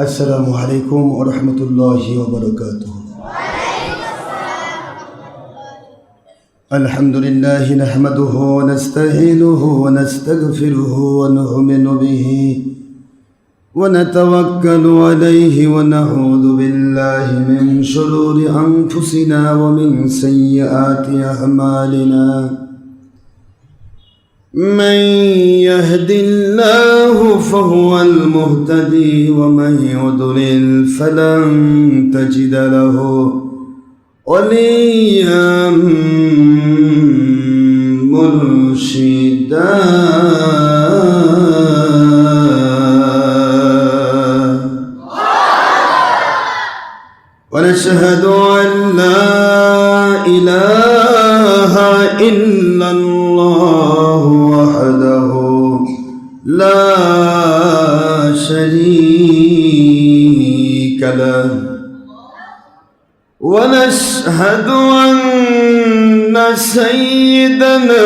السلام عليكم ورحمة الله وبركاته. الحمد لله نحمده ونستعينه ونستغفره ونؤمن به ونتوكل عليه ونعوذ بالله من شرور أنفسنا ومن سيئات أعمالنا. من يهد الله فهو المهتدي ومن يضلل فلن تجد له وليا مرشدا. ونشهد أن لا إله إلا الله وحده لا شريك له. ونشهد أن سيدنا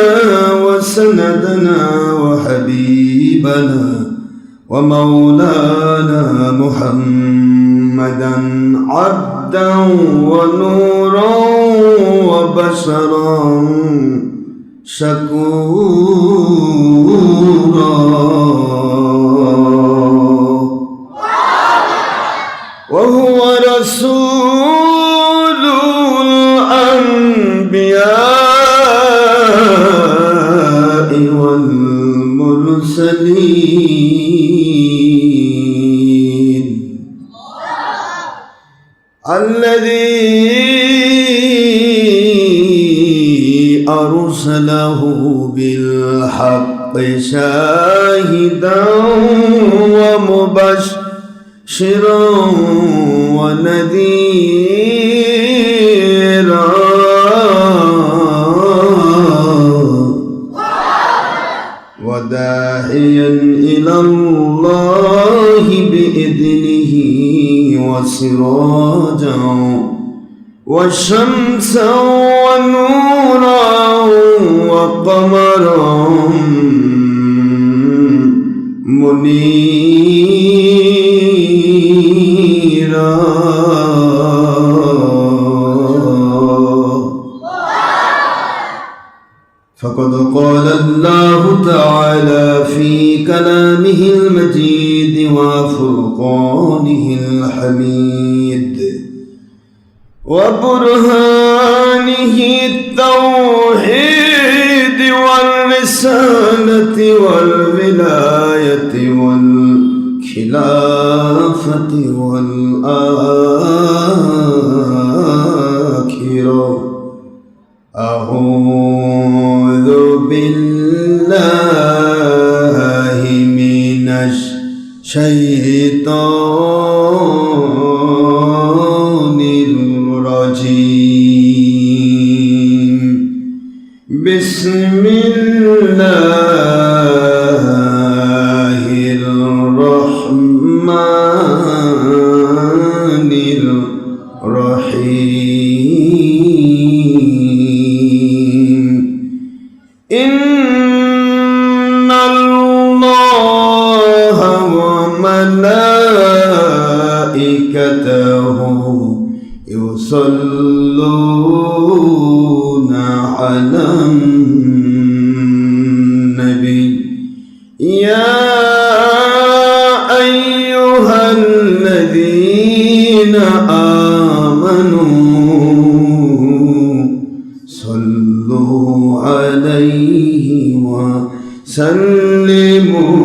وسندنا وحبيبنا ومولانا محمدا عبدا ونورا وبشرا شكورا. وهو رسول الأنبياء والمرسلين الذي أرسله بالحق شاهدا ومبشرا ونذيرا وداعيا إلى الله بإذنه وسراجا وشمسا ونورا وقمرا منيرا. فقد قال الله تعالى في كلامه المجيد وفرقانه الحميد وبرهانه التوحيد والرسالة والولاية والخلافة والآخرة. أعوذ بالله من الشيطان الرجيم. بسم الله الرحمن الرحيم. إن الله وملائكته يصلون على النبي يا أيها الذين آمنوا صلوا عليه وسلموا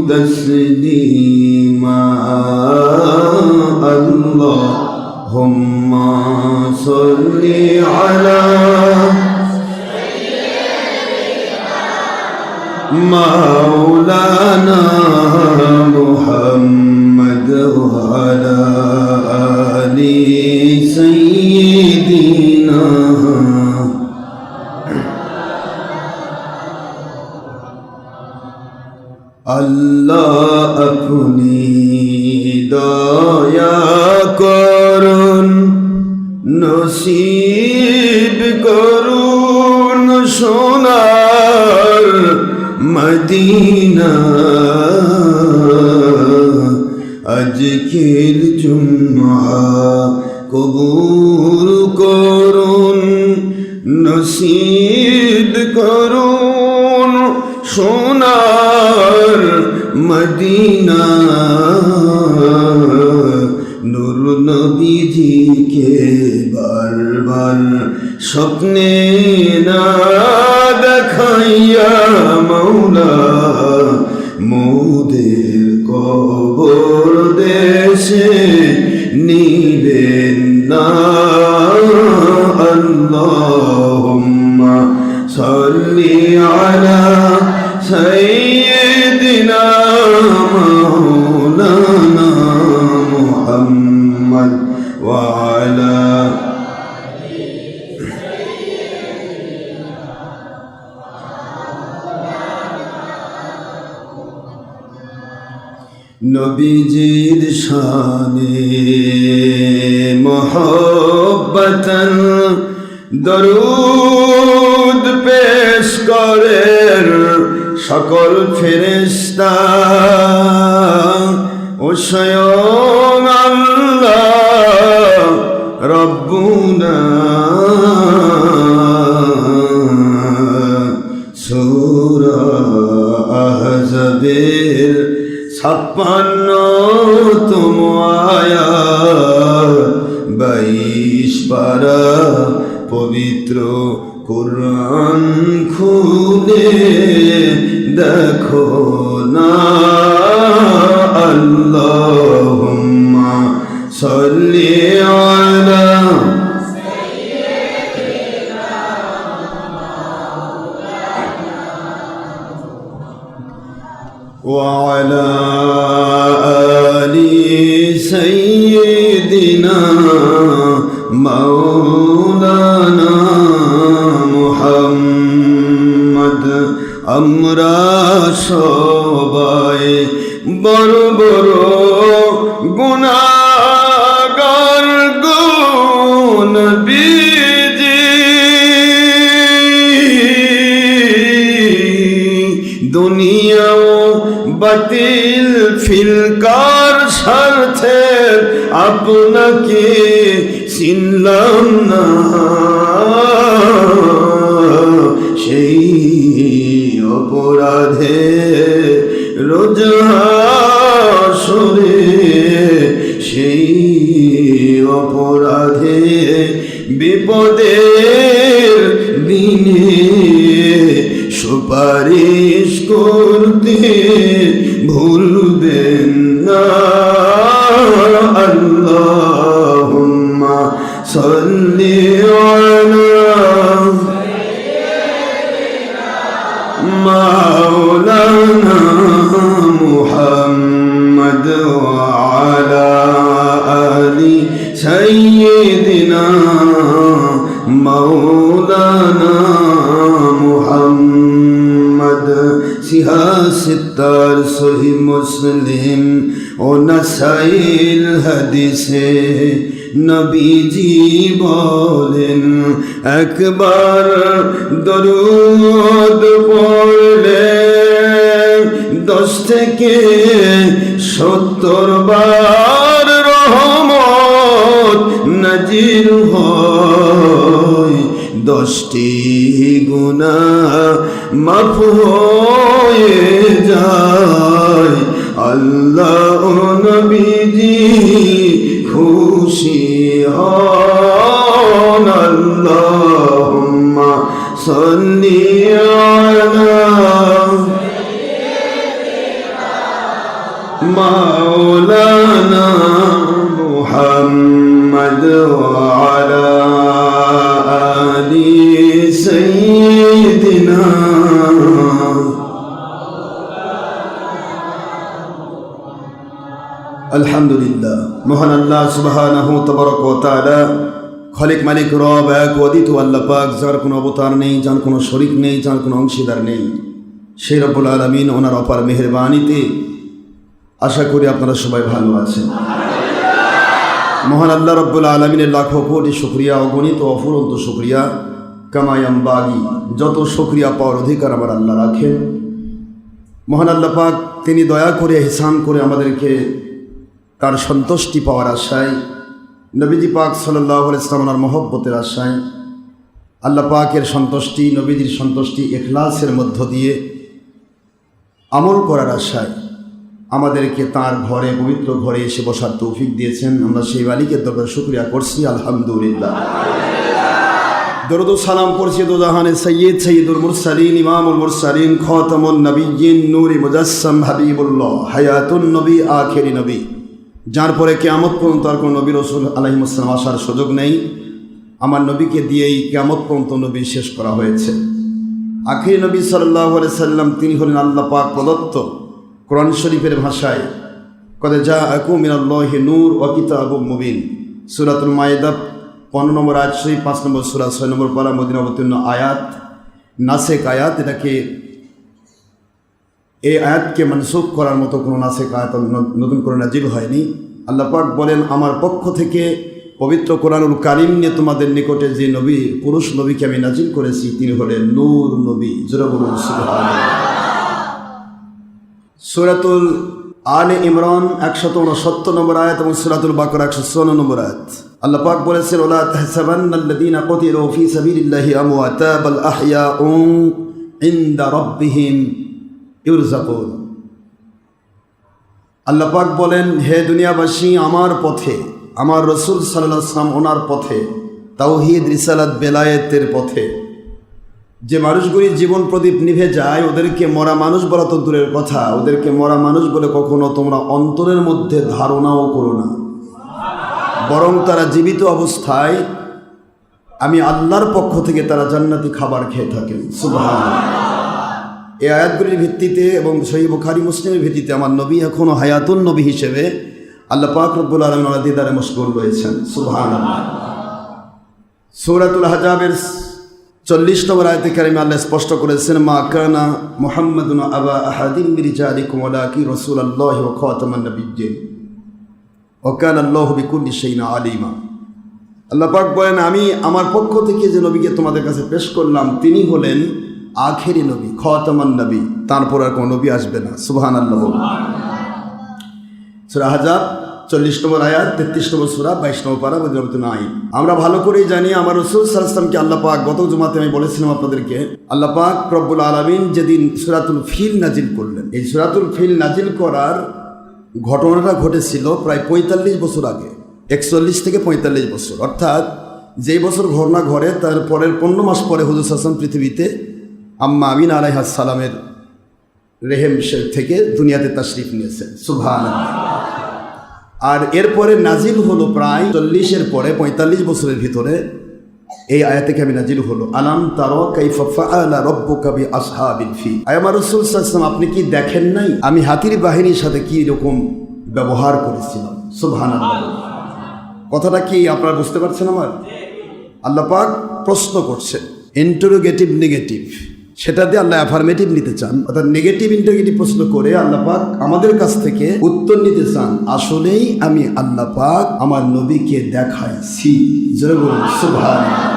تسليما. اللهم صل على مولانا محمد وعلى آل سيدنا. আল্লাহ আপনি দয়া করুন, নসিব করুন সোনার মদিনা। আজকের জুমআ কবুল করুন, নসিব করুন সোনার মদিনা। নূর নবীজিকে বারবার স্বপ্নে না দেখাইয়া মাওলা মোদের কবর দেশে নিবেন না। আল্লাহুম্মা সাল্লি আলা সাইয়্যিদিনা মাওলানা মুহাম্মদ ওয়া আলা নবীজির শানে মোহব্বতন দরুদ পেশ করেন সকল ফেরেশতা ও স্বয়ং আল্লাহ রব্বুনা। সূরা আহজাবের 56তম আয়াত 22 পারা পবিত্র কুরআন খুলে দেখো না। আল্লাহুম্মা সাল্লি আলা وعلى آل سيدنا مولانا محمد। আমরা সবাই বড় বড় গুনাহগার গো নবীজি, দুনিয়াও বাতিল ফিলকার স্বার্থে আপনাকে চিনলাম না। সেই অপরাধে রোজ হাসরে, সেই অপরাধে বিপদের দিনে সুপারিশ করতে ভুলবেন না। আল্লাহুম্মা সাল্লি আলা মাওলানা মুহাম্মদ ওয়া আলা আলি সাইয়্যিদিনা মাওলানা মুহাম্মদ। সিহাসিত্তার সহি মুসলিম ও নাসাইল হাদিসে নবীজি বলেন, একবার দরুদ পড়লে 10 থেকে 70 বার রহমত নাজিল হয়, 10টি গুনাহ মাফ হয়ে যায়। আল্লাহ নবীজি খুশি হন। আল্লাহুম্মা সাল্লি আলা মাওলানা মুহাম্মদ ওয়া আলা আলি সাইয়্যিদিনা। আলহামদুলিল্লাহ, মহান আল্লাহ সুবহানাহু তাবারাক ওয়া তাআলা খালিক মালিক রব এক অদ্বিতীয় আল্লাহ পাক, যার কোনো অবতার নেই, যার কোনো শরীক নেই, যার কোনো অংশীদার নেই, সেই রব্বুল আলামিন ওনার অপার মেহেরবানিতে আশা করি আপনারা সবাই ভালো আছেন। মহান আল্লাহ রব্বুল আলামিনের লাখো কোটি শুকরিয়া, অগণিত অফুরন্ত শুকরিয়া। কামায়াম বাগি, যত শুকরিয়া পাওয়ার অধিকার আমার আল্লাহ রাখেন। মহান আল্লাহ পাক তিনি দয়া করে ইহসান করে আমাদেরকে তার সন্তুষ্টি পাওয়ার আশায়, নবীজি পাক সাল্লাল্লাহু আলাইহি ওয়াসাল্লামের মহব্বতের আশায়, আল্লাহ পাকের সন্তুষ্টি, নবীজির সন্তুষ্টি, ইখলাসের মধ্য দিয়ে আমল করার আশায় আমাদেরকে তার ঘরে, পবিত্র ঘরে এসে বসার তৌফিক দিয়েছেন। আমরা সেই মালিকের দরবারে শুকরিয়া করছি, আলহামদুলিল্লাহ। দরুদ ও সালাম পড়ছি দো জাহানের সৈয়দ সৈয়দুল মুরসালিন, ইমামুল মুরসালিন, খাতামুন নবিয়্যিন, নূরে মুজাসসাম, হাবিবুল্লাহ, হায়াতুন নবী, আখেরি নবী, যার পরে কিয়ামত পর্যন্ত আর কোনো নবী রাসূল আলাইহিস সালাম আসার সুযোগ নেই। আমার নবীকে দিয়েই কিয়ামত পর্যন্ত নবী শেষ করা হয়েছে। আখেরি নবী সাল্লাল্লাহু আলাইহি সাল্লাম, তিনি হলেন আল্লাহ পাক প্রদত্ত কোরআন শরীফের ভাষায় কদ জাআকুম মিনাল্লাহি নূর ওয়া কিতাবুম মুবিন, সূরাতুল মাইদা 15 নম্বর আয়াত, 5 নম্বর সূরা, 6 নম্বর পারা, মদিনা অবতীর্ণ আয়াত, নাসেক আয়াত। এটাকে, এই আয়াতকে মনসুখ করার মতো কোনো নাসেক আয়াত নতুন করে নাজিল হয়নি। আল্লাহ পাক বলেন, আমার পক্ষ থেকে পবিত্র কোরআনুল কারীম নিয়ে তোমাদের নিকটে যে নবী, পুরুষ নবীকে আমি নাজিল করেছি, তিনি হলেন নূর নবী। জোরে বলুন সুবহানাল্লাহ। সূরাতুল আলে ইমরান 169 নম্বর আয়াত এবং সূরাতুল বাকারা 156 নম্বর আয়াত। আল্লাহ পাক বলেছেন, ওয়ালা তাহসাবান্নাল্লাযীনা কুতিলু ফী সাবিলিল্লাহি আমওয়াতা বাল আহইয়াউন ইনদা রাব্বিহিম ইরযাকুন। আল্লাহ পাক বলেন, হে দুনিয়াবাসী, আমার পথে, আমার রাসূল সাল্লাল্লাহু আলাইহি ওয়াসাল্লাম ওনার পথে, তাওহীদ, রিসালাত, বেলায়েতের পথে যে মানুষগুলির জীবন প্রদীপ নিভে যায়, ওদেরকে মরা মানুষ বলা তো দূরের কথা, ওদেরকে মরা মানুষ বলে কখনো তোমরা অন্তরের মধ্যে ধারণাও করো না, বরং তারা জীবিত অবস্থায় আমি আল্লাহর পক্ষ থেকে তারা জান্নাতি খাবার খেয়ে থাকেন। সুবহানাল্লাহ। এই আয়াতগুলির ভিত্তিতে এবং সহিহ বুখারী মুসলিমের ভিত্তিতে আমার নবী এখনও হায়াতুন নবী হিসেবে আল্লাহ পাক রব্বুল আলামিন ওনার দিদারে মশগুল রয়েছেন। সুবহানাল্লাহ। সূরাতুল আহজাবের 40 নম্বর আয়াতে কারিমে আল্লাহ স্পষ্ট করেছেন, মা কানা মুহাম্মাদুন আবা আহাদিন মিন রিজালিকুম ওয়ালাকিন রাসূলুল্লাহি ওয়া খাতামান নাবিয়্যিন ওয়া কানা আল্লাহু বিকুল্লি শাইইন আলিমা। আল্লাহ পাক বলেন, আমি আমার পক্ষ থেকে যে নবীকে তোমাদের কাছে পেশ করলাম, তিনি হলেন আখেরি নবী, খাতামান নবী, তারপর আর কোনো নবী আসবে না। সুবহানাল্লাহ। সূরা আহজাব 40 নম্বর আয়াত, 33 নম্বর সূরা, 22 নম্বর পারা, মদিনা অবতীর্ণ আয়াত। আমরা ভালো করেই জানি আমার রাসূল সাল্লাল্লাহু আলাইহি ওয়াসাল্লামকে আল্লাহ পাক, গত জুমাতে আমি বলেছিলাম আপনাদেরকে, আল্লাহ পাক রব্বুল আলামিন যেদিন সূরাতুল ফিল নাজিল করলেন, এই সূরাতুল ফিল নাজিল করার ঘটনাটা ঘটেছিল প্রায় 45 বছর আগে, 41 থেকে 45 বছর, অর্থাৎ যেই বছর ঘটনা ঘটে তার পরের 15 মাস পরে হুজুর সাল্লাল্লাহু আলাইহি ওয়াসাল্লাম পৃথিবীতে আম্মা আমিনা আলাইহিস সালামের রেহেম থেকে দুনিয়াতে তাশরিফ নিয়েছেন। সুবহানাল্লাহ। আর এরপরে নাজিল হলো প্রায় 40-এর পরে 45 বছরের ভিতরে এই আয়াতে কারিমা নাজিল হলো, আলাম তারা কাইফা ফাআলা রাব্বুকা বিআসহাবিল ফিল। আমার রাসূল সাল্লাল্লাহু আলাইহি ওয়াসাল্লাম, আপনি কি দেখেন নাই আমি হাতির বাহিনীর সাথে কি রকম ব্যবহার করেছিলাম? সুবহানাল্লাহ। কথাটা কি আপনারা বুঝতে পারছেন? আমার আল্লাহ পাক প্রশ্ন করছেন, ইন্টারোগেটিভ নেগেটিভ, সেটা দিয়ে আল্লাহ অ্যাফার্মেটিভ নিতে চান, অর্থাৎ নেগেটিভ ইন্টারোগেটিভ প্রশ্ন করে আল্লাহ পাক আমাদের কাছ থেকে উত্তর নিতে চান, আসলেই আমি আল্লাহ পাক আমার নবীকে দেখাইছি। জোরে বলুন সুবহানাল্লাহ।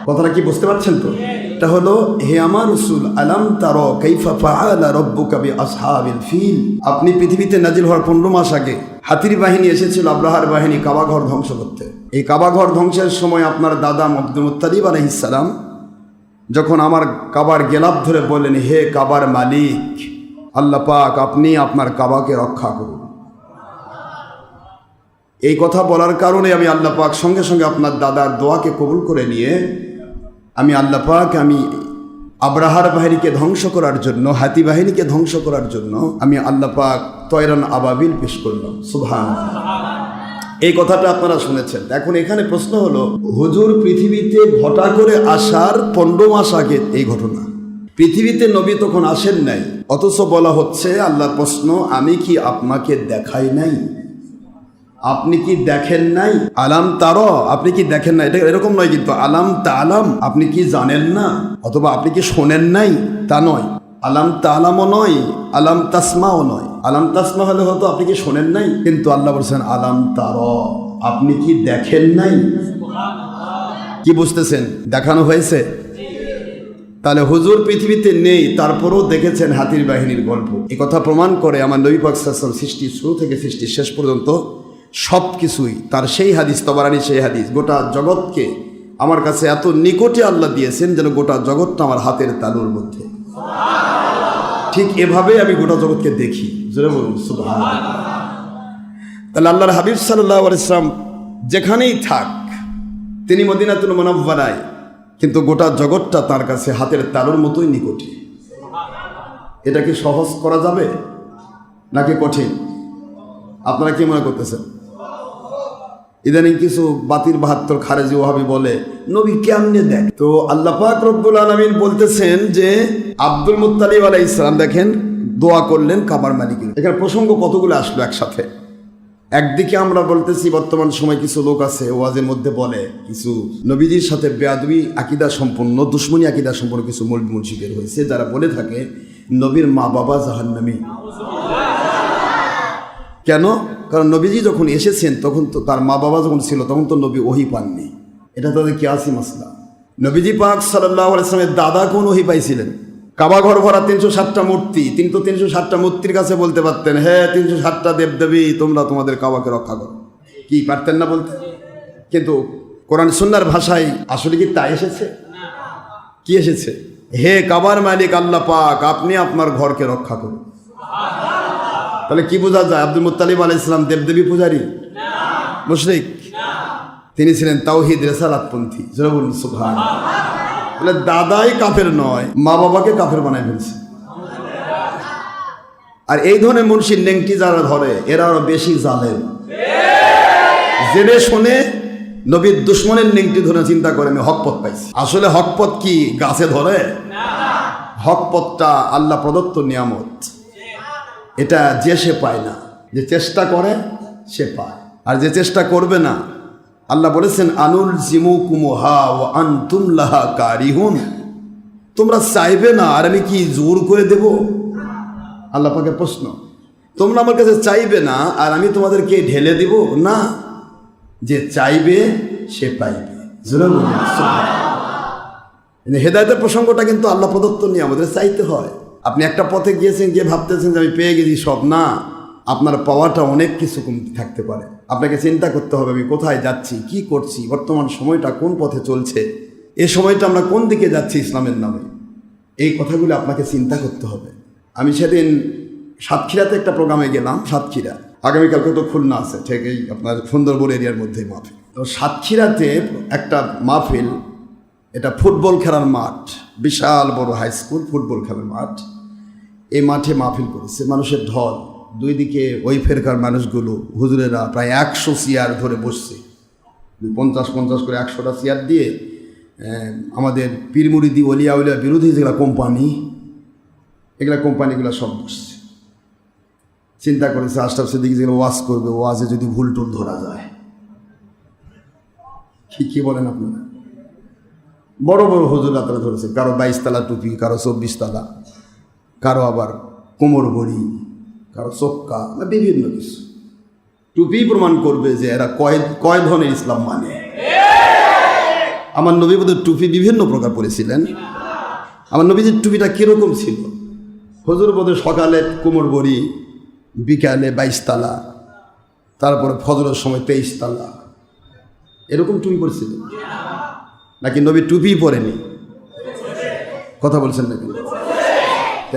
কথাটা কি বুঝতে পারছেন? তো এটা হলো, হে আমার রাসূল, আলাম তারা কাইফা ফাআলা রাব্বুকা বিআসহাবিল ফিল, আপনি পৃথিবীতে নাজিল হওয়ার 15 মাস আগে হাতির বাহিনী এসেছিল, আব্রাহার বাহিনী, কাবা ঘর ধ্বংস করতে। এই কাবা ঘর ধ্বংসের সময় আপনার দাদা আব্দুল মুত্তালিব আলাইহিস সালাম যখন আমার কাবার গেলাপ ধরে বললেন, হে কাবার মালিক আল্লাহ পাক, আপনি আপনার কাবাকে রক্ষা করুন, এই কথা বলার কারণে আমি আল্লাহ পাক সঙ্গে সঙ্গে আপনার দাদার দোয়াকে কবুল করে নিয়ে আমি আল্লাহ পাক, আমি আব্রাহার বাহিনীকে ধ্বংস করার জন্য, হাতি বাহিনীকে ধ্বংস করার জন্য আমি আল্লাহ পাক তয়রান আবাবিল পেশ করলাম। সুবহানাল্লাহ। এই কথাটা আপনারা শুনেছেন। এখন এখানে প্রশ্ন হলো, হুজুর পৃথিবীতে ঘটা করে আসার 15 মাস আগে এই ঘটনা, পৃথিবীতে নবী তখন আসেন নাই, অথচ বলা হচ্ছে, আল্লাহর প্রশ্ন, আমি কি আপনাকে দেখাই নাই? আপনি কি দেখেন নাই? আলাম তারা, আপনি কি দেখেন না? এটা এরকম নয় কিন্তু, আলাম তালাম, আপনি কি জানেন না, অথবা আপনি কি শোনেন নাই, তা নয়। আলাম তালামও নয়, আলাম তাসমাও নয়। আলাম তাসমা হলে হতো আপনি কি শোনেন নাই, কিন্তু আল্লাহ বলছেন আলাম তারা, আপনি কি দেখেন নাই? কি বুঝতেছেন? দেখানো হয়েছে। তাহলে হুজুর পৃথিবীতে নেই, তারপরেও দেখেছেন হাতির বাহিনীর গল্প। এ কথা প্রমাণ করে আমার নবী পাক সাল্লাল্লাহু আলাইহি ওয়াসাল্লাম সৃষ্টির শুরু থেকে সৃষ্টির শেষ পর্যন্ত সব কিছুই তার সেই হাদিস, তবারানি সেই হাদিস, গোটা জগৎকে আমার কাছে এত নিকটে আল্লাহ দিয়েছেন যেন গোটা জগৎটা আমার হাতের তালুর মধ্যে। ঠিক এভাবে আমি গোটা জগৎকে দেখি। জোরে বলুন সুবহানাল্লাহ। তাহলে আল্লাহর হাবিব সাল্লাল্লাহু আলাইহি ওয়াসাল্লাম যেখানেই থাক, তিনি মদিনাতুল মুনাওয়ারায়, কিন্তু গোটা জগৎটা তার কাছে হাতের তালুর মতোই নিকটে। এটা কি সহজ করা যাবে নাকি কঠিন? আপনারা কি মনে করতেছেন? ইদানিং কিছু বাতিল 72 খারেজি ওয়াহাবি বলে নবী কেমনে দেখ। তো আল্লাহ পাক রব্বুল আলামিন বলতেছেন যে আব্দুল মুত্তালিব আলাইহিস সালাম দেখেন দোয়া করলেন কাবার মালিকের। এখানে প্রসঙ্গ কতগুলো আসলো একসাথে। একদিকে আমরা বলতেছি বর্তমান সময় কিছু লোক আছে ওয়াজের মধ্যে বলে কিছু নবীজির সাথে বেয়াদবি আকীদা সম্পন্ন, দুশমনী আকীদা সম্পন্ন কিছু মৌলবি মুন্সি বের হয়েছে, যারা বলে থাকে নবীর মা বাবা জাহান্নামী। কেন? কারণ নবীজি যখন এসেছেন তখন তো তার মা বাবা যখন ছিল তখন তো নবী ওহী পাননি। এটা তাদের কিয়াসি মাসলা। নবীজি পাক সাল্লাল্লাহু আলাইহি ওয়াসাল্লামের দাদা কোন ওহী পাইছিলেন? কাবা ঘর ভরা 360টা মূর্তি, তিনি তো 360টা মূর্তির কাছে বলতে পারতেন, হ্যাঁ 360টা দেবদেবী তোমরা তোমাদের কাবাকে রক্ষা করো, কি পারতেন না বলতে? কিন্তু কোরআন সুন্নাহর ভাষায় আসলে কি তাই এসেছে? কি এসেছে? হে কাবার মালিক আল্লাহ পাক, আপনি আপনার ঘরকে রক্ষা করুন। তাহলে কি বোঝা যায়? আব্দুল মুত্তালিব আলাইহিস সালাম দেবদেবী পূজারী? মুশরিক? তিনি ছিলেন তাওহীদ রিসালাতপন্থী। জোরে বলুন সুবহানাল্লাহ। বলে দাদাই কাফের নয়, মা বাবাকে কাফের বানায় ফেলছে। আর এই ধরনের মুন্সির নেংটি যারা ধরে এরা আরো বেশি জালেম। জেনে শুনে নবীর দুশ্মনের নেংটি ধরে চিন্তা করে আমি হকপথ পাইছি। আসলে হকপথ কি গাছে ধরে? হকপথটা আল্লাহ প্রদত্ত নিয়ামত। এটা যে সে পায় না, যে চেষ্টা করে সে পায়। আর যে চেষ্টা করবে না, আল্লাহ বলেছেন আনুল জিমুকুমুহা ওয়া আনতুম লাহা কারিহুন, তোমরা চাইবে না আর আমি কি জোর করে দেব? আল্লাহ পাকের প্রশ্ন, তোমরা আমার কাছে চাইবে না আর আমি তোমাদেরকে ঢেলে দিব না, যে চাইবে সে পাইবে। হেদায়েতের প্রসঙ্গটা কিন্তু আল্লাহ প্রদত্ত নিয়ে আমাদের চাইতে হয়। আপনি একটা পথে গিয়েছেন, গিয়ে ভাবতেছেন যে আমি পেয়ে গেছি সব, না, আপনার পাওয়াটা অনেক কিছু কমতি থাকতে পারে। আপনাকে চিন্তা করতে হবে আমি কোথায় যাচ্ছি, কি করছি, বর্তমান সময়টা কোন পথে চলছে, এই সময়টা আমরা কোন দিকে যাচ্ছি ইসলামের নামে, এই কথাগুলো আপনাকে চিন্তা করতে হবে। আমি সেদিন সাতক্ষীরাতে একটা প্রোগ্রামে গেলাম। সাতক্ষীরা আগামীকালকে তো খুলনা আছে, ঠিক এই আপনার সুন্দরবন এরিয়ার মধ্যেই মাহফিল। তো সাতক্ষীরাতে একটা মাহফিল, এটা ফুটবল খেলার মাঠ, বিশাল বড় হাই স্কুল ফুটবল খেলার মাঠ। এই মাঠে মাহফিল করেছে, মানুষের ঢল, দুই দিকে ওই ফেরকার মানুষগুলো, হুজুরেরা প্রায় 100 চেয়ার ধরে বসছে, 50-50 করে 100টা চেয়ার দিয়ে আমাদের পীর মুরিদি ওলিয়া উলিয়া বিরোধী যেগুলো কোম্পানি, এগুলা কোম্পানিগুলো সব বসছে। চিন্তা করেছে আশরাফ সিদ্দিকী যেগুলো ওয়াজ করবে, ওয়াজে যদি ভুল টুল ধরা যায়, কি বলেন আপনারা? বড় বড় হুজুররা তারা ধরেছে, কারো 22 তালা টুপি, কারো 24 তালা, কারো আবার কোমর বড়ি, কারো চক্কা, বিভিন্ন কিছু। টুপি প্রমাণ করবে যে এরা কয় ধরনের ইসলাম মানে। আমার নবী বোধহয় টুপি বিভিন্ন প্রকার পরেছিলেন। আমার নবীজির টুপিটা কিরকম ছিল? হুজুর বোধহয় সকালে কোমর বড়ি, বিকালে 22 তালা, তারপরে ফজরের সময় 23 তালা, এরকম টুপি পরেছিলেন নাকি নবী টুপি পরেনি? কথা বলছেন নাকি?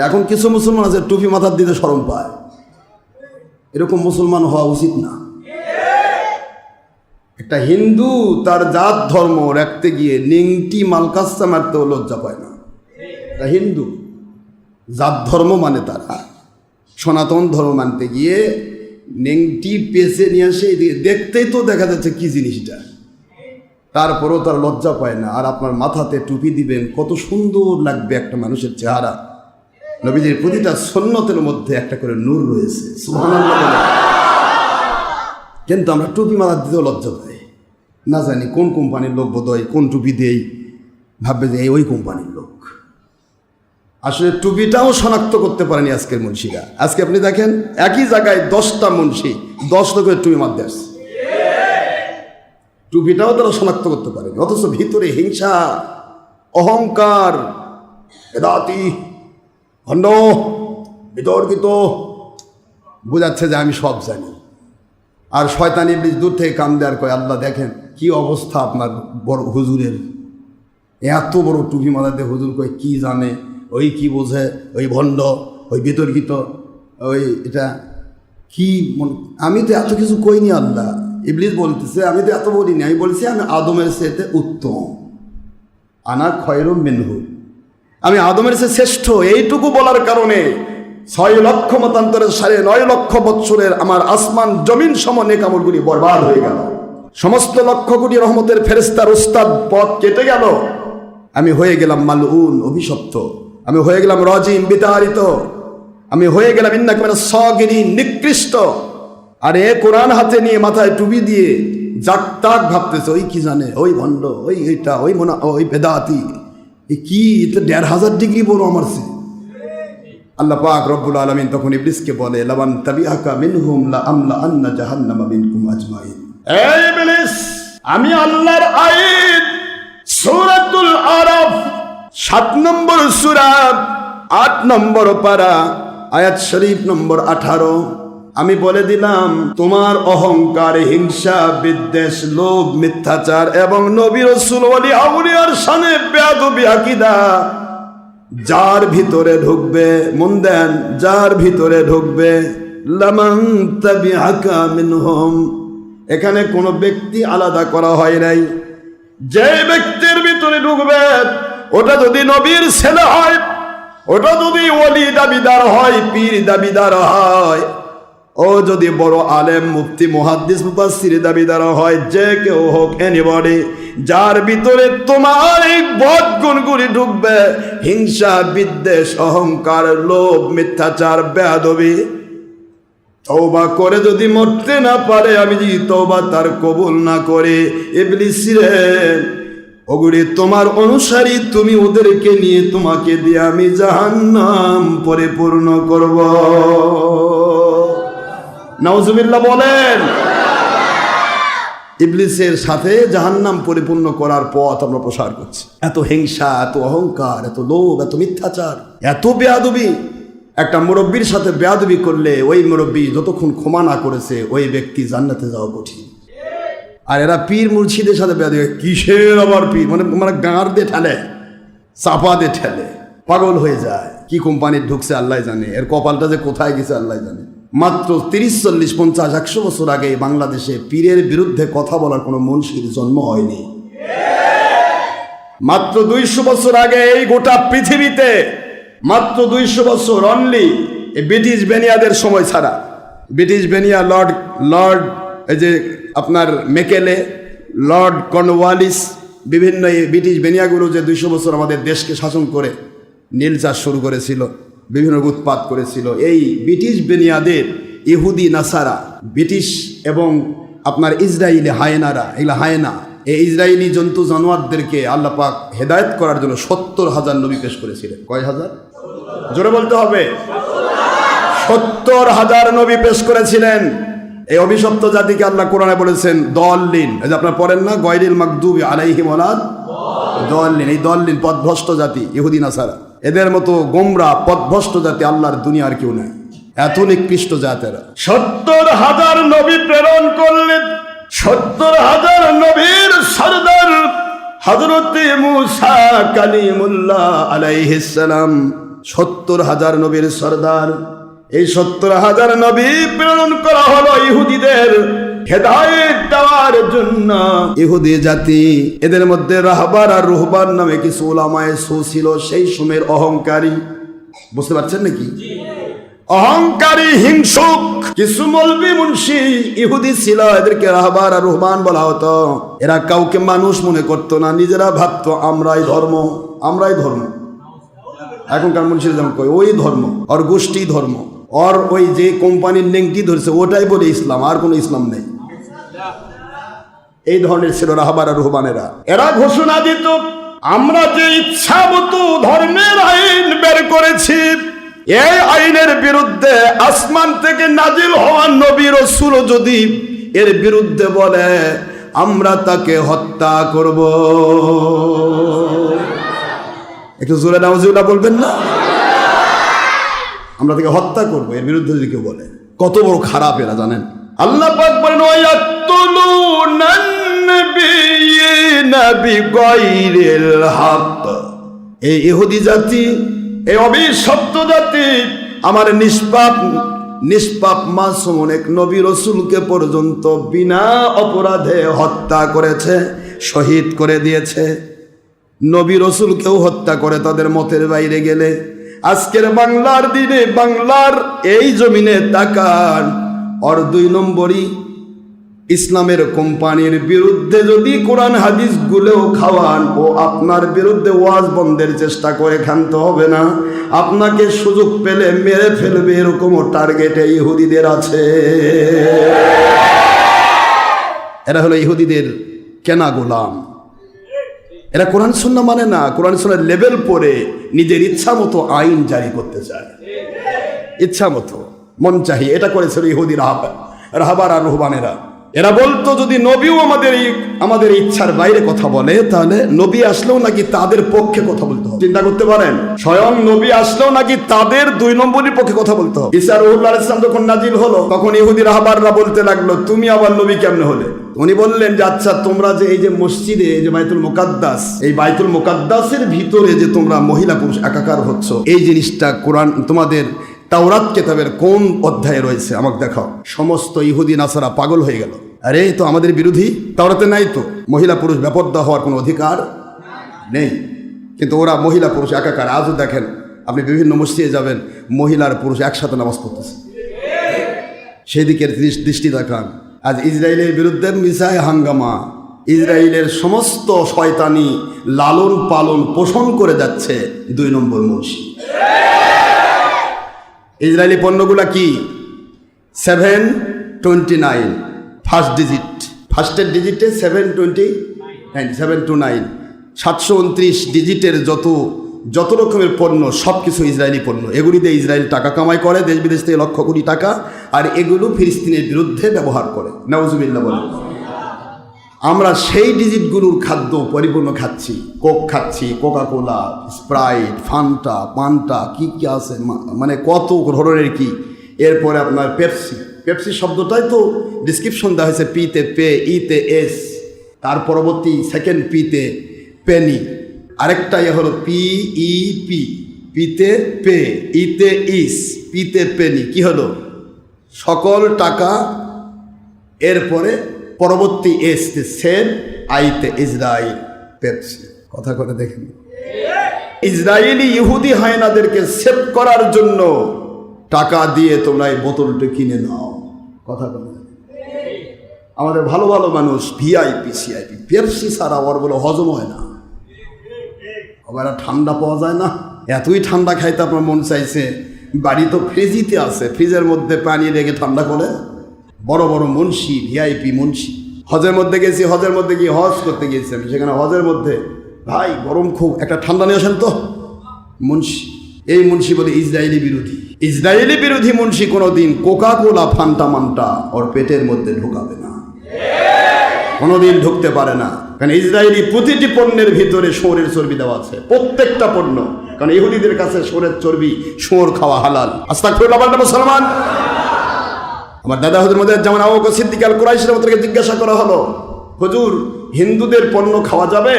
এখন কিছু মুসলমান আছে টুপি মাথার দিতে শরম পায়। এরকম মুসলমান হওয়া উচিত না। একটা হিন্দু তার জাত ধর্ম রাখতে গিয়ে নিংটি মালকাস্তা মারতেও লজ্জা পায় না। একটা হিন্দু জাত ধর্ম মানে তারা সনাতন ধর্ম মানতে গিয়ে নেংটি পেছে নিয়ে আসে, দেখতেই তো দেখা যাচ্ছে কি জিনিসটা, তারপরেও তার লজ্জা পায় না। আর আপনার মাথাতে টুপি দিবেন, কত সুন্দর লাগবে একটা মানুষের চেহারা। নবীজির প্রতিটা সুন্নতের মধ্যে একটা করে নূর রয়েছে, সুবহানাল্লাহ বলে। কিন্তু আমরা টুপি মাথা দিতেও লজ্জা পাই। না জানি কোন কোম্পানির লোক বোধহয় কোন টুপি দেই, ভাববে যে ওই কোম্পানির লোক। আসলে টুপিটাও শনাক্ত করতে পারেনি আজকের মুন্সিরা। আজকে আপনি দেখেন একই জায়গায় 10টা মুন্সি 10 লোকের টুপি মারতে আসছে, টুপিটাও তারা শনাক্ত করতে পারেনি। অথচ ভিতরে হিংসা, অহংকার, বেদাতি, ভণ্ড, বিতর্কিত, বোঝাচ্ছে যে আমি সব জানি। আর শয়তান ইবলিস দূর থেকে কান দেয়ার কয়, আল্লাহ দেখেন কি অবস্থা আপনার বড় হুজুরের, এত বড় টুপি মাথাতে হুজুর কয় কি জানে, ওই কি বোঝে, ওই ভণ্ড, ওই বিতর্কিত, ওই এটা কি। আমি তো এত কিছু কইনি আল্লাহ। ইবলিস বলতেছে আমি তো এত বলিনি, আমি বলছি আমি আদমের চেয়ে উত্তম, আনা খয়রুম মিনহু, আমি আদমের চেয়ে শ্রেষ্ঠ। এইটুকু বলার কারণে 6 লক্ষ মতান্তরের 9.5 লক্ষ বৎসরের আমার আসমান জমিন সম নেক আমলগুলি বরবাদ হয়ে গেল। সমস্ত লক্ষ কোটি রহমতের ফেরেশতার উস্তাদ পথ কেটে গেল। আমি হয়ে গেলাম মালউন, অভিশপ্ত। আমি হয়ে গেলাম রাজিম, বিতাড়িত। আমি হয়ে গেলাম ইন্নাকা মিনাস সাগিরিন, নিকৃষ্ট। আর এ কোরআন হাতে নিয়ে মাথায় টুপি দিয়ে যাক তাক ভাবতেছে ওই কি জানে, ওই ভণ্ড, ওই এইটা, ওই মোনা, ওই বেদাতি, এ কি, এটা 1,500 ডিগ্রি বড় আমার সে। আল্লাহ পাক রব্বুল আলামিন তখন ইবলিসকে বলে, লামান তাবিআকা মিনহুম লা আমলা আন্না জাহান্নামা মিনকুম আজমাইন। এই ইবলিস, আমি আল্লাহর আয়াত সূরাতুল আরাফ 7 নম্বর সূরা 8 নম্বর পারা আয়াত শরীফ নম্বর 18, আমি বলে দিলাম তোমার অহংকার, হিংসা, বিদ্বেষ, লোভ, মিথ্যাচার এবং নবী রাসূল ওলি আউলিয়ার শানে বেয়াদবি আকীদা যার ভিতরে ঢুকবে, মন দেন, যার ভিতরে ঢুকবে, লামান তাবিআকা মিনহুম, এখানে কোনো ব্যক্তি আলাদা করা হয় নাই। যে ব্যক্তির ভিতরে ঢুকবে, ওটা যদি নবীর ছেলে হয়, ওটা যদি ওলি দাবিদার হয়, পীর দাবিদার হয়, ও যদি বড় আলেম, মুফতি, মুহাদ্দিস, মুফাসসির দাবিদার হয়, যে কেউ হোক, এনিবডি, যার ভিতরে তোমার এই বদ গুণগুলি ঢুকবে, হিংসা, বিদ্বেষ, অহংকার, লোভ, মিথ্যাচার, বেয়াদবি, তওবা করে যদি মরতে না পারে, আমি যদি তওবা তার কবুল না করে, ইবলিস রে, ওগুলি তোমার অনুসারী, তুমি ওদেরকে নিয়ে তোমাকে দিয়ে আমি জাহান্নাম পরিপূর্ণ করব। নাউজুবিল্লাহ বলেন। ইবলিসের সাথে জাহান্নাম পরিপূর্ণ করার পথ আমরা প্রসার করছি। এত হিংসা, এত অহংকার, এত লোভ, এত মিথ্যাচার, এত বেয়াদবি। একটা মুরব্বীর সাথে বেয়াদবি করলে ওই মুরব্বী যতক্ষণ ক্ষমা না করেছে ওই ব্যক্তি জান্নাতে যাওয়া কঠিন। আর এরা পীর মুর্শিদের সাথে বেয়াদবি, কিসের আবার পীর, মানে গাঁড় দিয়ে ঠেলে, চাপা দিয়ে ঠেলে, পাগল হয়ে যায়। কি কোম্পানির ঢুকছে আল্লাহ জানে, এর কপালটা যে কোথায় গেছে আল্লাহ জানে। মাত্র 30, 40, 50, 100 বছর আগে বাংলাদেশে পীরের বিরুদ্ধে কথা বলার কোনো মুন্সির জন্ম হয়নি। মাত্র 200 বছর আগে এই গোটা পৃথিবীতে, মাত্র 200 বছর অনলি, এই ব্রিটিশ বেনিয়াদের সময় ছাড়া, ব্রিটিশ বেনিয়া লর্ড এই যে আপনার মেকেলে, লর্ড কর্নওয়ালিস, বিভিন্ন এই ব্রিটিশ বেনিয়াগুলো যে 200 বছর আমাদের দেশকে শাসন করে নীল চাষ শুরু করেছিল, বিভিন্ন উৎপাত করেছিল, এই ব্রিটিশ বেনিয়াদের ইহুদি নাসারা, ব্রিটিশ এবং আপনার ইসরায়েলি হায়েনারা, এগুলো হায়েনা, এই ইসরায়েলি জন্তু জানোয়ারদেরকে আল্লাহ পাক হেদায়েত করার জন্য 70,000 নবী পেশ করেছিলেন। কয় হাজার? জোরে বলতে হবে। 70,000 নবী পেশ করেছিলেন। এই অভিশপ্ত জাতিকে আল্লাহ কোরআনে বলেছেন দল্লিন, এই যে আপনারা পড়েন না, গায়রিল মাগদুবি আলাইহিম ওয়ালাদ দল্লিন, এই দল্লিন পথভ্রষ্ট জাতি, ইহুদি নাসারা, এদের মতো গোমরা পথভ্রষ্ট জাতি আল্লাহর দুনিয়ার কেউ নাই। এত নিকৃষ্ট জাতেরা 70,000 নবী প্রেরণ করলেন। 70,000 নবীর সরদার হযরতে মুসা কালিমুল্লাহ আলাইহিস সালাম, 70,000 নবীর সরদার। এই 70,000 নবী প্রেরণ করা হলো ইহুদিদের হেদায়েত দেওয়ার জন্য। ইহুদি জাতি, এদের মধ্যে রাহবার আর রুহবান নামে কিছু উলামায়ে সু ছিল, সেই সময়ের অহংকারী, বুঝতে পারছেন নাকি? অহংকারী, হিংসুক কিছু মৌলবি মুন্সি ইহুদি ছিল, এদেরকে রাহবার আর রুহবান বলা হতো। এরা কাউকে মানুষ মনে করতো না, নিজেরা ভাবতো আমরাই ধর্ম, আমরাই ধর্ম। এখনকার মুন্সিরা যেমন কয় ওই ধর্ম, ওর গোষ্ঠী ধর্ম, ওর ওই যে কোম্পানির নেংটি ধরছে ওটাই বলে ইসলাম, আর কোনো ইসলাম নেই। এই ধরনের ছিল রাহবার আর রুহবানেরা। এরা ঘোষণা দিত আমরা যে ইচ্ছা মতো ধর্মের আইন বের করেছি, এই আইনের বিরুদ্ধে আসমান থেকে নাজিল হওয়া নবী রাসূল যদি এর বিরুদ্ধে বলে আমরা তাকে হত্যা করব। একটু জোরে নাউজুবিল্লাহ বলবেন না? আমরা তাকে হত্যা করবো এর বিরুদ্ধে যদি কেউ বলে। কত বড় খারাপ এরা জানেন? আল্লাহ পাক বলেন ওয়ায়াকতুলুনান নাবিয়্যিনা বিগাইরিল হক। এই ইহুদি জাতি, এই অবিশ্বস্ত জাতি আমার নিষ্পাপ মাসুম অনেক নবী রাসূলকে পর্যন্ত বিনা অপরাধে হত্যা করেছে, শহীদ করে দিয়েছে। নবী রাসূলকেও হত্যা করে তাদের মতের বাইরে গেলে। আজকের বাংলার দিনে, বাংলার এই জমিনে তাকান, আর 2 নম্বরই ইসলামের কোম্পানির বিরুদ্ধে যদি কোরআন হাদিস গুলোও খাওয়ান, ও আপনার বিরুদ্ধে ওয়াজ বন্ধের চেষ্টা করে ক্ষান্ত হবে না, আপনাকে সুযোগ পেলে মেরে ফেলবে, এরকমও টার্গেটে ইহুদিদের আছে। এরা হলো ইহুদিদের কেনা গোলাম। এরা কোরআন সুন্নাহ মানে না, কোরআন সুন্নাহর লেভেল পরে নিজের ইচ্ছা মতো আইন জারি করতে চায়, ইচ্ছা মতো মন চাহিয়ে। এটা করেছিল ইহুদি রাহাবার আর রুহবানেরা। এরা বলতো যদি নবীও আমাদের ইচ্ছার বাইরে কথা বলে, তাহলে নবী আসলেও নাকি তাদের পক্ষে কথা বলতে হবে। চিন্তা করতে পারেন, স্বয়ং নবী আসলেও নাকি তাদের 2 নম্বরের পক্ষে কথা বলতে হবে। ঈসা রূহুল্লাহ আলাইহিস সালাম যখন নাজিল হলো, তখন ইহুদি রাহাবাররা বলতে লাগলো, তুমি আবার নবী কেমনে হলে? উনি বললেন যে আচ্ছা, তোমরা যে এই যে মসজিদে, এই যে বাইতুল মুকাদ্দাস, এই বাইতুল মুকাদ্দাসের ভিতরে যে তোমরা মহিলা পুরুষ একাকার হচ্ছ, এই জিনিসটা কোরআন তোমাদের তাওরাত কিতাবের কোন অধ্যায়ে রয়েছে আমাকে দেখাও। সমস্ত ইহুদি নাসারা পাগল হয়ে গেল। আরে তো আমাদের বিরোধী, তাওরাতে নাই তো মহিলা পুরুষ বেপর্দা হওয়ার কোনো অধিকার নেই, কিন্তু ওরা মহিলা পুরুষ একাকার। আজও দেখেন আপনি বিভিন্ন মসজিদে যাবেন, মহিলার পুরুষ একসাথে নামাজ পড়তেছে, সেই দিকের দৃষ্টি দেখান। আজ ইসরায়েলের বিরুদ্ধে মিসায় হাঙ্গামা, ইসরায়েলের সমস্ত শয়তানি লালন পালন পোষণ করে যাচ্ছে 2 নম্বর মুন্সি। ইসরায়েলি পণ্যগুলা কি? 729 ফার্স্ট ডিজিট, ফার্স্টের ডিজিটে 729, 729 ডিজিটের যত রকমের পণ্য, সব কিছু ইসরায়েলি পণ্য। এগুলি দিয়ে ইসরায়েল টাকা কামাই করে, দেশ বিদেশ থেকে লক্ষ কোটি টাকা, আর এগুলো ফিলিস্তিনের বিরুদ্ধে ব্যবহার করে। নাউজুবিল্লাহ বলেন। আমরা সেই ডিজিটগুলোর খাদ্য পরিপূর্ণ খাচ্ছি, কোক খাচ্ছি, কোকা কোলা, স্প্রাইট, ফান্টা, পান্টা, কি কি আছে, মানে কত ধরনের কি। এরপরে আপনার পেপসি শব্দটাই তো ডিসক্রিপশন দেওয়া হয়েছে, পিতে পে, ইতে এস, তার পরবর্তী সেকেন্ড পিতে পেনি, আরেকটা হলো PEP, পিতে পে, ইতে ইস, পিতে পেনি, কি হলো? সকল টাকা। এরপরে পরবর্তী এস সেন, আইতে ইসরায়েল, পেপসি। কথা করে দেখেন, ইসরায়েলি ইহুদি হায়নাদেরকে সেভ করার জন্য টাকা দিয়ে তোমরা এই বোতলটা কিনে নাও। কথা বলে আমাদের ভালো ভালো মানুষ ভিআইপি সিআইপি, পেপসি ছাড়া ওর বলে হজম হয় না। আবার ঠান্ডা পাওয়া যায় না, এতই ঠান্ডা খাইতে আপনার মন চাইছে, বাড়ি তো ফ্রিজিতে আছে, ফ্রিজের মধ্যে পানি রেখে ঠান্ডা করে। বড় বড় মুন্সি, ভিআইপি মুন্সি। হজের মধ্যে গেছি, হজের মধ্যে গিয়ে হজ করতে গিয়েছি আমি, সেখানে হজের মধ্যে ভাই গরম খুব, একটা ঠান্ডা নিয়ে আসেন তো। মুন্সি, এই মুন্সি বলে ইসরায়েলি বিরোধী। ইসরায়েলি বিরোধী মুন্সি কোনোদিন কোকা কোলা, ফান্টা মান্টা ওর পেটের মধ্যে ঢোকাবে না, কোনোদিন ঢুকতে পারে না। কারণ ইসরায়েলি প্রতিটি পণ্যের ভিতরে শুয়োরের চর্বি দেওয়া আছে, প্রত্যেকটা পণ্য। কারণ ইহুদিদের কাছে শুয়োরের চর্বি, শুয়োর খাওয়া হালাল। আস্তাগফিরুল্লাহ মুসলমান। আমার দাদা হুজুর মধ্যে যেমন আবু বকর সিদ্দিক আল কুরাইশির মধ্যে জিজ্ঞাসা করা হলো, হুজুর হিন্দুদের পণ্য খাওয়া যাবে?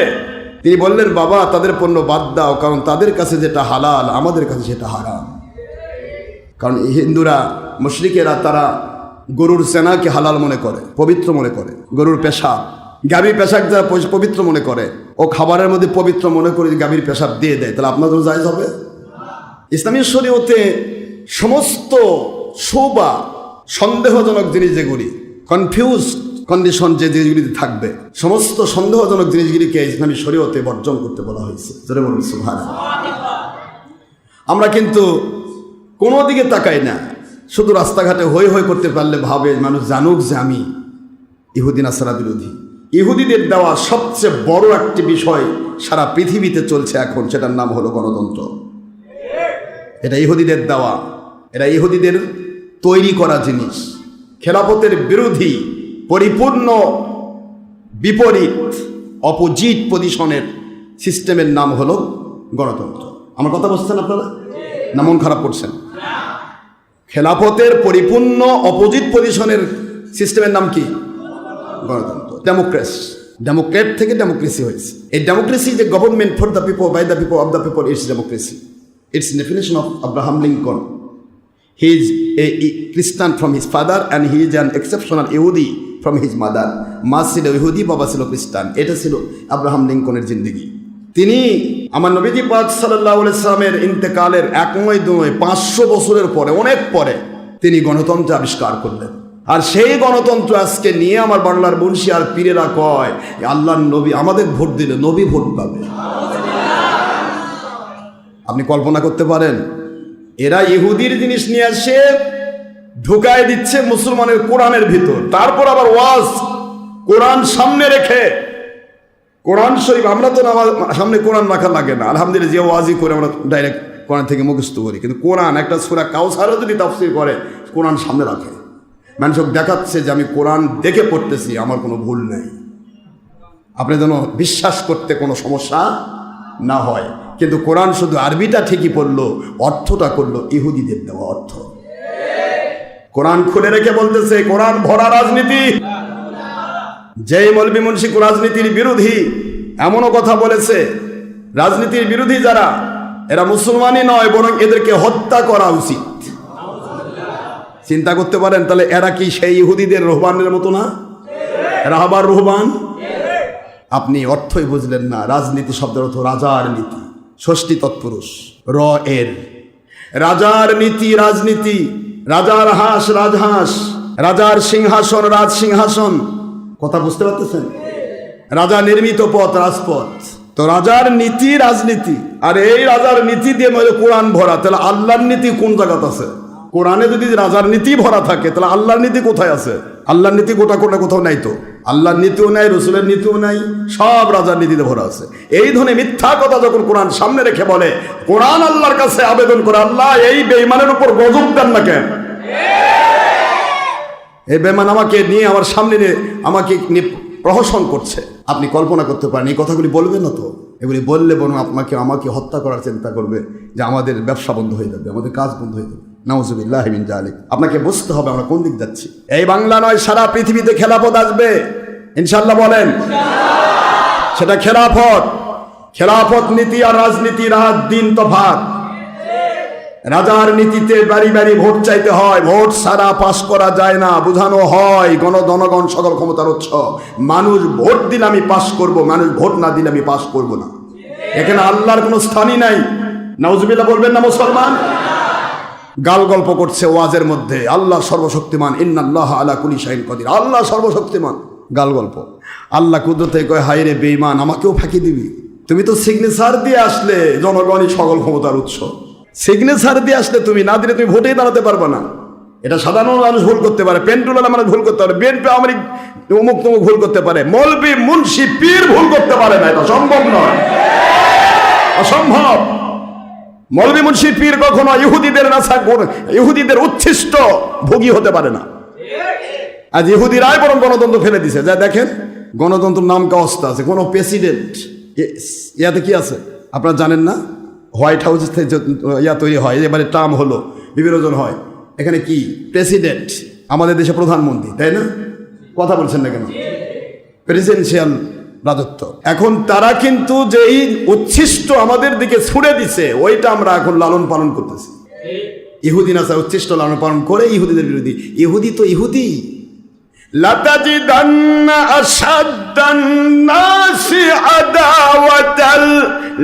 তিনি বললেন, বাবা তাদের পণ্য বাদ দাও, কারণ তাদের কাছে যেটা হালাল আমাদের কাছে সেটা হারাম। কারণ হিন্দুরা, মুশরিকেরা, তারা গরুর সেনাকে হালাল মনে করে, পবিত্র মনে করে। গরুর পেশাব, গাভীর পেশাব যারা পবিত্র মনে করে, ও খাবারের মধ্যে পবিত্র মনে করে গাভীর পেশাব দিয়ে দেয়, তাহলে আপনার জন্য জায়েজ হবে? ইসলামী শরীয়তে সমস্ত শোভা সন্দেহজনক জিনিস, যেগুলি কনফিউজ কন্ডিশন, যে জিনিসগুলিতে থাকবে, সমস্ত সন্দেহজনক জিনিসগুলিকে ইসলামী শরীয়তে বর্জন করতে বলা হয়েছে। জোরে বলুন সুবহানাল্লাহ। আমরা কিন্তু কোনো দিকে তাকাই না, শুধু রাস্তাঘাটে হই হই করতে পারলে ভাবে মানুষ জানুক যে আমি ইহুদি নাসারা বিরোধী। ইহুদিদের দেওয়া সবচেয়ে বড় একটি বিষয় সারা পৃথিবীতে চলছে এখন, সেটার নাম হলো গণতন্ত্র। এটা ইহুদিদের দেওয়া, এটা ইহুদিদের তৈরি করা জিনিস। খেলাফতের বিরোধী, পরিপূর্ণ বিপরীত, অপোজিট পজিশনের সিস্টেমের নাম হলো গণতন্ত্র। আমার কথা বুঝছেন আপনারা না মন খারাপ করছেন? খেলাফতের পরিপূর্ণ অপোজিট পজিশনের সিস্টেমের নাম কি? গণতন্ত্র, ডেমোক্রেসি। ডেমোক্রেট থেকে ডেমোক্রেসি হয়েছে। এই ডেমোক্রেসি যে government for the people, by the people, of the people, it's democracy. It's definition of Abraham Lincoln. He is a Christian from his father and he is an exceptional Yehudi from his mother. মা ছিল ইহুদি, বাবা ছিল খ্রিস্টান। এটা ছিল Abraham লিঙ্কনের জিন্দেগি। তিনি আমার নবীজি পাক সাল্লাল্লাহু আলাইহি সাল্লামের ইন্তেকালের 500 বছরের পরে, অনেক পরে তিনি গণতন্ত্র আবিষ্কার করলেন। আর সেই গণতন্ত্র আজকে নিয়ে আমার বাংলার বংশী আর পীরেরা কয় আল্লাহর নবী আমাদের ভোট দিলে নবী ভোট পাবে। আপনি কল্পনা করতে পারেন? এরা ইহুদির জিনিস নিয়ে আসে ঢুকায় দিচ্ছে মুসলমানের কোরআনের ভিতর, তারপর আবার ওয়াজ, কোরআন সামনে রেখে, কোরআন শরীফ, আমরা তো সামনে কোরআন রাখা লাগে না, আলহামদুলিল্লাহ, যে ওয়াজই করে আমরা ডাইরেক্ট কোরআন থেকে মুখস্থ করি, কিন্তু কোরআন একটা সূরা কাউসারও যদি তাফসীর করে কোরআন সামনে রাখে, মানুষকে দেখাচ্ছে যে আমি কোরআন দেখে পড়তেছি, আমার কোনো ভুল নেই, আপনি যেন বিশ্বাস করতে কোনো সমস্যা না হয়। কিন্তু কোরআন শুধু আরবিটা ঠিকই পড়লো, অর্থটা করলো ইহুদিদের দেওয়া অর্থ। কোরআন খুলে রেখে বলতেছে কোরআন ভরা রাজনীতি। যেই মৌলবি মুন্সি রাজনীতির বিরোধী এমনও কথা বলেছে, রাজনীতির বিরোধী যারা, এরা মুসলমানই নয়, বরং এদেরকে হত্যা করা উচিত। চিন্তা করতে পারেন তাহলে এরা কি সেই ইহুদিদের রোহবানের মতো না? রাহবার রোহবান। আপনি অর্থই বুঝলেন না। রাজনীতি শব্দের অর্থ রাজার নীতি, ষষ্ঠী তৎপুরুষ র এর। রাজার নীতি রাজনীতি, রাজার হাঁস রাজহাঁস, রাজার সিংহাসন রাজ সিংহাসন। কথা বুঝতে পারতেছেন? রাজা নির্মিত পথ রাজপথ। তো রাজার নীতি রাজনীতি, আর এই রাজার নীতি দিয়ে কোরআন ভরা। তাহলে আল্লাহর নীতি কোন জায়গাতে আছে? কোরআনে যদি রাজার নীতি ভরা থাকে তাহলে আল্লাহর নীতি কোথায় আছে? আল্লাহর নীতি গোটা কোটা কোথাও নাই তো। আল্লাহর নীতিও নাই, রসুলের নীতিও নাই, সব রাজার নীতিতে ভরা আছে। এই ধরনের মিথ্যা কথা যখন কোরআন সামনে রেখে বলে, কোরআন আল্লাহর কাছে আবেদন করে, আল্লাহ এই বেঈমানের উপর গজব দেন না কেন? এই বেঈমান আমাকে নিয়ে আমার সামনে আমাকে প্রহসন করছে। আপনি কল্পনা করতে পারেন এই কথাগুলি বলবে না তো? এগুলি বললে বরং আমাকে হত্যা করার চিন্তা করবে, যে আমাদের ব্যবসা বন্ধ হয়ে যাবে, আমাদের কাজ বন্ধ হয়ে যাবে। নাউজুবিল্লাহি মিন যালিক। আপনাকে বুঝতে হবে আমরা কোন দিক যাচ্ছি। এই বাংলা নয়, সারা পৃথিবীতে খেলাফত আসবে ইনশাআল্লাহ। বলেন সেটা খেলাফত। খেলাফত নীতি আর রাজনীতি রাত দিন তফাৎ। রাজার নীতিতে বাড়ি বাড়ি ভোট চাইতে হয়, ভোট ছাড়া পাস করা যায় না, বোঝানো হয় জনগণ সকল ক্ষমতার উৎস। মানুষ ভোট দিলে আমি পাস করব, মানুষ ভোট না দিলে আমি পাস করব না। এখানে আল্লাহর কোনো স্থানই নাই। নাউজুবিল্লাহ বলবেন না মুসলমান? গাল গল্প করছে ওয়াজের মধ্যে, আল্লাহ সর্বশক্তিমান, ইন্নাল্লাহা আলা কুল্লি শাইইন কাদির, আল্লাহ সর্বশক্তিমান। গাল গল্প। আল্লাহ কুদরতে কয়, হায় রে বেঈমান, আমাকেও ফাঁকি দিবি? তুমি তো সিগনেচার দিয়ে আসলে, জনগণই সকল ক্ষমতার উৎস। সিগনেচার দিয়ে আসলে, তুমি না দিলে তুমি ভোটেই দাঁড়াতে পারবে না। এটা সাধারণ মানুষ ভুল করতে পারে, পেন্টুলার মানুষ ভুল করতে পারে, বিএনপি আমরিক অমুক তমুক ভুল করতে পারে, মৌলবি মুন্সি পীর ভুল করতে পারে না। এটা সম্ভব নয়, অসম্ভব। মৌলবি মুন্সি পীর কখনো ইহুদিদের ইহুদিদের উচ্ছিষ্ট ভোগী হতে পারে না। আজ ইহুদিরাই বরং গণতন্ত্র ফেলে দিছে। যা দেখেন গণতন্ত্র নাম কাওয়াস্তা আছে, কোনো প্রেসিডেন্ট ইয়াতে কি আছে আপনারা জানেন না? হোয়াইট হাউস ইয়া তৈরি হয়, এবারে টার্ম হলো, বিভাজন হয়। এখানে কি প্রেসিডেন্ট? আমাদের দেশে প্রধানমন্ত্রী, তাই না? কথা বলছেন না কেন? প্রেসিডেন্সিয়াল রাজত্ব। এখন তারা কিন্তু যেই উচ্ছিষ্ট আমাদের দিকে ছুড়ে দিছে, ওইটা আমরা এখন লালন পালন করতেছি। ইহুদি নাসা উচ্ছিষ্ট লালন পালন করে ইহুদিদের বিরোধী। ইহুদি তো ইহুদি। লাতাজিদান্না আশাদ্দান নাসি আদাওয়াতাল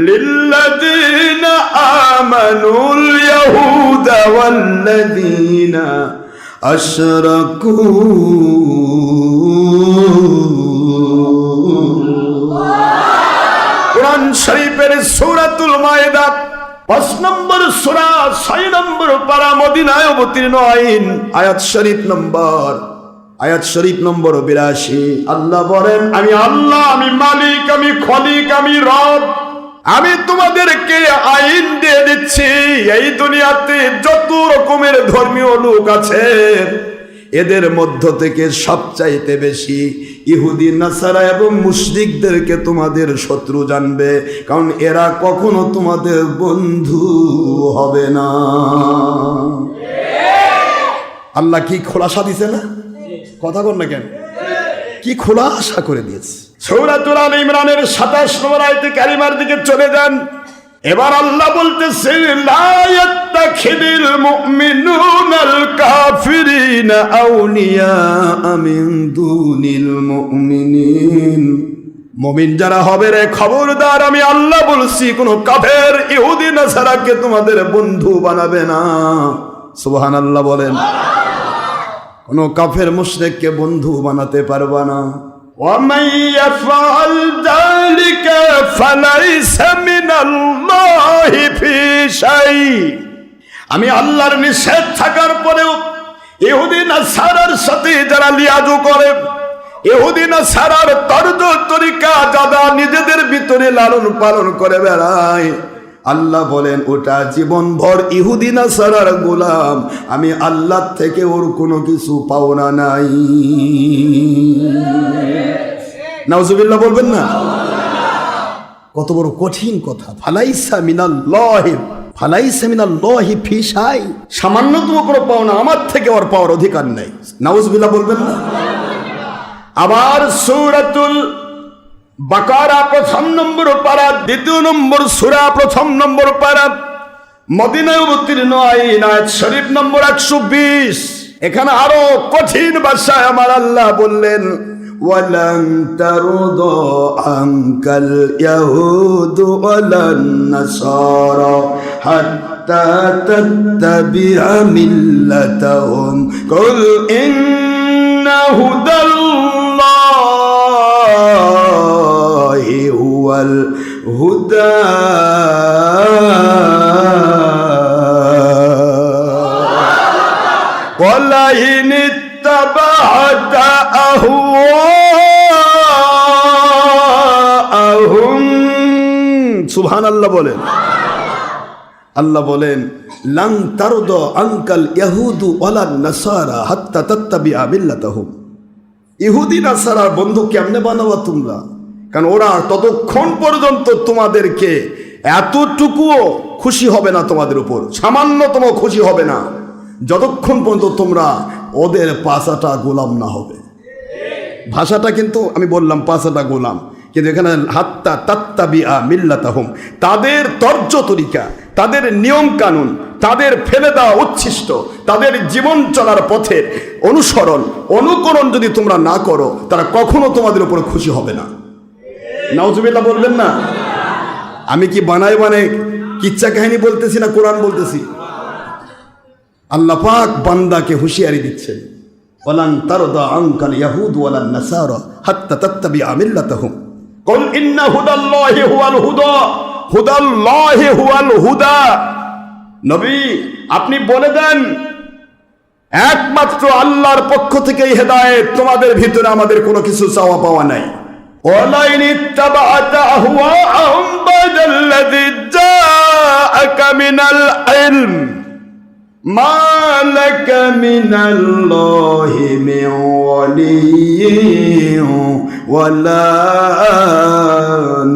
লিল্লাযিনা আমানুল ইয়াহুদা ওয়াল্লাযিনা আশরাকু। কোরআন শরীফের সূরাতুল মায়েদা ৫ নম্বর সূরা ৬ নম্বর পারা, মদিনায় অবতীর্ণ আইন, আয়াত শরীফ নম্বর ৮২। আল্লাহ বলেন, আমি আল্লাহ, আমি মালিক, আমি খলিক, আমি রব। আমি তোমাদেরকে আইন দিয়ে দিচ্ছি। এই দুনিয়াতে যত রকমের ধর্মীয় লোক আছে, এদের মধ্য থেকে সবচাইতে বেশি ইহুদি নাসারা এবং মুশরিকদেরকে তোমাদের শত্রু জানবে, কারণ এরা কখনো তোমাদের বন্ধু হবে না। আল্লাহ কি খোলাসা দিছে না? কথা বল না কেন? কি খোলাসা করে দিয়েছে। সূরাতুল আল ইমরানের 27 নম্বর আয়াতে কারিমার দিকে চলে যান। এবার আল্লাহ বলতেছে, লা ইয়াত্তাখিদিল মুমিনুনাল কাফিরিনা আউলিয়া মিন দুনিল মুমিনিন। মুমিন যারা হবে রে, খবরদার আমি আল্লাহ বলছি, কোন কাফের ইহুদি নাসারাকে তোমাদের বন্ধু বানাবে না। সুবহানাল্লাহ বলেন। কোন কাফের মুশরিককে বন্ধু বানাতে পারবা না। وَمَن يَفْعَلْ ذَلِكَ فَلَيْسَ مِنَ اللَّهِ فِي شَيْءٍ। আমি আল্লাহর নিষেধ থাকার পরেও ইহুদি নাসারার সাথে যারা লিয়াজু করে, ইহুদি নাসারার তর্জ তরিকা যারা নিজেদের ভিতরে লালন পালন করে বেড়ায়, আল্লাহ বলেন ওটা জীবনভর ইহুদি নাসারার গোলাম। আমি আল্লাহ থেকে ওর কোনো কিছু পাওনা নাই। নাউজুবিল্লাহ বলবেন না? কত বড় কঠিন কথা। ফালাইসা মিনাল্লাহি, ফালাইসা মিনাল্লাহি ফি শাই। সামান্যতম কোনো পাওনা আমার থেকে ওর পাওয়ার অধিকার নাই। নাউজুবিল্লাহ বলবেন না? আবার সূরাতুল বাকারা 1 নম্বর পারা, 2 নম্বর সূরা 1 নম্বর পারা, মদিনায় অবতীর্ণ আইন আয়াত শরীফ নম্বর 120। এখানে আরো কঠিন ভাষায় আমার আল্লাহ বললেন, ওয়ালান তারদা আনকাল ইয়াহুদু ওয়ালান নাসারা হাত্তা তাত্তাবিআ মিল্লাতাহুম কুল ইন্না হুদাল্লাহি হুয়াল হুদা ওয়ালাইন ইত্তাবা'তা আহওয়াআহুম। সুবহানাল্লাহ বলেন। আল্লাহ বলেন, লান তারদা আনকাল ইয়াহুদু ওয়ালান নাসারা হাত্তা তাত্তাবিআ মিল্লাতাহুম। ইহুদি নাসারার বন্ধু কেমনে বানাবা তোমরা? কারণ ওরা ততক্ষণ পর্যন্ত তোমাদেরকে এতটুকুও খুশি হবে না, তোমাদের উপর সামান্যতম খুশি হবে না, যতক্ষণ পর্যন্ত তোমরা ওদের পাশাটা গোলাম না হবে। ভাষাটা কিন্তু আমি বললাম পাশাটা গোলাম, কিন্তু এখানে হাত্তা তাত্তাবিআ মিল্লাতাহুম, তাদের তর্জ তরিকা, তাদের নিয়ম কানুন, তাদের ফেলে দেওয়া উচ্ছিষ্ট, তাদের জীবন চলার পথের অনুসরণ অনুকরণ যদি তোমরা না করো, তারা কখনো তোমাদের উপর খুশি হবে না। নাউজুবিল্লাহ বলবেন না? আমি কি বানায় বানায় কিচ্ছা কাহিনী বলতেছি না, কোরআন বলতেছি? আল্লাহ পাক বান্দাকে হুঁশিয়ারি দিচ্ছেন, ওয়ালান তারদা আনকাল ইয়াহুদ ওয়ালান নাসারা হাত্তা তাত্তাবিআ মিল্লাতাহুম কুল ইন্না হুদাল্লাহি হুয়াল হুদা, হুদাল্লাহি হুয়াল হুদা। নবী আপনি বলে দেন, একমাত্র আল্লাহর পক্ষ থেকেই হেদায়েত, তোমাদের ভিতরে আমাদের কোনো কিছু চাওয়া পাওয়া নাই। ওয়ালাইন ইত্তাবা'তা আহওয়াআহুম বাদাল্লাযী জাআকা মিনাল ইলম মা লাকা মিনাল্লাহি মিন ওয়ালিয়্যিন ওয়ালা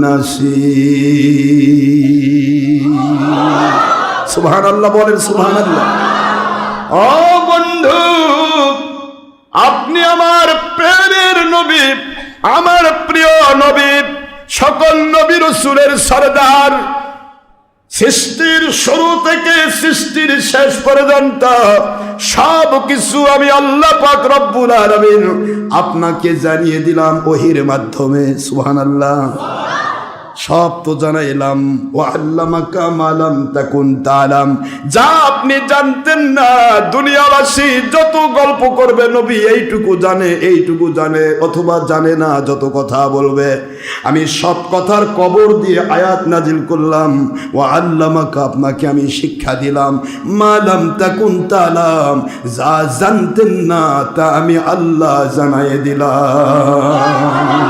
নাসীর। সুবহানাল্লাহ বলেন, সুবহানাল্লাহ। ও বন্ধু, আপনি আমার প্রেমের নবী, আমার প্রিয় নবী, সকল নবী রাসূলের সরদার, সৃষ্টির শুরু থেকে সৃষ্টির শেষ পর্যন্ত সব কিছু আমি আল্লাহ পাক রব্বুল আলামিন আপনাকে জানিয়ে দিলাম ওহীর মাধ্যমে। সুবহানাল্লাহ। সব তো জানাইলাম। ওয়া আল্লামাকা মা লাম তাকুন তাআলাম, যা আপনি জানতেন না। দুনিয়াবাসী যত গল্প করবে, নবী এইটুকু জানে, এইটুকু জানে, অথবা জানে না, যত কথা বলবে, আমি সব কথার কবর দিয়ে আয়াত নাজিল করলাম। ওয়া আল্লামাকা, আপনাকে আমি শিক্ষা দিলাম, মা লাম তাকুন তাআলাম, যা জানতেন না তা আমি আল্লাহ জানায়ে দিলাম।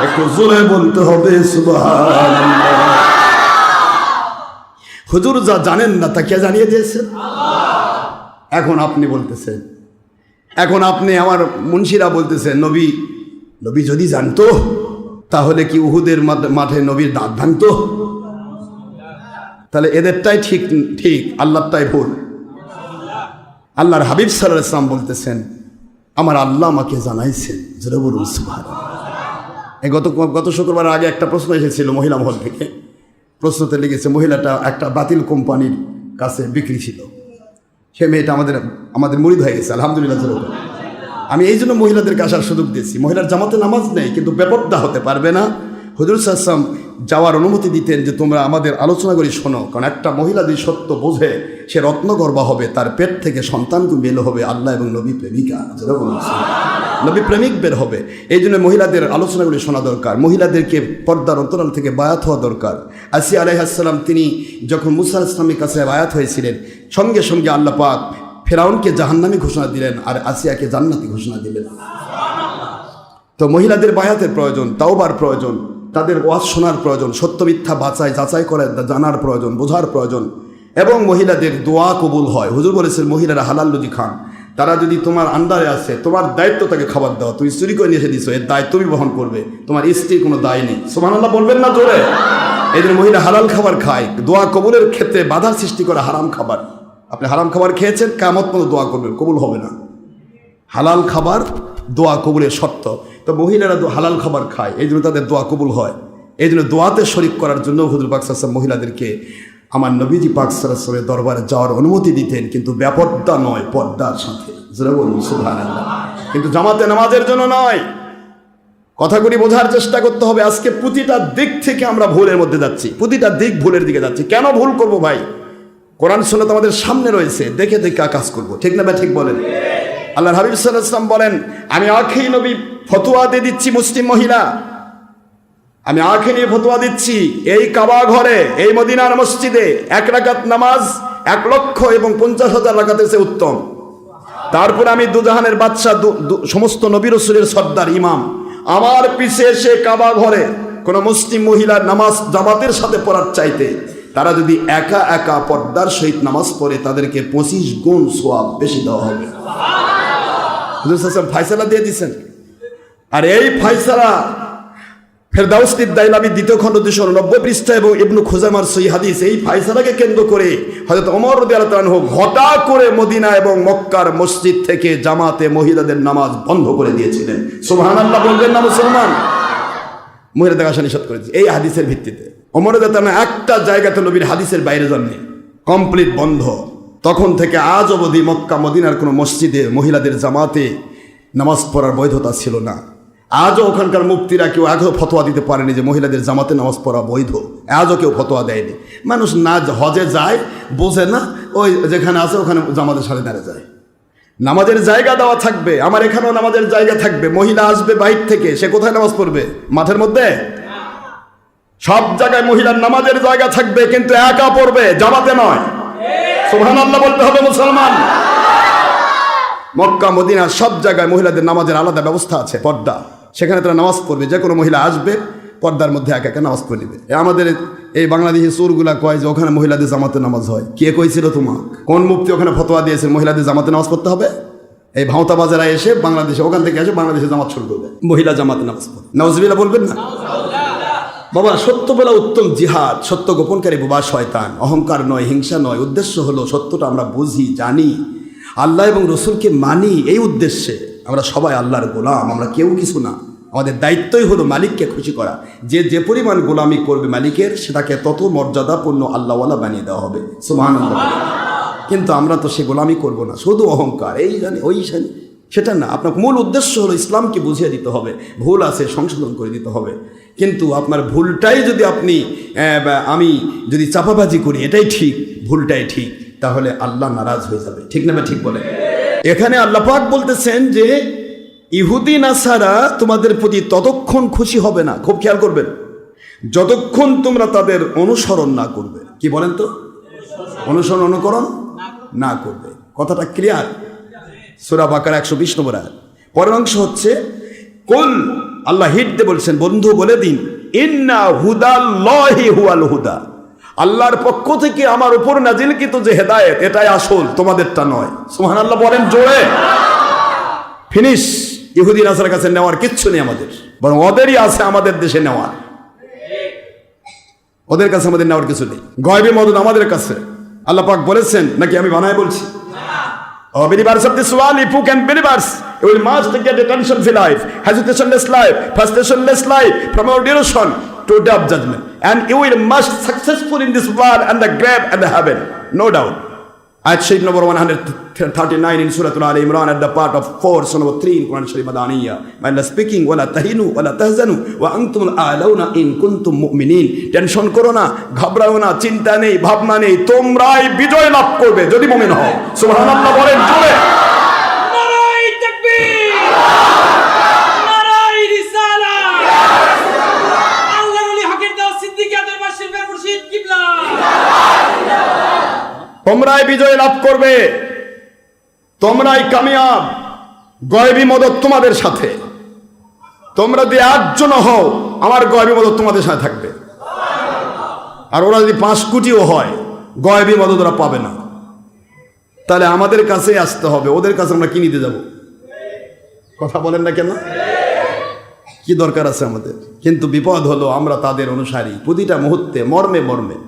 একটু জোরে বলতে হবে সুবহানাল্লাহ। হুজুর যা জানেন না তা কে জানিয়ে দিয়েছেন? এখন আপনি বলতেছেন এখন আপনি আমার মুন্সিরা বলতেছেন নবী নবী যদি জানতো তাহলে কি উহুদের মাঠে নবীর দাঁত ভাঙতো? তাহলে এদেরটাই ঠিক ঠিক, আল্লাহটাই ভুল। আল্লাহর হাবিব সাল্লাল্লাহু আলাইহি ওয়াসাল্লাম বলতেছেন আমার আল্লাহ আমাকে জানাইছেন, জোরে বলুন সুবহানাল্লাহ। এই গত শুক্রবার আগে একটা প্রশ্ন এসেছিল মহিলা মহল থেকে। প্রশ্নতে লিখেছে মহিলাটা একটা বাতিল কোম্পানির কাছে বিক্রি ছিল, সে মেয়েটা আমাদের মুরিদ হয়ে গেছে, আলহামদুলিল্লাহ। আমি এই জন্য মহিলাদেরকে আসার সুযোগ দিয়েছি। মহিলার জামাতে নামাজ নেই কিন্তু বেপরদা হতে পারবে না। হুজুর সাল্লাল্লাহু আলাইহি ওয়াসাল্লাম যাওয়ার অনুমতি দিতেন যে তোমরা আমাদের আলোচনা করে শোনো, কারণ একটা মহিলা যদি সত্য বোঝে সে রত্নগর্ভা হবে, তার পেট থেকে সন্তান বের হবে আল্লাহ এবং নবী প্রেমিকা, নবী প্রেমিক বের হবে। এই জন্য মহিলাদের আলোচনাগুলি শোনা দরকার, মহিলাদেরকে পর্দার অন্তরাল থেকে বায়াত হওয়া দরকার। আসিয়া আলাইহিস সালাম তিনি যখন মুসা আলাইহিস সালামের কাছে বায়াত হয়েছিলেন, সঙ্গে সঙ্গে আল্লাহ পাক ফেরাউনকে জাহান্নামী ঘোষণা দিলেন আর আসিয়াকে জান্নাতি ঘোষণা দিলেন। তো মহিলাদের বায়াতের প্রয়োজন, তাওবার প্রয়োজন, তাদের ওয়াজ শোনার প্রয়োজন, সত্য মিথ্যা যাচাই করে জানার প্রয়োজন, বোঝার প্রয়োজন, এবং মহিলাদের দোয়া কবুল হয়। হুজুর বলেছেন মহিলারা হালাল রুজি খান, তারা যদি তোমার আন্ডারে আছে তোমার দায়িত্ব তাকে খাবার দেওয়া, তুমি চুরি করে নিয়ে এসে দিছো, এর দায় তুমি বহন করবে, তোমার স্ত্রীর কোনো দায় নেই। সুবহানাল্লাহ বলবেন না জোরে? এই জন্য মহিলা হালাল খাবার খায়। দোয়া কবুলের ক্ষেত্রে বাধার সৃষ্টি করে হারাম খাবার। আপনি হারাম খাবার খেয়েছেন, কিয়ামত পর্যন্ত দোয়া করবেন, কবুল হবে না। হালাল খাবার দোয়া কবুলের শর্ত। তো মহিলারা হালাল খাবার খায়, এই জন্য তাদের দোয়া কবুল হয়। এই জন্য দোয়াতে শরীক করার জন্য হুজুর পাক সাল্লাল্লাহু আলাইহি ওয়াসাল্লাম মহিলাদেরকে আমার নবীজি পাক সাল্লাল্লাহু আলাইহি ওয়াসাল্লামের দরবারে যাওয়ার অনুমতি দিতেন, কিন্তু বেপর্দা নয়, পর্দার সাথে। সুবহানাল্লাহ। কিন্তু জামাতে নামাজের জন্য নয়। কথাগুলি বোঝার চেষ্টা করতে হবে। আজকে প্রতিটা দিক থেকে আমরা ভুলের মধ্যে যাচ্ছি, প্রতিটা দিক ভুলের দিকে যাচ্ছি। কেন ভুল করব ভাই? কোরআন সুন্নাত আমাদের সামনে রয়েছে, দেখে দেখে কাজ করব, ঠিক না ভাই? ঠিক বলেন। আল্লাহর হাবিব সাল্লাল্লাহু আলাইহি ওয়াসাল্লাম বলেন আমি আখেরি নবী ফতোয়া দিয়ে দিচ্ছি, মুসলিম মহিলা আমি আঁখে নিয়ে ফতোয়া দিচ্ছি, এই কাবা ঘরে, এই মদিনার মসজিদে 1 রাকাত নামাজ 1,50,000 রাকাতের চেয়ে উত্তম। তারপরে আমি দুজাহানের বাদশাহ, সমস্ত নবী রাসূলের সর্দার ইমাম, আমার পিছে এসে কাবা ঘরে কোন মুসলিম মহিলার নামাজ জামাতের সাথে পড়ার চাইতে তারা যদি একা একা পর্দার সহিত নামাজ পড়ে তাদেরকে 25 গুণ সওয়াব বেশি দেওয়া হবে। হুজুর সাল্লাল্লাহু আলাইহি ওয়াসাল্লাম ফয়সালা দিয়ে দিয়েছেন। আর এই ফয়সালা ফেরদাউসিদ দাইলামি 2য় খণ্ড 290 পৃষ্ঠা এবং ইবনু খুজাইমার সহিহ হাদিস, এই ফয়সালাকে কেন্দ্র করে হযরত ওমর রাদিয়াল্লাহু তাআলা ঘটা করে মদিনা এবং মক্কার মসজিদ থেকে জামাতে মহিলাদের নামাজ বন্ধ করে দিয়েছিলেন। সুবহানাল্লাহ বলবেন না মুসলমান? মহিলাদের আসা নিষেধ করেছে এই হাদিসের ভিত্তিতে। ওমর রাদিয়াল্লাহু তাআলা একটা জায়গাতে নবীর হাদিসের বাইরে যাননি, কমপ্লিট বন্ধ। তখন থেকে আজ অবধি মক্কা মদিনার কোনো মসজিদে মহিলাদের জামাতে নামাজ পড়ার বৈধতা ছিল না। আজও ওখানকার মুফতিরা কেউ আগেও ফতোয়া দিতে পারেনি যে মহিলাদের জামাতে নামাজ পড়া বৈধ, আজও কেউ ফতোয়া দেয়নি। মানুষ না হজে যায়, বোঝে না, ওই যেখানে আছে ওখানে জামাতের সাথে দাঁড়িয়ে যায়। নামাজের জায়গা দেওয়া থাকবে, আমার এখানেও নামাজের জায়গা থাকবে। মহিলা আসবে বাইর থেকে, সে কোথায় নামাজ পড়বে? মাঠের মধ্যে? সব জায়গায় মহিলার নামাজের জায়গা থাকবে, কিন্তু একা পড়বে, জামাতে নয়। সুবহানাল্লাহ বলতে হবে মুসলমান। মক্কা মদিনা সব জায়গায় মহিলাদের নামাজের আলাদা ব্যবস্থা আছে, পর্দা, সেখানে তারা নামাজ পড়বে। যে কোনো মহিলা আসবে পর্দার মধ্যে একা একা নামাজ পড়ে নেবে। আমাদের এই বাংলাদেশি চোরগুলা কয় যে ওখানে মহিলাদের জামাতে নামাজ হয়। কে কইছিল তোমার? কোন মুফতি ওখানে ফতোয়া দিয়েছে মহিলাদের জামাতে নামাজ পড়তে হবে? এই ভাঁওতা বাজারা এসে বাংলাদেশে, ওখান থেকে এসে বাংলাদেশে জামাত শুরু করবে, মহিলা জামাতে নামাজ পড়ে। নাউজুবিল্লাহ বলবেন না? বাবা, সত্য বলা উত্তম জিহাদ। সত্য গোপনকারী বোবা শয়তান। অহংকার নয়, হিংসা নয়, উদ্দেশ্য হলো সত্যটা আমরা বুঝি, জানি, আল্লাহ এবং রসুলকে মানি। এই উদ্দেশ্যে আমরা সবাই আল্লাহর গোলাম, আমরা কেউ কিছু না। আমাদের দায়িত্বই হলো মালিককে খুশি করা। যে পরিমাণ গোলামি করবে মালিকের, সেটাকে তত মর্যাদাপূর্ণ আল্লাহওয়ালা বানিয়ে দেওয়া হবে। সুবহানাল্লাহ। কিন্তু আমরা তো সে গোলামি করব না, শুধু অহংকার, এই জানি ওই জানি, সেটা না। আপনার মূল উদ্দেশ্য হলো ইসলামকে বুঝিয়ে দিতে হবে, ভুল আছে সংশোধন করে দিতে হবে। কিন্তু আপনার ভুলটাই যদি আমি যদি চাপাবাজি করি এটাই ঠিক, ভুলটাই ঠিক, তাহলে আল্লাহ নারাজ হয়ে যাবে। ঠিক না? ঠিক বলে। এখানে আল্লাহ পাক বলতেছেন যে ইহুদি নাসারা তোমাদের প্রতি ততক্ষণ খুশি হবে না, খুব খেয়াল করবেন, যতক্ষণ তোমরা তাদের অনুসরণ না করবে। কি বলেন তো? অনুকরণ না করবে। কথাটা ক্লিয়ার? সূরা বাকারা 120 নম্বর আয়াত। পরের অংশ হচ্ছে কুল, আল্লাহ হিট দিয়ে বলছেন, বন্ধু বলে দিন, ইন্না হুদাল্লাহি হুয়াল হুদা, আল্লাহর পক্ষ থেকে আমার উপর নাজিলকৃত যে হেদায়েত, এটাই আসল, তোমাদেরটা নয়। সুবহানাল্লাহ বলেন জোরে। ফিনিশ। ইহুদি নাসারার কাছে নেওয়ার কিচ্ছু নেই আমাদের, বরং ওদেরই আছে আমাদের দেশে নেওয়ার। ওদের কাছে আমাদের নেওয়ার কিছু নেই। গয়বী মদদ আমাদের কাছে। আল্লাহ পাক বলেছেন নাকি আমি বানায় বলছি? Believers of this world, if you can believers, you will must get attention-free life, hesitation-less life, frustration-less life, from your delusion to day of judgment, and you will must successful in this world and the grave and the heaven, no doubt. Ayat Shaykh number 139 in Surah Al-Imran at the part of 4, Surah number 3 in Quran Sharif Madaniyya. When speaking, wala tahinu, wala tahzanu, wa antum al-a'launa in kuntum mu'minin. Tension করো না, ঘাবড়াও না, চিন্তা নেই, ভাবনা নেই, তোমরাই বিজয় লাভ করবে যদি মুমিন হও। সুবহানাল্লাহ বলেন জোরে। নারায়ে তাকবীর, নারায়ে রিসালাত। আল্লাহর ওলি হকের দাও সিদ্দিক আদর বাশির মুর্শিদ কিবলা। তোমরাই বিজয় লাভ করবে, তোমরাই কামিয়াব। গয়বী মদদ তোমাদের সাথে। তোমরা যদি একজন হও, আমার গয়বী মদদ তোমাদের সাথে থাকবে। আর ওরা যদি 5 কোটিও হয়, গয়বী মদদ ওরা পাবে না। তাহলে আমাদের কাছে আসতে হবে, ওদের কাছে আমরা কি নিতে যাব? কথা বলেন না কেন? কি দরকার আছে আমাদের? কিন্তু বিপদ হলো আমরা তাদের অনুসারী। প্রতিটা মুহূর্তে মর্মে মর্মে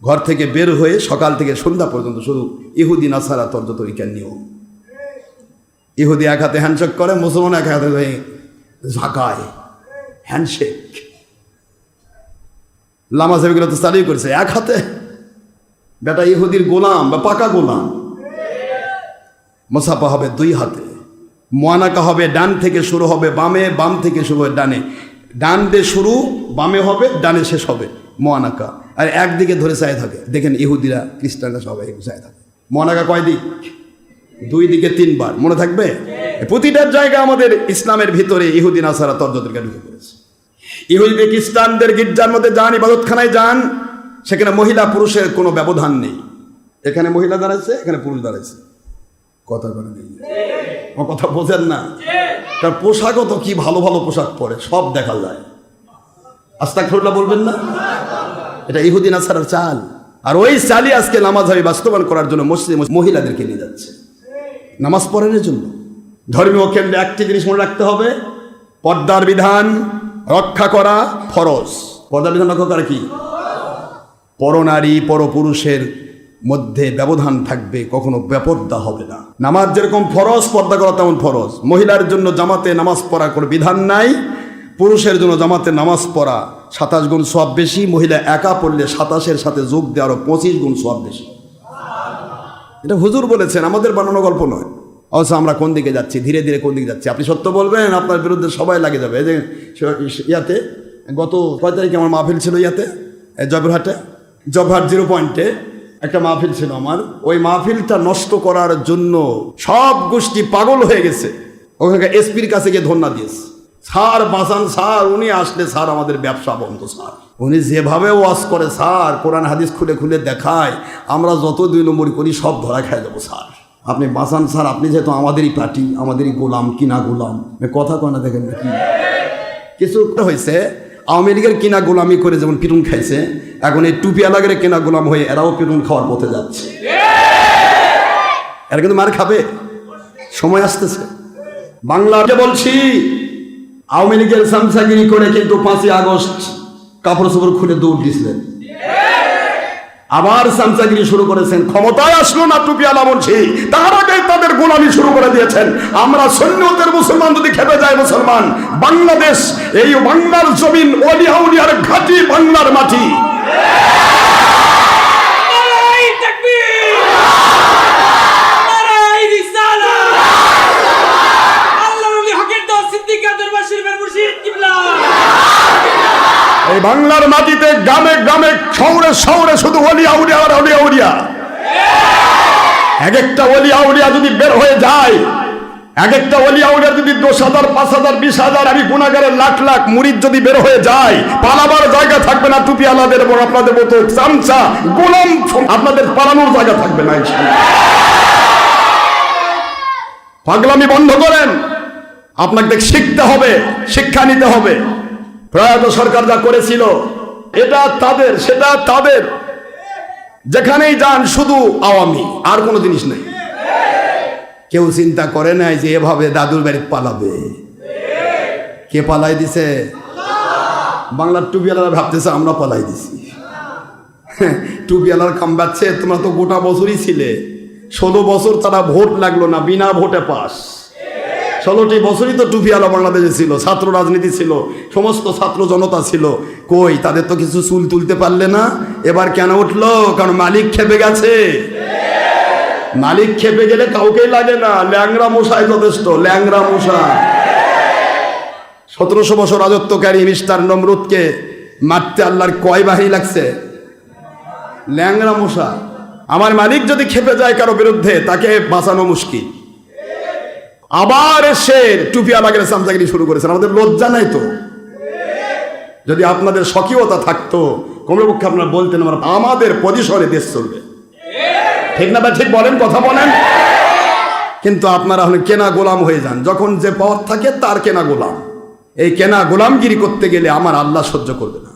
ঘর থেকে বের হয়ে সকাল থেকে সন্ধ্যা পর্যন্ত শুধু ইহুদি নাসারা তর্জ তরিকার নিয়ম। ইহুদি এক হাতে হ্যান্ডশেক করে, মুসলমান এক হাতে ঝাঁকায় হ্যান্ডশেক। লামা সাহেবগুলো তো চালু করেছে এক হাতে। বেটা ইহুদির গোলাম বা পাকা গোলাম। মুসাফা হবে 2 হাতে। মুয়ানাকা হবে ডান থেকে শুরু হবে বামে, বাম থেকে শুরু হবে ডানে। ডান দিয়ে শুরু, বামে হবে, ডানে শেষ হবে মুয়ানাকা। আর একদিকে ধরে চায় থাকে। দেখেন ইহুদিরা খ্রিস্টানরা সবাই চায় থাকে। মুয়ানাকা কয় দিক? 2 দিকে 3 বার। মনে থাকবে? প্রতিটার জায়গা আমাদের ইসলামের ভিতরে ইহুদি নাসারা তর্জতরিকা ঢুকে পড়েছে। ইহুদি খ্রিস্টানদের গির্জার মধ্যে যান, ইবাদতখানায় যান, সেখানে মহিলা পুরুষের কোনো ব্যবধান নেই। এখানে মহিলা দাঁড়াইছে, এখানে পুরুষ দাঁড়াইছে, কথা বলে নেই। আমার কথা বোঝেন না? তার পোশাকও তো কি ভালো ভালো পোশাক পরে, সব দেখা যায়। আস্তাগফিরুল্লাহ বলবেন না? এটা ইহুদি নাসারার চাল। আর ওই চালই আজকে নামাজ হবে বাস্তবায়ন করার জন্য মুসলিম মহিলাদেরকে নিয়ে যাচ্ছে নামাজ পড়ানোর জন্য। ধর্মীয় কেন্দ্রে একটি জিনিস মনে রাখতে হবে, পর্দার বিধান রক্ষা করা ফরজ। পর্দার বিধান রক্ষা করা কি? পরনারী পরপুরুষের মধ্যে ব্যবধান থাকবে, কখনো বেপর্দা হবে না। নামাজ যেরকম ফরজ, পর্দা করা তেমন ফরজ। মহিলার জন্য জামাতে নামাজ পড়া কোনো বিধান নাই। পুরুষের জন্য জামাতে নামাজ পড়া 27 গুণ সওয়াব বেশি। মহিলা একা পড়লে 27-এর সাথে যোগ দিয়ে আরো 25 গুণ সওয়াব বেশি। এটা হুজুর বলেছেন, আমাদের বানানো গল্প নয়। অবশ্য আমরা কোন দিকে যাচ্ছি, ধীরে ধীরে কোন দিকে যাচ্ছি। আপনি সত্য বলবেন, আপনার বিরুদ্ধে সবাই লাগে যাবে। এই যে ইয়াতে গত 5 তারিখে আমার মাহফিল ছিল, ইয়াতে জয়পুরহাটে, জবহাট 0 পয়েন্টে একটা মাহফিল ছিল আমার। ওই মাহফিলটা নষ্ট করার জন্য সব গোষ্ঠী পাগল হয়ে গেছে। ওখানে এসপির কাছে গিয়ে ধর্ণা দিয়েছে, স্যার বাঁচান স্যার, উনি আসলে স্যার আমাদের ব্যবসা বন্ধ স্যার। উনি যেভাবে ওয়াজ করে স্যার, কোরআন হাদিস খুলে খুলে দেখায়, আমরা যত 2 নম্বরই করি সব ধরা খাই যাবো স্যার। আপনি বাঁচান স্যার, আপনি যেহেতু আমাদেরই পার্টি, আমাদেরই গোলাম, কিনা গোলাম। কথা কয় না? দেখেন কি কিছু হয়েছে। আওয়ামী লীগের কিনা গোলামি করে যেমন পিটুন খাইছে, এখন এই টুপিয়ালাগের কেনা গোলাম হয়ে এরাও পিটুন খাওয়ার পথে যাচ্ছে। এরা কিন্তু মার খাবে, সময় আসতেছে। বাংলাতে বলছি, আওয়ামী লীগের সামসাগিরি করে কিন্তু 5ই আগস্ট কাপড় চোপড় খুলে দৌড় দিয়েছিলেন। আবার সামসাগিরি শুরু করেছেন। ক্ষমতায় আসলো না টুপিয়ালা বলছি, তার আগেই তাদের গোলামি শুরু করে দিয়েছেন। আমরা সুন্নতের মুসলমান যদি খেপে যায়, মুসলমান বাংলাদেশ, এই বাংলার জমিন ওলিয়া উলিয়ার ঘাঁটি, বাংলার মাটি। নারায়ে তাকবীর, নারায়ে রিসালাত। আল্লাহর ওলি হকের দাও সিদ্দিক আদর বাশির মুর্শিদ কিবলা। এই বাংলার মাটিতে গ্রামে গ্রামে শহরে শহরে শুধু ওলিয়া উলিয়া আর ওলিয়া উলিয়া। এক একটা ওলিয়া উলিয়া যদি বের হয়ে যায়, এক একটা ওলিয়া উলিয়া যদি 10,000, 5,000, 20,000, আমি গুনাহগারের লাখ লাখ মুরিদ যদি বের হয়ে যায়, পালাবার জায়গা থাকবে না। টুপিওয়ালাদের এবং আপনাদের মতো চামচা গোলাম আপনাদের পালানোর জায়গা থাকবে না। পাগলামি বন্ধ করেন। আপনাকে শিখতে হবে, শিক্ষা নিতে হবে। প্রয়াত সরকার যা করেছিল, এটা তাদের, সেটা তাদের। যেখানেই যান শুধু আওয়ামী, আর কোনো জিনিস নেই। কেউ চিন্তা করে নাই যে এভাবে দাদুর বাড়ি পালাবে। কে পালাই দিছে? বাংলার টুপিওয়ালারা ভাবতেছে আমরা পালাই দিছি। টুপিওয়ালার কাম বাচ্ছে, তোমরা তো গোটা বছরই ছিলে। 16 বছর তারা ভোট লাগলো না, বিনা ভোটে পাস। 16টি বছরই তো টুপিওয়ালা বাংলাদেশে ছিল, ছাত্র রাজনীতি ছিল, সমস্ত ছাত্র জনতা ছিল। কই তাদের তো কিছু চুল তুলতে পারলে না। এবার কেন উঠলো? কারণ মালিক খেপে গেছে। মালিক খেপে গেলে কাউকেই লাগে না, ল্যাংরা মশাই যথেষ্ট, ল্যাংরা মশা। 1700 বছর রাজত্বকারী মিস্টার নমরুদকে মারতে আল্লাহর কয় বাহিনী লাগছে? ল্যাংরা মশা। আমার মালিক যদি খেপে যায় কারো বিরুদ্ধে, তাকে বাঁচানো মুশকিল। আবার সে টুপিওয়ালা গেলে সামচাগিরি শুরু করেছেন। আমাদের লজ্জা নাই তো? যদি আপনাদের স্বকীয়তা থাকতো, কমপক্ষে আপনারা বলতেন আমাদের পজিশনে দেশ চলবে। ঠিক না? ঠিক বলেন, কথা বলেন। কিন্তু আপনারা হলে কেনা গোলাম হয়ে যান। যখন যে পাওয়ার থাকে তার কেনা গোলাম। এই কেনা গোলামগিরি করতে গেলে আমার আল্লাহ সহ্য করবে না।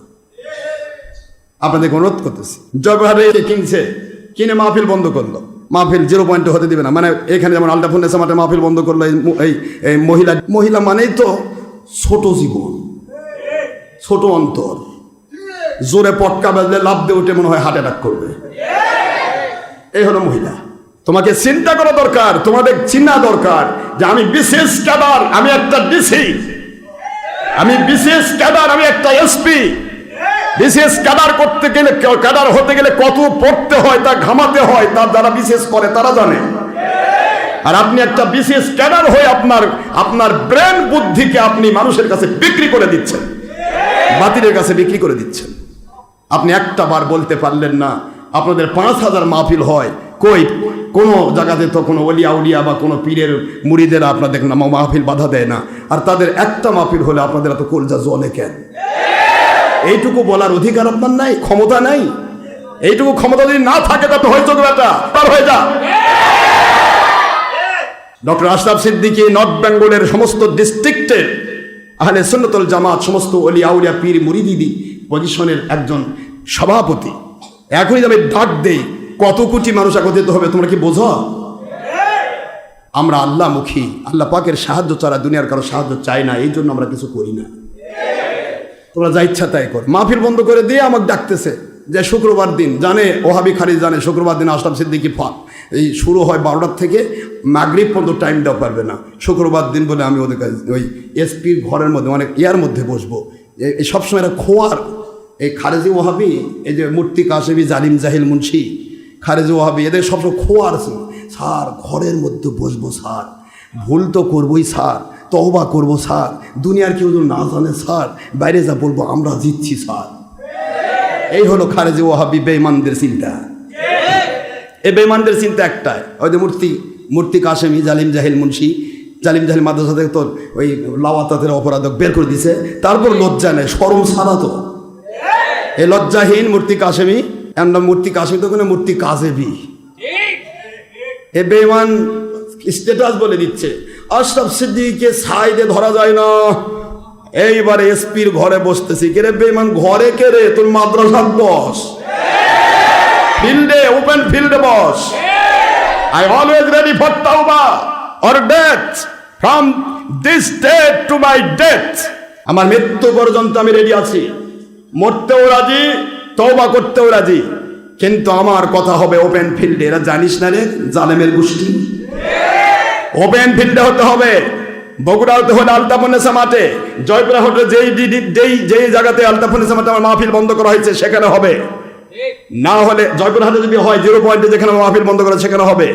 আপনাদের অনুরোধ করতেছি, জয়পুরহাটে কিনছে, কিনে মাহফিল বন্ধ করলো। মাহফিল 0 পয়েন্টে হতে দিবে না। মানে এখানে যেমন আলতাফুন্নেসা মাঠে মাহফিল বন্ধ করলো। এই মহিলা মানেই তো ছোট জীবন, ছোট অন্তর। জোরে পটকা বাজলে লাফ দিয়ে উঠে মনে হয় হার্ট অ্যাটাক করবে। এই হলো মহিলা। তোমাকে চিন্তা করা দরকার, তোমাদের চিন্তা দরকার যে আমি বিশেষ ক্যাডার, আমি একটা ডিসি, আমি বিশেষ ক্যাডার, আমি একটা এসপি। বিশেষ ক্যাডার করতে গেলে, ক্যাডার হতে গেলে কত পড়তে হয়, তা ঘামাতে হয়, তার যারা বিশেষ করে তারা জানে। আর আপনি একটা বিশেষ ক্যাডার হয়ে আপনার ব্রেন বুদ্ধিকে আপনি মানুষের কাছে বিক্রি করে দিচ্ছেন, বাতিলের কাছে বিক্রি করে দিচ্ছেন। আপনি একটা বার বলতে পারলেন না আপনাদের 5000 মাহফিল হয়, কই কোনো জায়গাতে তো কোনো ওলিয়া উলিয়া বা কোনো পীরের মুরিদেরা আপনাদের মাহফিল বাধা দেয় না। আর তাদের একটা মাহফিল হলে আপনাদের এত কলজা জ্বলে কেন? এইটুকু বলার অধিকার আপনার নাই, ক্ষমতা নাই। এইটুকু ক্ষমতা যদি না থাকে তবে হয়ে চোখ বেটা পার হয়ে যা। ডক্টর আশরাফ সিদ্দিকী নর্থ বেঙ্গলের সমস্ত ডিস্ট্রিক্টের আহলে সুন্নাতুল জামাত, সমস্ত ওলিয়া উলিয়া পীর মুরিদি পজিশনের একজন সভাপতি। এখনই আমি ডাক দেই, কত কোটি মানুষ একত্রিত হবে তোমরা কি বোঝো? আমরা আল্লাহমুখী, আল্লাহ পাকের সাহায্য ছাড়া দুনিয়ার কারো সাহায্য চাই না। এই জন্য আমরা কিছু করি না। তোমরা যা ইচ্ছা তাই কর। মাহফিল বন্ধ করে দিয়ে আমাকে ডাকতেছে যে শুক্রবার দিন, জানে ওহাবি খারিজ জানে শুক্রবার দিন আশরাফ সিদ্দিকী এই শুরু হয় 12টার থেকে মাগরিব পর্যন্ত টাইম দেওয়া পারবে না। শুক্রবার দিন বলে আমি ওদের কাছে ওই এসপির ঘরের মধ্যে অনেক ইয়ার মধ্যে বসবো। এই সবসময় এরা খোয়ার, এই খারেজি ওহাবি, এই যে মূর্তি কাশেমি জালিম জাহিল মুন্সি, খারেজি ওহাবি, এদের সবসময় খোয়ার আছে। স্যার ঘরের মধ্যে বসবো স্যার, ভুল তো করবোই স্যার, তওবা করবো স্যার, দুনিয়ার কেউ না জানে স্যার, বাইরে যা বলবো আমরা জিতছি স্যার। এই হলো খারেজি ওয়াহাবি বেঈমানদের চিন্তা। এই বেঈমানদের চিন্তা একটাই, ওই যে মূর্তি কাশেমি জালিম জাহিল মুন্সি, জালিম জাহিল মাদ্রাসা থেকে তোর ওই লাওয়াতাতের অপরাধক বের করে দিছে। তারপর লজ্জা নেই, শরম ছাড়া তো। এই লজ্জাহীন মূর্তি কাশেমি, আমরা মূর্তি কাশেমি তো কোনো মূর্তি কাজেবি। এ বেঈমান স্ট্যাটাস বলে দিচ্ছে আশরাফ সিদ্দিকীকে সাইডে ধরা যায় না। এইবারে এসপির ঘরে বসতেছি। কে রে বেঈমান? ঘরে কে রে? তোর মাদ্রাসার বস, ফিল্ডে, ওপেন ফিল্ডে বস। আই অলওয়েজ রেডি ফর তাওবা or death, from this day to my death. আমার মৃত্যু পর্যন্ত আমি রেডি আছি, মরতেও রাজি, তওবা করতেও রাজি। কিন্তু আমার কথা হবে ওপেন ফিল্ডে। এরা জানিস না রে জালেমের গোষ্ঠী? ওপেন ফিল্ডে হতে হবে। বগুড়া হতে হলে আলতাফুন্নেসা মাঠে, জয়পুরহাটে যেই জায়গাতে আলতাফুন্নেসা মাঠে আমার মাহফিল বন্ধ করা হয়েছে সেখানে হবে। না হলে জয়পুরহাটে যদি হয় 0 পয়েন্টে যেখানে মাহফিল বন্ধ করা সেখানে হবে।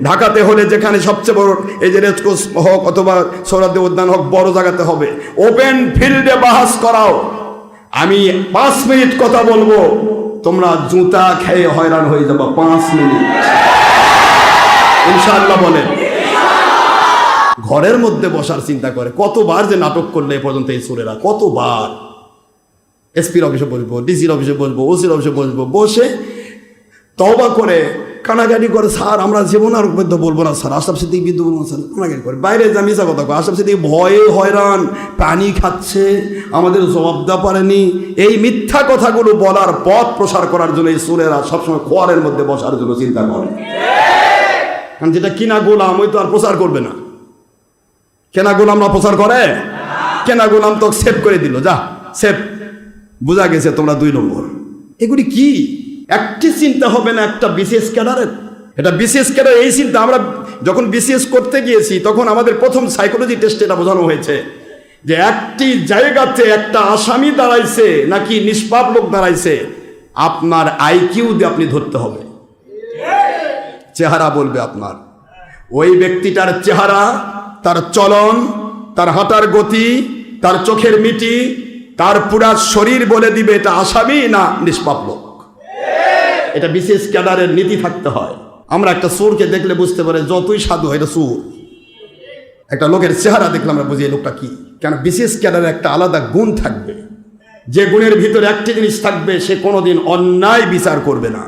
ঢাকাতে হলে যেখানে সবচেয়ে বড় এই যে রেসকোর্স হোক অথবা সৌরাদ্দি উদ্যান হোক, বড় জায়গাতে হবে। ওপেন ফিল্ডে বাহাস করাও। আমি 5 মিনিট কথা বলবো, তোমরা জুতা খেয়ে হয়রান হয়ে যাবো। 5 মিনিট ইনশাআল্লাহ বলেন। ঘরের মধ্যে বসার চিন্তা করে। কতবার যে নাটক করলে এ পর্যন্ত এই সুরেরা, কতবার এসপির অফিসে বসবো, ডিসির অফিসে বসবো, ওসির অফিসে বসবো, বসে তওবা করে কানাকানি করে স্যার আমরা জীবন আর মধ্যে বলবো না স্যার, আশরাফ সিদ্দিকী বিদ্যুৎ বলবো স্যার, কানাকানি করে বাইরে যা মিশা কথা কয়। আশরাফ সিদ্দিকী ভয়ে হয়রান, পানি খাচ্ছে, আমাদের জবাব দেওয়া পারেনি। এই মিথ্যা কথাগুলো বলার পথ প্রসার করার জন্য এই সুরেরা সবসময় খোয়ারের মধ্যে বসার জন্য চিন্তা করে। কারণ যেটা কিনা গোলাম ওই তো আর প্রচার করবে না। কেনা গোলামরা প্রচার করে? কেনা গোলাম তো সেভ করে দিল, যা সেভ, বোঝা গেছে তোমরা 2 নম্বর। এগুলি কি একটি চিন্তা হবে না একটা বিশেষ ক্যাডারের? এটা বিশেষ ক্যাডার। এই চিন্তা আমরা যখন বিশেষ করতে গিয়েছি তখন আমাদের প্রথম সাইকোলজি টেস্টে এটা বোঝানো হয়েছে যে একটি জায়গাতে একটা আসামি দাঁড়াইছে নাকি নিষ্পাপ লোক দাঁড়াইছে, আপনার আইকিউ দিয়ে আপনি ধরতে হবে। চেহারা বলবে আপনার, ওই ব্যক্তিটার চেহারা, তার চলন, তার হাঁটার গতি, তার চোখের মিটি, তার পুরা শরীর বলে দিবে এটা আসামি না নিষ্পাপ লোক। এটা বিশেষ ক্যাডারের নীতি থাকতে হয়। আমরা একটা চোরকে দেখলে বুঝতে পারে যতই সাধু হয় এটা চোর। একটা লোকের চেহারা দেখলে আমরা বুঝি এই লোকটা কি। কেন? বিশেষ ক্যাডারের একটা আলাদা গুণ থাকবে, যে গুণের ভিতরে একটি জিনিস থাকবে, সে কোনোদিন অন্যায় বিচার করবে না।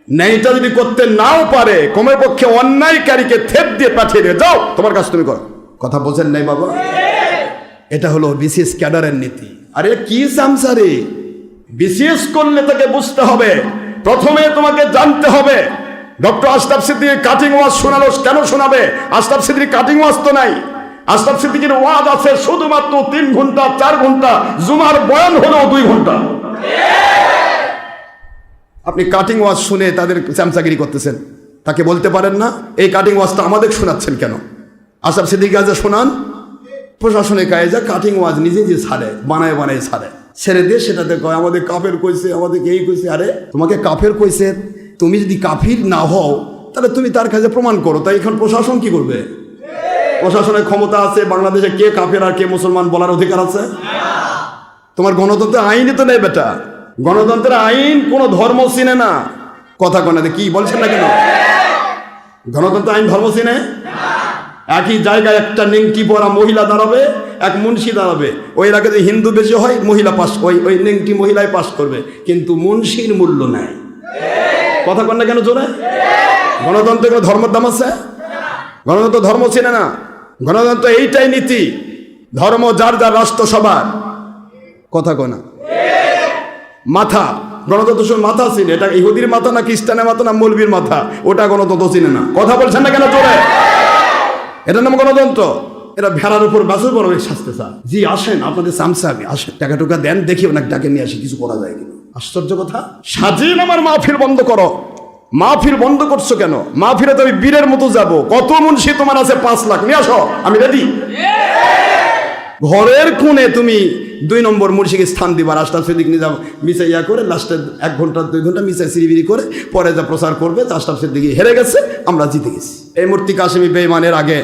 ন্যায়টা যদি করতে নাও পারে, কমের পক্ষে অন্যায়কারীকে থেপ দিয়ে পাঠিয়ে দিয়ে যাও তোমার কাজ তুমি করো। কথা বোঝেন নাই বাবা? এটা হলো বিশেষ ক্যাডারের নীতি। আরে কি সামসারে, বিশেষ করলে তাকে বুঝতে হবে। প্রথমে তোমাকে জানতে হবে ডক্টর আশরাফ সিদ্দিকী কাটিং ওয়াজ শোনালো, কেন শোনাবে? আশরাফ সিদ্দিকী কাটিং ওয়াজ তো নাই। আশরাফ সিদ্দিকীর ওয়াজ আছে শুধুমাত্র 3 ঘন্টা 4 ঘন্টা, জুমার বয়ান হলো 2 ঘন্টা। আপনি কাটিং ওয়াজ শুনে তাদের চামচাগিরি করতেছেন, তাকে বলতে পারেন না এই কাটিং ওয়াজটা আমাদের শোনাচ্ছেন কেন? আশরাফ সিদ্দিকী কাজে শোনান, প্রশাসনের কাজে কাটিং ওয়াজ নিজে যে ছাড়ে, বানায় বানায় ছাড়ে, ছেড়ে দিয়ে সেটাতে কয় আমাদের কাফের কইছে, আমাদের এই কইছে। আরে তোমাকে কাফের কইছে, তুমি যদি কাফির না হও তাহলে তুমি তার কাছে প্রমাণ করো। তাই এখন প্রশাসন কি করবে? প্রশাসনের ক্ষমতা আছে বাংলাদেশে কে কাফের আর কে মুসলমান বলার অধিকার আছে? তোমার গণতন্ত্রের আইনই তো নেই বেটা। গণতন্ত্রের আইন কোন ধর্ম চিনে না। কথা কনাতে কি বলছেন না কেন? গণতন্ত্র আইন ধর্ম চিনে? একই জায়গায় একটা নেংটি পরা মহিলা দাঁড়াবে, এক মুন্সি দাঁড়াবে, ওই এলাকায় যদি হিন্দু বেশি হয় মহিলা পাস, ওই নেংটি মহিলাই পাস করবে, কিন্তু মুন্সির মূল্য নাই। কথা কন না কেন জোরে? গণতন্ত্রের কোনো ধর্মের দাম আছে? গণতন্ত্র ধর্ম চিনে না। গণতন্ত্র এইটাই নীতি, ধর্ম যার যার রাষ্ট্র সবার। কথা কনা মাথা, গণতন্ত্র শুধু মাথা চিনে, এটা ইহুদির মাথা না খ্রিস্টানের মাথা না মৌলবীর মাথা, ওটা গণতন্ত্র চিনে না। কথা বলছেন না কেন জোরে? এটার নাম গণতন্ত্র। এরা ভেড়ার উপর বাসুর বড় শাস্তে চায়। জি আসেন, আপনাদের সামসা আমি আসেন, টাকা টুকা দেন, দেখি ওনাকে ডাকে নিয়ে আসি, কিছু করা যায় কিনা। আশ্চর্য কথা। স্বাধীন আমার মাহফিল বন্ধ করো। মাহফিল বন্ধ করছো কেন? মাহফিলে তো আমি বীরের মতো যাব। কত মুন্সি তোমার আছে? 5 লাখ নিয়ে আসো, আমি রেডি। ঘরের কোণে তুমি 2 নম্বর মুন্সিকে স্থান দিবা, আশরাফ সিদ্দিকী নিয়ে যাও, মিশে ইয়া করে লাস্টে 1 ঘন্টা 2 ঘন্টা মিশে সিরিবিরি করে পরে যা প্রচার করবে আশরাফ সিদ্দিকী হেরে গেছে, আমরা জিতে গেছি। এই মূর্তি কাশেমি বেঈমানের আগে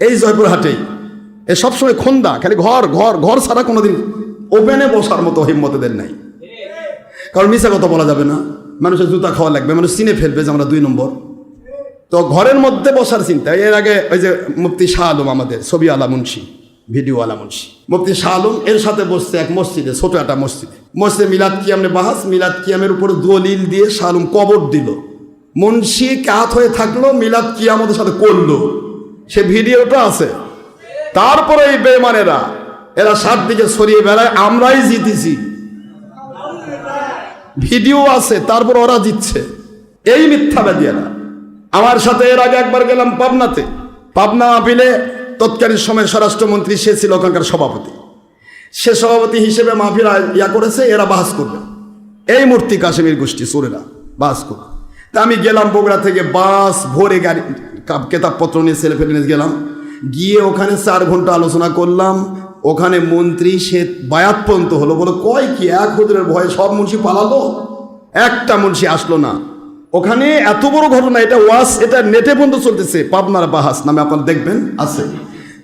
এই জয়পুরহাটেই এ সবসময় খন্দা, খালি ঘর ঘর ঘর ছাড়া কোনোদিন ওপেনে বসার মতো হিম্মত এদের নাই। কারণ মিশা কথা বলা যাবে না, মানুষের জুতা খাওয়া লাগবে, মানুষ চিনে ফেলবে যে আমরা 2 নম্বর। তো ঘরের মধ্যে বসার চিন্তা। এর আগে ওই যে মুফতি শাহ আলম, আমাদের ছবি আলা মুন্সি, ভিডিও আলা মুন্সি, মুফতি শাহ আলম এর সাথে বসছে এক মসজিদে, ছোট একটা মসজিদে মিলাদ কিয়ামে বাহাস, মিলাদ কিয়ামের উপর দলিল দিয়ে শাহ আলম কবর দিল। মুন্সি কাত হয়ে থাকলো, মিলাদ কিয়ামতের সাথে করলো, সে ভিডিওটা আছে। তারপরে এই বেঈমানেরা এরা 7 দিকে ছড়িয়ে বেড়ায়, আমরাই জিতেছি, ভিডিও আছে, তারপর ওরা জিতছে। এই মিথ্যাবাদীরা। আমার সাথে এর আগে একবার গেলাম পাবনাতে, পাবনা মাহফিলে তৎকালীন সময় স্বরাষ্ট্রমন্ত্রী সে ছিল ওখানকার সভাপতি। সে সভাপতি হিসেবে মাহফিল ইয়া করেছে, এরা বাহাস করবে, এই মূর্তি কাশেমির গোষ্ঠী চোরেরা বাহাস করবে। তা আমি গেলাম বগুড়া থেকে, বাস ভরে গাড়ি কেতাবপত্র নিয়ে ছেলে ফেলে নিয়ে গেলাম, গিয়ে ওখানে 4 ঘন্টা আলোচনা করলাম। ওখানে মন্ত্রী সে বায়াত পর্যন্ত হলো, বলে কয় কি 1 হুজুরের ভয়ে সব মুন্সি পালালো, একটা মুন্সি আসলো না। ওখানে এত বড় ঘটনা, এটা ওয়াজ, এটা নেটে বন্ধ চলতেছে, পাবনার বাহাস নামে আপনারা দেখবেন আছে।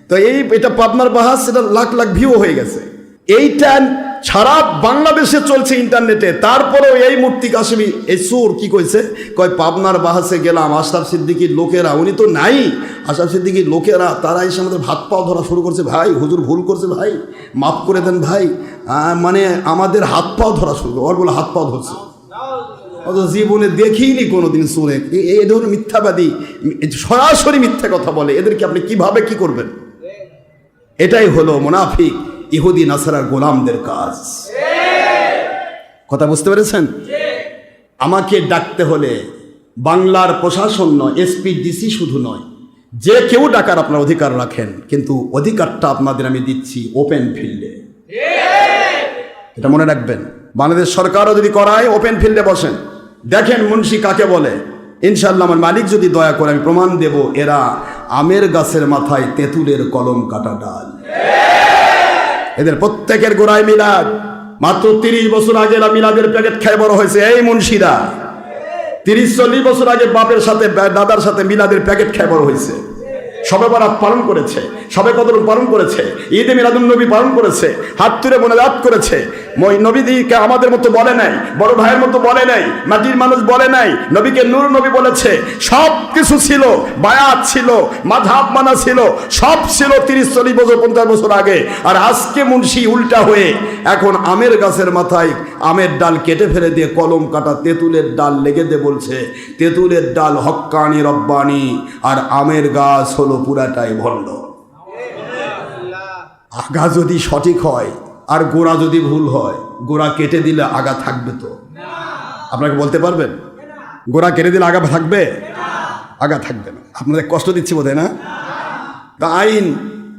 তো এটা পাবনার বাহাস, এটা লাখ লাখ ভিউ হয়ে গেছে। এইটা সারা বাংলাদেশে চলছে ইন্টারনেটে। তারপরেও এই মূর্তি কাশেমি এই সুর কি কইছে, কয় পাবনার বাহাসে গেলাম, আশরাফ সিদ্দিকীর লোকেরা, উনি তো নাই, আশরাফ সিদ্দিকীর লোকেরা তারা এসে আমাদের ভাত পাও ধরা শুরু করছে, ভাই হুজুর ভুল করছে ভাই, মাফ করে দেন ভাই, মানে আমাদের হাত পাও ধরা শুরু করে, ওর বলে হাত পাও ধরছে। অত জীবনে দেখিনি কোনোদিন সুরে। এই ধরনের মিথ্যাবাদী সরাসরি মিথ্যা কথা বলে, এদেরকে আপনি কিভাবে কি করবেন? এটাই হলো মুনাফিক ইহুদি নাসারার গোলামদের কাজ। কথা বুঝতে পেরেছেন? আমাকে ডাকতে হলে বাংলার প্রশাসন নয়, এসপি ডিসি শুধু নয়, যে কেউ ডাকার আপনার অধিকার রাখেন, কিন্তু অধিকারটা আপনাদের আমি দিচ্ছি ওপেন ফিল্ডে। এটা মনে রাখবেন, বাংলাদেশ সরকারও যদি করায় ওপেন ফিল্ডে বসেন, দেখেন মুন্সি কাকে বলে। ইনশাল্লাহ আমার মালিক যদি দয়া করে আমি প্রমাণ দেব, এরা আমের গাছের মাথায় তেঁতুলের কলম কাটা ডাল। এদের প্রত্যেকের গোড়ায় মিলাদ। মাত্র 30 বছর আগে এরা মিলাদের প্যাকেট খেয়ে বড় হয়েছে। এই মুন্সিরা 30-40 বছর আগে বাপের সাথে দাদার সাথে মিলাদের প্যাকেট খেয়ে বড় হয়েছে। শবে বরাত পালন করেছে, শবে কদর পালন করেছে, ঈদে মিলাদুন নবী পালন করেছে, হাত তুলে মোনাজাত করেছে। নবীদিকে আমাদের মতো বলে নাই, বড় ভাইয়ের মতো বলে নাই, মাটির মানুষ বলে নাই, নবীকে নূর নবী বলেছে। সব কিছু ছিল, বায়াত ছিল, মাযহাব মানা ছিল, সব ছিল 30-40 বছর 50 বছর আগে। আর আজকে মুন্সি উল্টা হয়ে এখন আমের গাছের মাথায় আমের ডাল কেটে ফেলে দিয়ে কলম কাটা তেঁতুলের ডাল লেগে দিয়ে বলছে তেঁতুলের ডাল হক্কানি রব্বানি, আর আমের গাছ হলো পুরাটাই ভণ্ড। আগা যদি সঠিক হয় আর গোড়া যদি ভুল হয়, গোড়া কেটে দিলে আগা থাকবে তো? আপনাকে বলতে পারবেন গোড়া কেটে দিলে আগা থাকবে? আগা থাকবে না। আপনাদের কষ্ট দিচ্ছি বোধ হয় না? তা আইন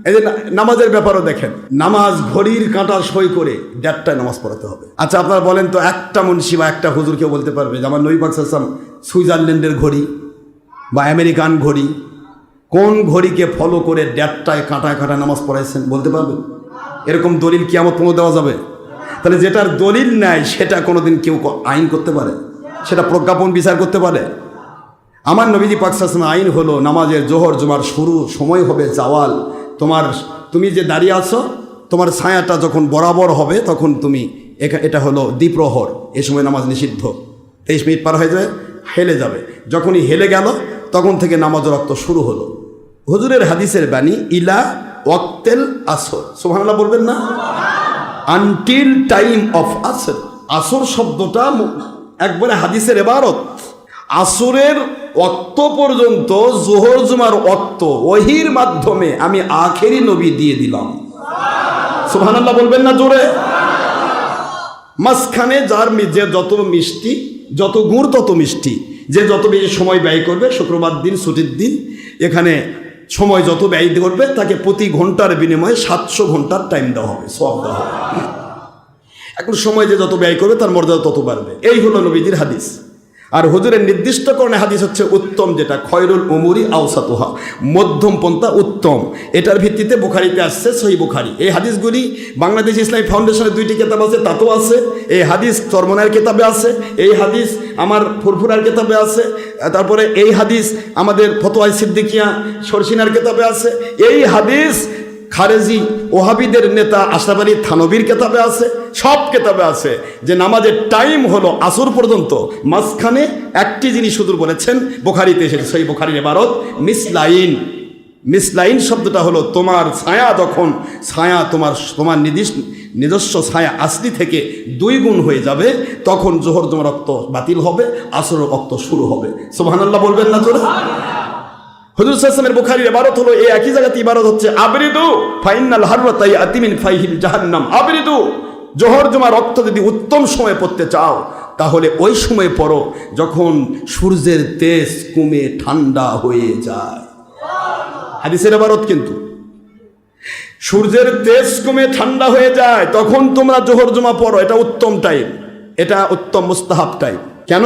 এই যে নামাজের ব্যাপারও দেখেন, নামাজ ঘড়ির কাঁটা সই করে 1:30টায় নামাজ পড়াতে হবে। আচ্ছা আপনারা বলেন তো, একটা মুন্সি বা একটা হুজুর কেউ বলতে পারবে যে আমার নবী পাক সাল্লাল্লাহু আলাইহি ওয়াসাল্লাম সুইজারল্যান্ডের ঘড়ি বা আমেরিকান ঘড়ি, কোন ঘড়িকে ফলো করে 1:30টায় কাঁটায় কাঁটায় নামাজ পড়াইছেন? বলতে পারবেন? এরকম দলিল কিয়ামত পর্যন্ত দেওয়া যাবে? তাহলে যেটার দলিল নাই সেটা কোনোদিন কেউ আইন করতে পারে? সেটা প্রজ্ঞাপন বিচার করতে পারে? আমার নবীজি পাক সাল্লাল্লাহু আলাইহি ওয়াসাল্লাম আইন হলো নামাজের জোহর জুমার শুরু সময় হবে জাওয়াল। তুমি যে দাঁড়িয়ে আছো, তোমার ছায়াটা যখন বরাবর হবে তখন তুমি এটা হলো দ্বিপ্রহর, এই সময় নামাজ নিষিদ্ধ। 23 মিনিট পার হয়ে যাবে, হেলে যাবে। যখনই হেলে গেল তখন থেকে নামাজের রক্ত শুরু হলো। হুজুরের হাদিসের বাণী, ইলা ওয়াক্তেল আসর, সুবহানাল্লাহ বলবেন না? আনটিল টাইম অফ আসর। আসর শব্দটা একবারে হাদিসের ইবারত। আসরের ওয়াক্ত পর্যন্ত, জোহর জুমার ওয়াক্ত ওহির মাধ্যমে আমি আখেরি নবী দিয়ে দিলাম। সুবহানাল্লাহ বলবেন না জোরে? মাঝখানে যার যে যত মিষ্টি, যত গুড় তত মিষ্টি, যে যত বেশি সময় ব্যয় করবে, শুক্রবার দিন ছুটির দিন, এখানে সময় যত ব্যয় করবে তাকে প্রতি ঘন্টার বিনিময়ে 700 ঘন্টার টাইম দেওয়া হবে, সওয়াব দেওয়া হবে। এখন সময় যে যত ব্যয় করবে তার মর্যাদা তত বাড়বে। এই হলো নবীজির হাদিস। আর হুজুরের নির্দিষ্টকরণে হাদিস হচ্ছে উত্তম, যেটা খয়রুল উমুরি আওসাতুহা, মধ্যম পন্থা উত্তম। এটার ভিত্তিতে বুখারীতে আসছে, সহিহ বুখারী। এই হাদিসগুলি বাংলাদেশ ইসলামী ফাউন্ডেশনের 2টি কিতাব আছে, তাতেও আছে। এই হাদিস চরমনায়ের কিতাবে আছে, এই হাদিস আমার ফুরফুরার কিতাবে আছে, তারপরে এই হাদিস আমাদের ফতোয়ায়ে সিদ্দিকিয়া শর্ষিনার কিতাবে আছে। এই হাদিস খারেজি ওহাবিদের নেতা আশরাফ আলী থানবীর কিতাবে আছে, সব কিতাবে আছে যে নামাজের টাইম হলো আসর পর্যন্ত। মাঝখানে একটি জিনিস হুজুর বলেছেন, বুখারীতে এসেছে, সহিহ বুখারীর ইবারত, মিসলাইন। মিসলাইন শব্দটা হলো তোমার ছায়া, যখন ছায়া তোমার নিজস্ব ছায়া আসলি থেকে 2 গুণ হয়ে যাবে, তখন জোহর জুমার রক্ত বাতিল হবে, আসরের রক্ত শুরু হবে। সুবহানাল্লাহ বলবেন না জোরে? হুজুর সাল্লাল্লাহু আলাইহি ওয়াসাল্লামের বুখারীর ইবারত হলো, এই একই জায়গাতে ইবারত হচ্ছে, আবরিদু ফাইনাল হাররাতা ইয়াতি মিন ফাইহিল জাহান্নাম। আবরিদু, জোহর জুমার রক্ত যদি উত্তম সময়ে পড়তে চাও তাহলে ওই সময় পড়ো যখন সূর্যের তেজ কমে ঠান্ডা হয়ে যায়। হাদিসের ইবারত কিন্তু সূর্যের তেজ কমে ঠান্ডা হয়ে যায় তখন তোমরা জোহর জুমা পড়ো, এটা উত্তম টাইম, এটা উত্তম মুস্তাহাব টাইম। কেন?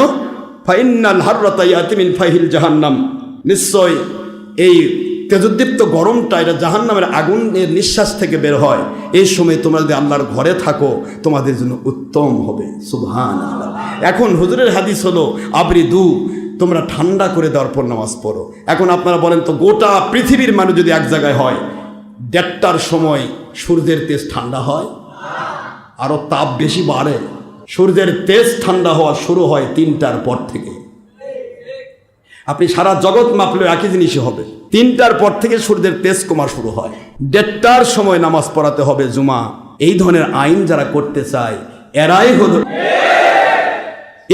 ফাইনাল হাররাতা ইয়াতি মিন ফাইহিল জাহান্নাম, নিশ্চয় এই তেজোদ্দীপ্ত গরমটা এটা জাহান্নামের আগুনের নিঃশ্বাস থেকে বের হয়। এই সময় তোমরা যদি আল্লাহর ঘরে থাকো তোমাদের জন্য উত্তম হবে। সুবহানাল্লাহ। এখন হুজুরের হাদিস হলো আবরিদু, তোমরা ঠান্ডা করে দেওয়ার পর নামাজ পড়ো। এখন আপনারা বলেন তো, গোটা পৃথিবীর মানুষ যদি এক জায়গায় হয়, 1:30টার সময় সূর্যের তেজ ঠান্ডা হয়? আরো তাপ বেশি বাড়ে। সূর্যের তেজ ঠান্ডা হওয়া শুরু হয় 3টার পর থেকে। আপনি সারা জগৎ মাপলে একই জিনিসই হবে। 3টার পর থেকে সূর্যের তেজ কমা শুরু হয়। 1:30টার সময় নামাজ পড়াতে হবে জুমা। এই ধরনের আইন যারা করতে চায় এরাই হলো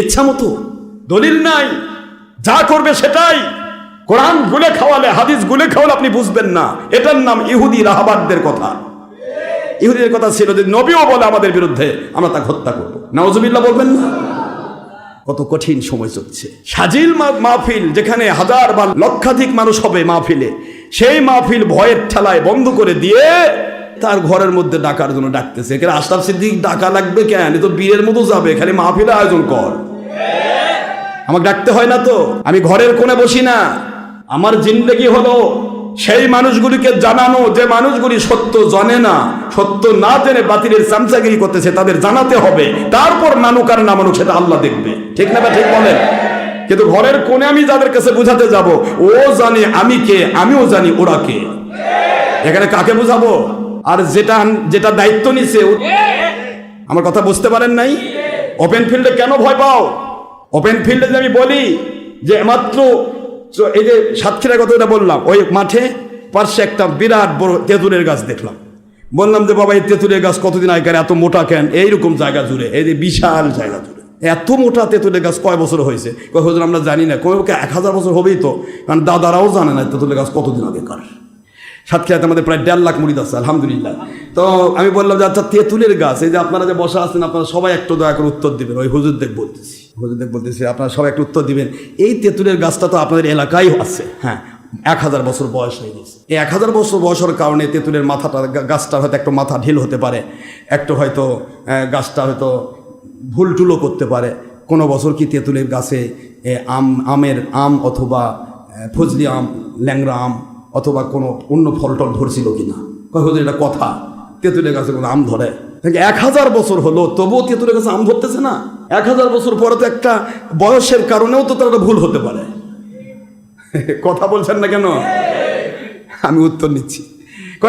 ইচ্ছা মতো, দলিল নাই, যা করবে সেটাই। কোরআন গুলে খাওয়ালে, হাদিস গুলে খাওয়ালে আপনি বুঝবেন না। এটার নাম ইহুদি রাহাবারদের কথা। ইহুদিদের কথা ছিল যে নবীও বলে আমাদের বিরুদ্ধে, আমরা তাকে হত্যা করবো। নাউজুবিল্লাহ বলবেন না? কত কঠিন সময় চলছে। সাজিল মাহফিল, যেখানে হাজার বা লক্ষাধিক মানুষ হবে মাহফিলে, সেই মাহফিল ভয়ের ঠেলায় বন্ধ করে দিয়ে তার ঘরের মধ্যে ডাকার জন্য ডাকতেছে। এখানে আশরাফ সিদ্দিক ডাকা লাগবে কেন? এ তো বীরের মতো যাবে, খালি মাহফিলে আয়োজন কর, আমাকে ডাকতে হয় না তো। আমি ঘরের কোণে বসি না। আমার জিন্দেগি হলো সেই মানুষগুলিকে জানানো, যে মানুষগুলি সত্য জানে না, সত্য না জেনে বাতিলের চামচাগিরি করতেছে, তাদের জানাতে হবে। তারপর মানুক আর না মানুক সেটা আল্লাহ দেখবে, ঠিক না? বা ঠিক বলেন? কিন্তু ঘরের কোণে আমি যাদের কাছে বুঝাতে যাব, ও জানে আমি কে, আমিও জানি ওরা কে। এখানে কাকে বুঝাবো? আর যেটা দায়িত্ব নিছে, আমার কথা বুঝতে পারেন নাই? ওপেন ফিল্ডে কেন ভয় পাও? ওপেন ফিল্ডে যে আমি বলি যে মাত্র এই যে সাতক্ষীরার কথাটা বললাম, ওই মাঠে পার্শ্বে একটা বিরাট বড় তেঁতুলের গাছ দেখলাম। বললাম যে বাবা, এই তেঁতুলের গাছ কতদিন আগেকার, এত মোটা কেন? এইরকম জায়গা জুড়ে, এই যে বিশাল জায়গা জুড়ে এত মোটা তেঁতুলের গাছ কয় বছর হয়েছে? হুজুর আমরা জানি না। কই 1000 বছর হবেই তো, কারণ দাদারাও জানে না তেঁতুলের গাছ কতদিন আগেকার। সাতক্ষীরাতে আমাদের প্রায় 1.5 লাখ মুরিদ আছে আলহামদুলিল্লাহ। তো আমি বললাম যে আচ্ছা, তেঁতুলের গাছ, এই যে আপনারা যে বসা আছেন, আপনারা সবাই একটু দয়া করে উত্তর দিবেন। ওই হুজুরদের বলতেছি আপনারা সবাই একটু উত্তর দিবেন। এই তেঁতুলের গাছটা তো আপনাদের এলাকায় আছে, হ্যাঁ, 1000 বছর বয়স হয়ে গেছে। এই 1000 বছর বয়সের কারণে তেঁতুলের মাথাটা, গাছটা হয়তো একটু মাথা ঢিল হতে পারে, একটু হয়তো গাছটা হয়তো ভুল টুলো করতে পারে। কোনো বছর কি তেঁতুলের গাছে আমের আম অথবা ফজলি আম, ল্যাংড়া আম অথবা কোনো অন্য ফল টল ধরছিল কিনা? হুজুর এটা কথা, তেঁতুলের গাছে কোনো আম ধরে? 1000 বছর হলো, তবুও তেঁতুলের গাছে আম ধরতেছে না। 1000 বছর পরে তো একটা বয়সের কারণেও তো তারা ভুল হতে পারে। কথা বলছেন না কেন? আমি উত্তর নিচ্ছি।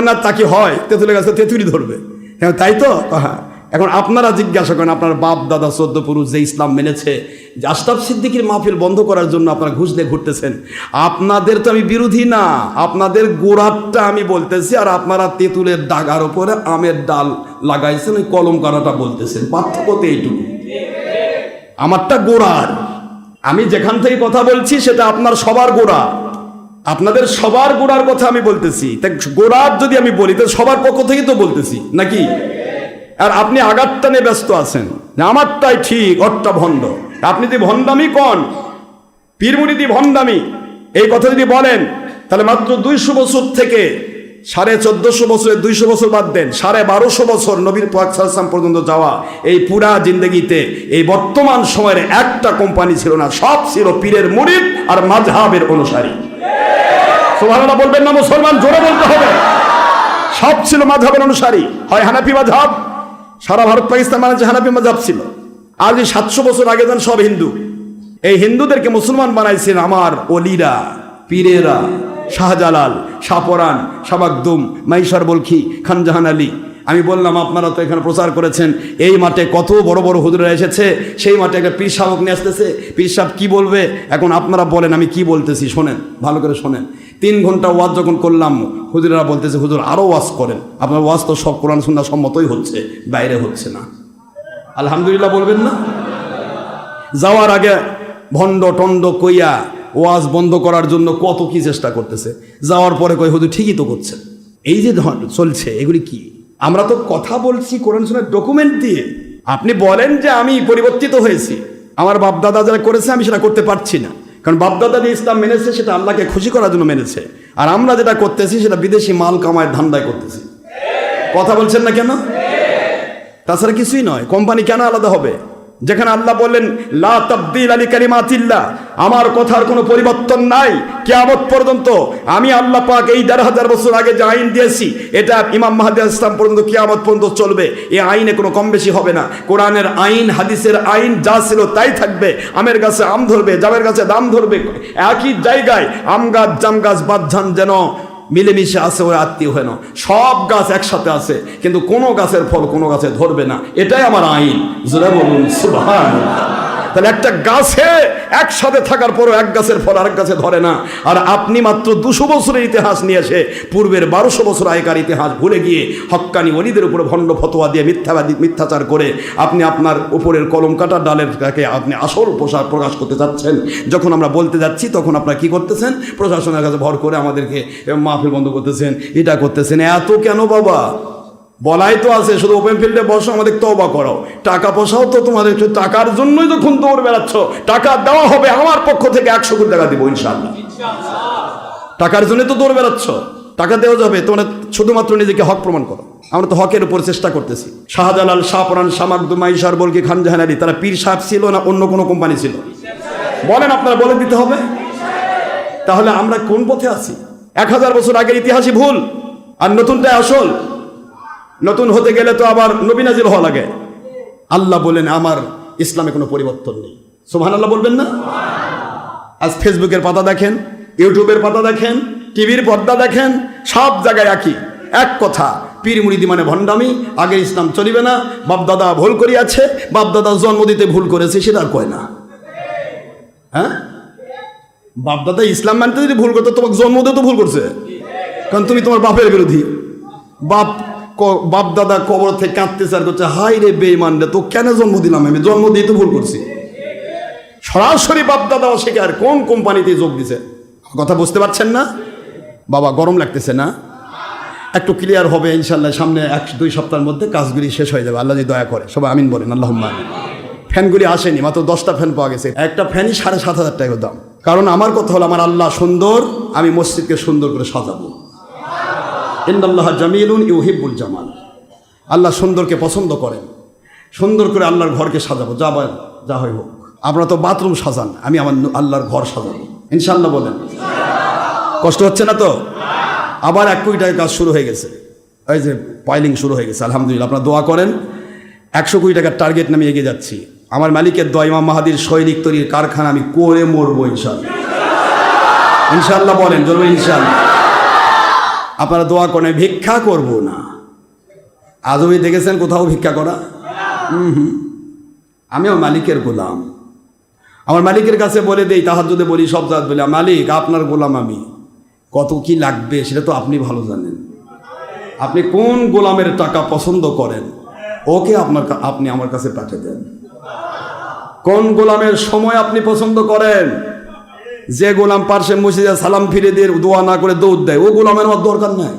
না তা কি হয়? তেঁতুলের গাছে তেঁতুলই ধরবে, হ্যাঁ তাই তো। হ্যাঁ, এখন আপনারা জিজ্ঞাসা করেন, আপনার বাপ দাদা 14 পুরুষ যে ইসলাম মেনেছে, যে আশরাফ সিদ্দিকীর মাহফিল বন্ধ করার জন্য আপনারা ঘুষ দিয়ে ঘুরতেছেন। আপনাদের তো আমি বিরোধী না, আপনাদের গোড়ারটা আমি বলতেছি, আর আপনারা তেঁতুলের ডাগার উপরে আমের ডাল লাগাইছেন, ওই কলম কাটাটা বলতেছেন। পার্থক্য তো এইটুকু, আমারটা গোড়ার। আমি যেখান থেকে কথা বলছি সেটা আপনার সবার গোড়া, আপনাদের সবার গোড়ার কথা আমি বলতেছি। তাই গোড়ার যদি আমি বলি, তো সবার পক্ষ থেকেই তো বলতেছি নাকি? আর আপনি আঘাতটা নিয়ে ব্যস্ত আছেন, আমারটাই ঠিক, ওরটা ভণ্ড। আপনি যদি ভণ্ডামি কন, পীরমুরিদি ভণ্ডামি, এই কথা যদি বলেন, তাহলে মাত্র 200 বছর থেকে 1450 বছরে 200 বছর বাদ দেন, 1250 বছর নবীর পাক সাল্লাল্লাহু আলাইহি ওয়াসাল্লাম পর্যন্ত যাওয়া এই পুরা জিন্দগিতে এই বর্তমান সময়ের একটা কোম্পানি ছিল না, সব ছিল পীরের মুরিদ আর মাযহাবের অনুসারী। সুবহানাল্লাহ বলবেন না মুসলমান? জোরে বলতে হবে। সব ছিল মাযহাবের অনুসারী, হয় হানাফি মাযহাব, সারা ভারত পাকিস্তান মানে হানাফি মাযহাব ছিল। আজ 700 বছর আগে যান সব হিন্দু। এই হিন্দুদেরকে মুসলমান বানাইছেন আমার ওলিরা, পীরেরা, শাহজালাল, শাহপরান, শাবাকদুম, মাইশার বলখি, খানজাহান আলী। আমি বললাম আপনারা তো এখানে প্রচার করেছেন, এই মাঠে কত বড় বড় হুজুররা এসেছে, সেই মাঠে একটা পীর সাহেব নিয়ে আসতেছে, পীর সাহেব কি বলবে? এখন আপনারা বলেন আমি কি বলতেছি, শোনেন, ভালো করে শোনেন। 3 ঘন্টা ওয়াজ যখন করলাম, হুজুরেরা বলতেছে হুজুর আরও ওয়াজ করেন, আপনার ওয়াজ তো সব কোরআন সুন্নাহ সম্মতই হচ্ছে, বাইরে হচ্ছে না। আলহামদুলিল্লাহ বলবেন না? যাওয়ার আগে ভণ্ড টন্ড কইয়া ওয়াজ বন্ধ করার জন্য কত কি চেষ্টা করতেছে, যাওয়ার পরে কই হুজুর ঠিকই তো করছেন। এই যে চলছে, এগুলি কি? আমরা তো কথা বলছি কোরআন সুন্নাহর ডকুমেন্ট দিয়ে। আপনি বলেন যে আমি পরিবর্তিত হয়েছি, আমার বাপদাদা যারা করেছে আমি সেটা করতে পারছি না, কারণ বাপদাদা যে ইসলাম মেনেছে সেটা আল্লাহকে খুশি করার জন্য মেনেছে, আর আমরা যেটা করতেছি সেটা বিদেশি মাল কামায় ধান্দায় করতেছি। কথা বলছেন না কেন? তাছাড়া কিছুই নয়। কোম্পানি কেন আলাদা হবে? যেখানে আল্লাহ বললেন লা তাবদীল আলি কালিমাতিল্লাহ, আমার কথার কোনো পরিবর্তন নাই কিয়ামত পর্যন্ত। আমি আল্লাহ পাক এই 1500 বছর আগে যে আইন দিয়েছি, এটা ইমাম মাহদী আলাইহিস সালাম পর্যন্ত কিয়ামত পর্যন্ত চলবে। এই আইনে কোনো কম বেশি হবে না। কোরআনের আইন, হাদিসের আইন যা ছিল তাই থাকবে। আমের গাছে আম ধরবে, জামের গাছে দাম ধরবে, একই জায়গায় আম গাছ জাম গাছ বাদঝান যেন মিলেমিশে আছে, ওরা আত্মীয় হয় না, সব গাছ একসাথে আছে, কিন্তু কোনো গাছের ফল কোনো গাছে ধরবে না। এটাই আমার আইন। জোরে বলুন সুবহানাল্লাহ। তাহলে একটা গাছে একসাথে থাকার পরও এক গাছের ফল আরেক গাছে ধরে না। আর আপনি মাত্র 200 বছরের ইতিহাস নিয়ে এসে পূর্বের 1200 বছর আগেকার ইতিহাস ভুলে গিয়ে হক্কানি ওলিদের উপরে ভণ্ড ফতোয়া দিয়ে মিথ্যাচার করে আপনি আপনার উপরের কলম কাটা ডালের তাকে আপনি আসল পোশাক প্রকাশ করতে চাচ্ছেন। যখন আমরা বলতে যাচ্ছি তখন আপনারা কি করতেছেন? প্রশাসনের কাছে ভর করে আমাদেরকে মাহফিল বন্ধ করতেছেন, এটা করতেছেন। এত কেন বাবা? বলাই তো আছে, শুধু ওপেন ফিল্ডে বসো, আমাদের তওবা করো। টাকা পয়সাও তো তোমাদের, টাকার জন্যই যখন দৌড় বেড়াচ্ছ, টাকা দেওয়া হবে আমার পক্ষ থেকে 100 কোটি টাকা দিব ইনশাআল্লাহ। টাকার জন্য তো দৌড় বেড়াচ্ছ, টাকা দেওয়া যাবে। তোমরা শুধুমাত্র নিজেকে হক প্রমাণ করো। আমরা তো হকের উপর চেষ্টা করতেছি। শাহজালাল, শাহপরান, শামাকদুম, মাইশার বলকি, খান জাহান আলী, তারা পীর সাহেব ছিল না অন্য কোনো কোম্পানি ছিল? বলেন, আপনারা বলে দিতে হবে। তাহলে আমরা কোন পথে আছি? 1000 বছর আগের ইতিহাসই ভুল আর নতুনটাই আসল। নতুন হতে গেলে তো আবার নবী নাজিল হওয়া লাগে। আল্লাহ বলেন আমার ইসলামে কোনো পরিবর্তন নেই। সুবহানাল্লাহ বলবেন না? আজ ফেসবুকের পাতা দেখেন, ইউটিউবের পাতা দেখেন, টিভির পর্দা দেখেন, সব জায়গায় এক কথা, পীর মুরিদি মানে ভণ্ডামি, আগে ইসলাম চলিবে না, বাপদাদা ভুল করিয়াছে, বাপদাদা জন্ম দিতে ভুল করেছে, সেটা আর কয় না। হ্যাঁ, বাপদাদা ইসলাম মানতে যদি ভুল করতো, তোমাকে জন্ম দিয়ে তো ভুল করছে, কারণ তুমি তোমার বাপের বিরোধী। বাপ দাদা কবর থেকে কাঁদতেছে আর করছে, হাই রে বেঈমান রে, তো কেন জন্ম দিলাম, আমি জন্ম দিয়ে তো ভুল করছি। সরাসরি বাপ দাদা অস্বীকার, কোন কোম্পানিতে যোগ দিছে? কথা বুঝতে পারছেন না? বাবা গরম লাগতেছে না? একটু ক্লিয়ার হবে ইনশাল্লাহ, সামনে 1-2 সপ্তাহের মধ্যে কাজগুলি শেষ হয়ে যাবে, আল্লাহ যদি দয়া করে। সবাই আমিন বলেন, আল্লাহুম্মা আমিন। ফ্যানগুলি আসেনি, মাত্র 10টা ফ্যান পাওয়া গেছে, একটা ফ্যানই 7,500 টাকা দাম। কারণ আমার কথা হলো, আমার আল্লাহ সুন্দর, আমি মসজিদকে সুন্দর করে সাজাবো। ইন্নাল্লাহা জামিলুন ইউহিব্বুল জামাল। আল্লাহ সুন্দরকে পছন্দ করেন, সুন্দর করে আল্লাহর ঘরকে সাজাবো, যা হয় হোক। আপনারা তো বাথরুম সাজান, আমি আমার আল্লাহর ঘর সাজাবো ইনশাআল্লাহ বলেন। কষ্ট হচ্ছে না তো? আবার 1 কোটি টাকার কাজ শুরু হয়ে গেছে, এই যে পাইলিং শুরু হয়ে গেছে, আলহামদুলিল্লাহ। আপনারা দোয়া করেন, 100 কোটি টাকার টার্গেট নামে এগিয়ে যাচ্ছি। আমার মালিকের দোয়া, ইমাম মাহাদির শৈলিক তৈরির কারখানা আমি করে মরবো ইনশাআল্লাহ। ইনশাআল্লাহ বলেন, জরুরি ইনশাআল্লাহ। আপনারা দোয়া করেন, ভিক্ষা করব না। আজও দেখেছেন কোথাও ভিক্ষা করা? আমি আমার মালিকের গোলাম, আমার মালিকের কাছে বলে দেই, তাহাজ্জুদে বলি, সব জাত বলি, মালিক আপনার গোলাম আমি, কত কি লাগবে সেটা তো আপনি ভালো জানেন। আপনি কোন গোলামের টাকা পছন্দ করেন, ওকে আপনি আমার কাছে পাঠিয়ে দেন। কোন গোলামের সময় আপনি পছন্দ করেন? যে গোলাম পার্শ্বে মসজিদে সালাম ফিরে দিয়ে দোয়া না করে দৌড় দেয়, ও গোলামের আমার দরকার নাই।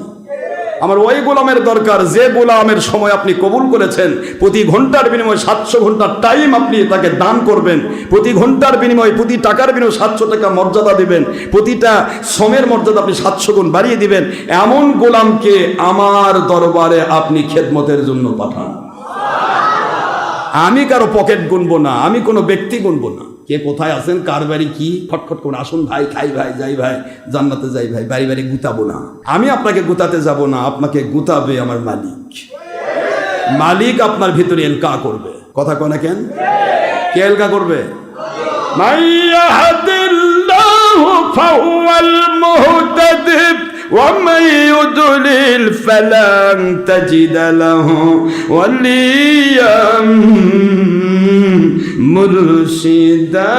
আমার ওই গোলামের দরকার, যে গোলামের সময় আপনি কবুল করেছেন, প্রতি ঘন্টার বিনিময়ে 700 ঘন্টার টাইম আপনি তাকে দান করবেন, প্রতি ঘন্টার বিনিময়ে, প্রতি টাকার বিনিময়ে 700 টাকা মর্যাদা দিবেন, প্রতিটা শ্রমের মর্যাদা আপনি 700 গুণ বাড়িয়ে দিবেন। এমন গোলামকে আমার দরবারে আপনি খেদমতের জন্য পাঠান। আমি কারো পকেট গুনবো না, আমি কোনো ব্যক্তি গুনবো না। কে কোথায় আছেন, কার বাড়ি কি, খটখট করে আসুন ভাই, খাই ভাই, যাই ভাই, জান্নাতে যাই ভাই, বাড়ি বাড়ি গুতাবো না। আমি আপনাকে গুতাতে যাব না, আপনাকে গুতাবে আমার মালিক। মালিক আপনার ভিতরে এলকা করবে। কথা কয় না কেন? কে এলকা করবে? মাইয়াহদিল্লাহু ফাহুয়াল মুহতাদি ومن يضلل فلن تجد له وليا مرشدا।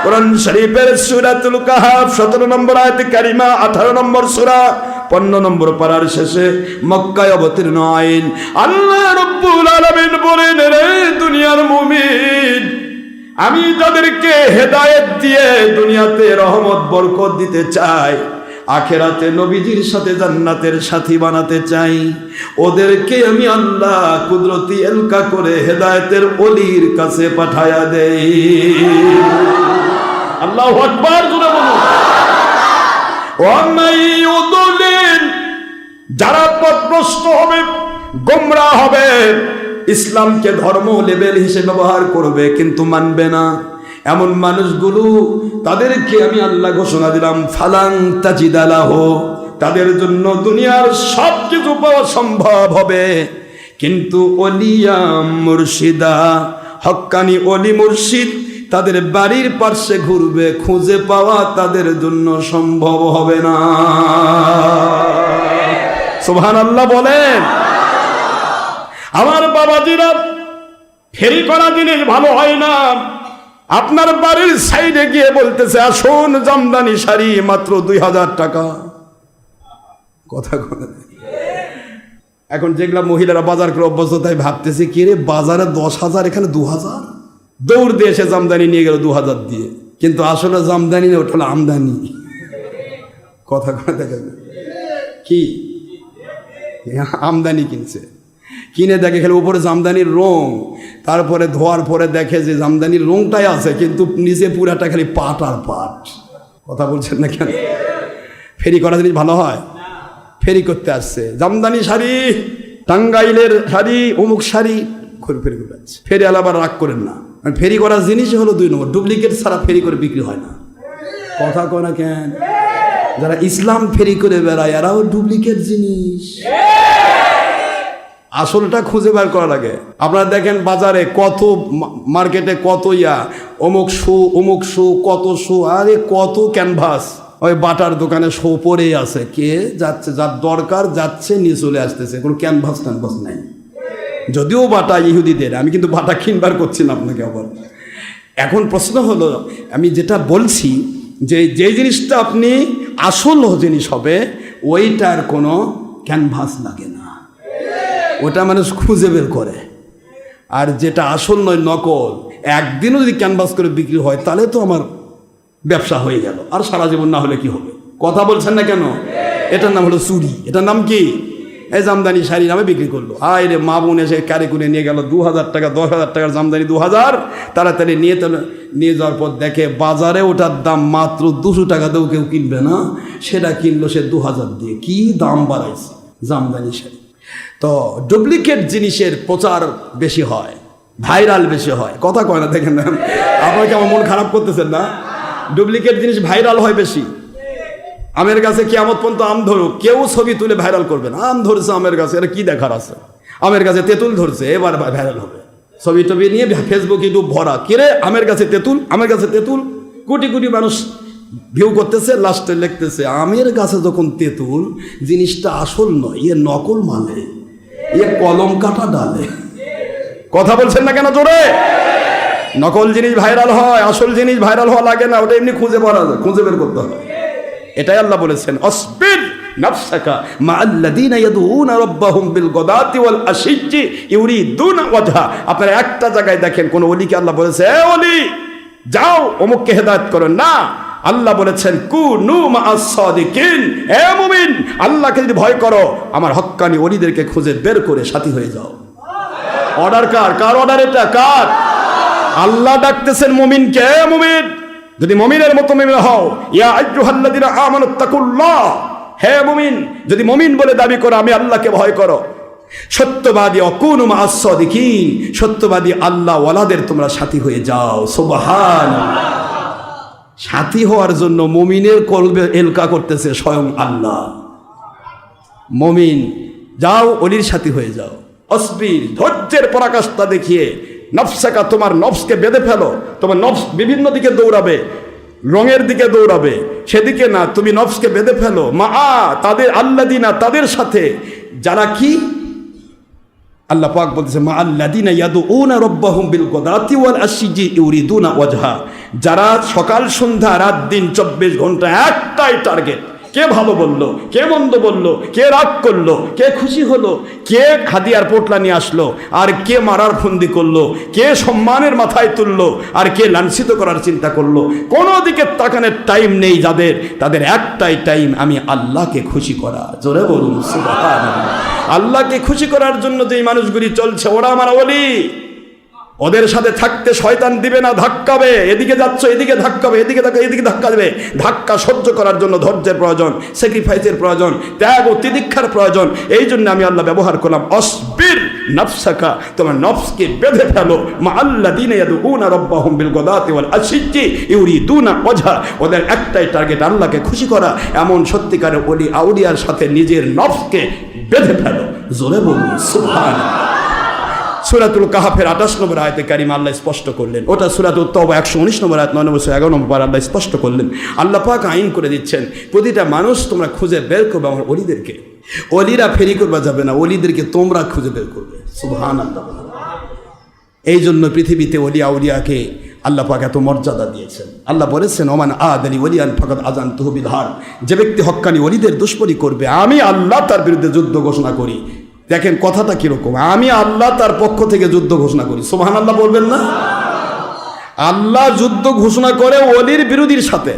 কোরআন শরীফের সূরাতুল কাহাফ 17 নম্বর আয়াত কারিমা, 18 নম্বর সূরা, 15 নম্বর পারার শেষে মক্কায় অবতীর্ণ আইন। আল্লাহ রাব্বুল আলামিন বলেন, রে দুনিয়ার মুমিন, আমি যাদেরকে হেদায়েত দিয়ে দুনিয়াতে রহমত বরকত দিতে চাই, আখেরাতে নবীজির সাথে জান্নাতের সাথী বানাতে চাই, ওদেরকে আমি আল্লাহ কুদরতি এলকা করে হেদায়েতের ওলির কাছে পাঠায়া দেই। আল্লাহু আকবার, জোরে বলুন। ওয়ামাইয়ুদলিল, যারা পথভ্রষ্ট হবে, গোমরাহ হবে, ইসলামকে ধর্ম লেভেল হিসেবে ব্যবহার করবে কিন্তু মানবে না, এমন মানুষগুলো, তাদেরকে আমি আল্লাহ ঘোষণা দিলাম, ফালাং তাজিদালাহ, তাদের জন্য দুনিয়ার সব কিছু পাওয়া সম্ভব হবে, কিন্তু ওলিয়া মুর্শিদা, হক্কানি ওলি মুর্শিদ তাদের বাড়ির পাশে ঘুরবে, খুঁজে পাওয়া তাদের জন্য সম্ভব হবে না। সুবহানাল্লাহ বলেন। আমার বাবাজিরা, ফেরি করা জিনিস ভালো হয় না। আপনার বাড়ির সাইডে গিয়ে বলতেছে, আসুন জামদানি শাড়ি মাত্র 2000 টাকা। কথা বলে এখন যেগুলা মহিলারা বাজার করে অভ্যস্ত, তাই ভাবতেছে কি রে, বাজারে 10,000, এখানে 2000। দৌড় দিয়ে এসে জামদানি নিয়ে গেল 2000 দিয়ে, কিন্তু আসলে জামদানি না, ওটা হলো আমদানি। কথা কথা দেখেন কি আমদানি কিনছে, কিনে দেখে খেলে উপরে জামদানির রং, তারপরে ধোয়ার পরে দেখে যে জামদানির রংটাই আছে কিন্তু নিচে পুরাটা খালি পাট আর পাট। কথা বলছেন না কেন? ফেরি করা জিনিস ভালো হয়? ফেরি করতে আসছে জামদানি শাড়ি, টাঙ্গাইলের শাড়ি, অমুক শাড়ি করে ফেরি করে যাচ্ছে। ফেরি আলাবার রাগ করেন না, ফেরি করার জিনিসই হলো 2 নম্বর, ডুপ্লিকেট ছাড়া ফেরি করে বিক্রি হয় না। কথা কয় না কেন? যারা ইসলাম ফেরি করে বেড়ায় এরাও ডুপ্লিকেট জিনিস, আসলটা খুঁজে বের করা লাগে। আপনারা দেখেন বাজারে কত, মার্কেটে কত অমুক শু কত শু, আরে কত ক্যানভাস ওই বাটার দোকানে শো পরেই আছে, কে যাচ্ছে, যার দরকার যাচ্ছে নিয়ে চলে আসতেছে, কোনো ক্যানভাস নাই। যদিও বাটা ইহুদিদের, আমি কিন্তু বাটা কিনবার করছি না আপনাকে আবার। এখন প্রশ্ন হলো, আমি যেটা বলছি যে যেই জিনিসটা আপনি আসল জিনিস হবে ওইটার কোনো ক্যানভাস লাগে না, ওটা মানুষ খুঁজে বের করে। আর যেটা আসল নয় নকল, একদিনও যদি ক্যানভাস করে বিক্রি হয় তাহলে তো আমার ব্যবসা হয়ে গেল, আর সারা জীবন না হলে কি হবে? কথা বলছেন না কেন? এটার নাম হলো চুরি। এটার নাম কি? এই জামদানি শাড়ি নামে বিক্রি করলো, আয় রে মা বোন এসে কারে করে নিয়ে গেল 2000 টাকা, 10,000 টাকার জামদানি 2000, তাড়াতাড়ি নিয়ে যাওয়ার পর দেখে বাজারে ওটার দাম মাত্র 200 টাকাতেও কেউ কিনবে না, সেটা কিনলো সে 2000 দিয়ে। কি দাম বাড়াইছে জামদানি শাড়ি। তো ডুপ্লিকেট জিনিসের প্রচার বেশি হয়, ভাইরাল বেশি হয়। কথা কয় না? দেখেন না আপনারা কি আমার মন খারাপ করতেছেন না? ডুপ্লিকেট জিনিস ভাইরাল হয় বেশি। আমের গাছে কিয়ামত পর্যন্ত আম ধরুক, কেউ ছবি তুলে ভাইরাল করবে না। আম ধরছে আমের গাছে, এটা কি দেখার আছে? আমের গাছে তেঁতুল ধরছে, এবার ভাইরাল হবে। ছবি টবি নিয়ে ফেসবুক ইউটিউব ভরা, কিরে আমের গাছে তেঁতুল, আমের গাছে তেঁতুল, কোটি কোটি মানুষ ভিউ করতেছে, লাস্টে লিখতেছে আমের গাছে যখন তেঁতুল, জিনিসটা আসল নয়, এ নকল মানে, এ কলম কাটা ডালে। কথা বলছেন না কেন জোরে? নকল জিনিস ভাইরাল হয়, আসল জিনিস ভাইরাল হওয়া লাগে না, ওটা এমনি খুঁজে বের করতে হয়। এটাই আল্লাহ বলেছেন, অসবির নাফসাকা মাআল্লাযীনা ইয়াদউনা রাব্বাহুম বিল গাদাতি ওয়াল আশিয়্যি ইউরিদুনা ওয়াজহা। আপনারা একটা জায়গায় দেখেন কোন ওলিকে আল্লাহ বলেছে এ ওলি যাও অমুককে হেদায়েত করো না, আল্লাহ বলেছেন কুনু মাআস সাদিকিন, হে মুমিন আল্লাহকে যদি ভয় করো আমার হক্কানি ওলিদেরকে খুঁজে বের করে সাথী হয়ে যাও। অর্ডার কার অর্ডার? এটা কার? আল্লাহ ডাকতেছেন মুমিনকে, হে মুমিন যদি মুমিনের মতো মুমিন হও, ইয়া আইয়ুহাল্লাযীনা আমানুত্তাকুল্লাহ, হে মুমিন যদি মুমিন বলে দাবি করো আমি আল্লাহকে ভয় করো, সত্যবাদী অকুনু মাআস সাদিকিন, সত্যবাদী আল্লাহ ওয়ালাদের তোমরা সাথী হয়ে যাও। সুবহানাল্লাহ। সাথী হওয়ার জন্য মুমিনের কলবে এলকা করতেছে স্বয়ং আল্লাহ। মুমিন যাও ওলির সাথী হয়ে যাও। অসবির, ধৈর্যের পরাকাষ্ঠা দেখিয়ে নফসাকা, তোমার নফসকে বেঁধে ফেলো। তোমার নফস বিভিন্ন দিকে দৌড়াবে, রঙের দিকে দৌড়াবে, সেদিকে না, তুমি নফসকে বেঁধে ফেলো। তাদের আল্লাযীনা, তাদের সাথে যারা কি আল্লাহ পাক বলতেছে মাআল্লাযীনা ইয়াদউনা রাব্বাহুম বিল গাদাতি ওয়াল আশিয়্যি ইউরিদুনা ওয়াজহা, যারা সকাল সন্ধ্যা রাত দিন 24 ঘন্টা একটাই টার্গেট, কে ভালো বললো, কে মন্দ বললো, কে রাগ করলো, কে খুশি হলো, কে হাদিয়ার পোটলা নিয়ে আসলো, আর কে মারার ফন্দি করলো, কে সম্মানের মাথায় তুললো, আর কে লাঞ্ছিত করার চিন্তা করলো। কোনো দিকে তাকানোর টাইম নেই যাদের, তাদের একটাই টাইম আমি আল্লাহকে খুশি করা। জোরে বলুন সুবহানাল্লাহ। আল্লাহকে খুশি করার জন্য যেই মানুষগুলি চলছে ওরা আমার ওলি। ওদের সাথে থাকতে শয়তান দিবে না, ধাক্কাবে, এদিকে যাচ্ছ এদিকে ধাক্কাবে, এদিকে ধাক্কা দেবে। ধাক্কা সহ্য করার জন্য ধৈর্যের প্রয়োজন, স্যাক্রিফাইসের প্রয়োজন, ত্যাগ ও তিতিক্ষার প্রয়োজন। এই জন্য আমি আল্লাহ ব্যবহার করলাম অসবির নাফসাকা, তোমার নফসকে বেঁধে ফেলো। মাআল্লাযীনা ইয়াদউনা রাব্বাহুম বিল গাদাতি ওয়াল আশিয়্যি ইউরিদুনা ওয়াজহা, ওদের একটাই টার্গেট আল্লাহকে খুশি করা। এমন সত্যিকারের ওলি আউলিয়ার সাথে নিজের নফসকে বেঁধে ফেলো। জোরে বলুন সুবহানাল্লাহ। সূরাতুল কাহফের 28 নম্বর আয়াতে কারিমা আল্লাহ স্পষ্ট করলেন, ওটা সূরাতুত তাওবা 119 নম্বর আয়াত 9 নম্বর 11 নম্বর আল্লাহ স্পষ্ট করলেন। আল্লাহ পাক আইন করে দিচ্ছেন প্রতিটা মানুষ তোমরা খুঁজে বের করবে আমার ওলিদেরকে। ওলিরা ফেরি করবা যাবে না, ওলিদেরকে তোমরা খুঁজে বের করবে। সুবহানাল্লাহ। এই জন্য পৃথিবীতে ওলি আউলিয়াকে আল্লাহ পাক এত মর্যাদা দিয়েছেন। আল্লাহ বলেছেন ওমান আদালি ওলিয়ান ফাকাদ আযানতুহু বিল হারব, যে ব্যক্তি হক্কানি ওলিদের দুশমনি করবে আমি আল্লাহ তার বিরুদ্ধে যুদ্ধ ঘোষণা করি। দেখেন কথাটা কিরকম, আমি আল্লাহ তার পক্ষ থেকে যুদ্ধ ঘোষণা করি। সুবহানাল্লাহ বলবেন না? আল্লাহ যুদ্ধ ঘোষণা করে ওলির বিরোধীর সাথে,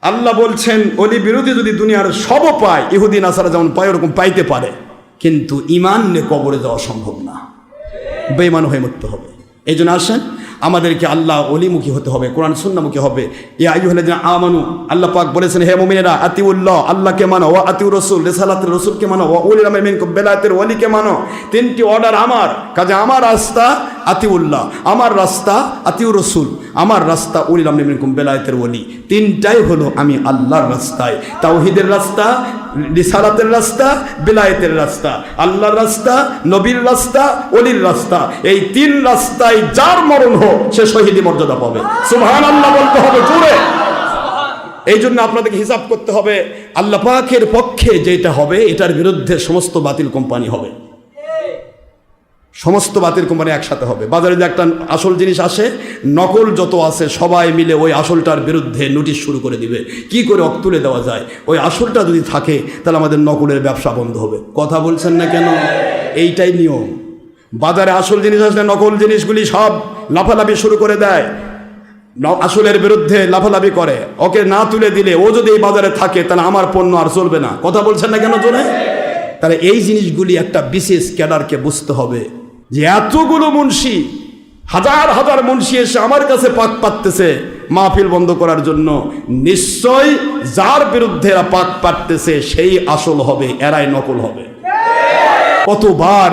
আল্লাহ বলছেন অলি বিরোধী যদি দুনিয়ার সবও পায়, ইহুদি নাসারা যেমন পায় ওরকম পাইতে পারে, কিন্তু ঈমান নিয়ে কবরে যাওয়া সম্ভব না, বেঈমান হয়ে মরতে হবে। এই জন্য আসেন আমাদেরকে আল্লাহ অলিমুখী হতে হবে, কোরআন সুন্নাহমুখী হবে। ইয়া আইয়ুহাল্লাযীনা আমানু, আল্লাহ পাক বলেছেন হে মুমিনেরা, আতিউল্লাহ, আল্লাহকে মানো, ওয়া আতিউর রাসূল, রিসালাতের রাসূলকে মানো, ওয়া উলিল আমরি মিনকুম, বেলায়েতের ওলিকে মানো। তিনটি অর্ডার আমার কাজে, আমার রাস্তা আতিউল্লাহ, আমার রাস্তা আতিউর রাসূল, আমার রাস্তা উলিল আমরি মিনকুম, বেলায়েতের ওলি। তিনটাই হলো আমি আল্লাহর রাস্তায়, তাওহীদের রাস্তা, রিসালাতের রাস্তা, বেলায়েতের রাস্তা, আল্লাহর রাস্তা, নবীর রাস্তা, ওলির রাস্তা। এই তিন রাস্তায় যার মরণ হোক সে শহীদি মর্যাদা পাবে। সুবহানাল্লাহ বলতে হবে জোরে। এই জন্য আপনাদেরকে হিসাব করতে হবে, আল্লাহ পাকের পক্ষে যেটা হবে এটার বিরুদ্ধে সমস্ত বাতিল কোম্পানি হবে, সমস্ত বাতিল কোম্পানি একসাথে হবে। বাজারে যে একটা আসল জিনিস আসে, নকল যত আছে সবাই মিলে ওই আসলটার বিরুদ্ধে নোটিশ শুরু করে দিবে, কি করে তুলে দেওয়া যায়। ওই আসলটা যদি থাকে তাহলে আমাদের নকলের ব্যবসা বন্ধ হবে। কথা বলছেন না কেন? এইটাই নিয়ম। বাজারে আসল জিনিস আসলে নকল জিনিসগুলি সব লাফালাফি শুরু করে দেয়, আসলের বিরুদ্ধে লাফালাফি করে। ওকে না তুলে দিলে ও যদি এই বাজারে থাকে তাহলে আমার পণ্য আর চলবে না। কথা বলছেন না কেন জোরে? তাহলে এই জিনিসগুলি একটা বিশেষ ক্যাডারকে বুঝতে হবে যে এতগুলো মুন্সি, হাজার হাজার মুন্সি এসে আমার কাছে পাক পাততেছে মাহফিল বন্ধ করার জন্য, নিশ্চয় যার বিরুদ্ধে এরা পাক পাততেছে সেই আসল হবে, এরাই নকল হবে। কতবার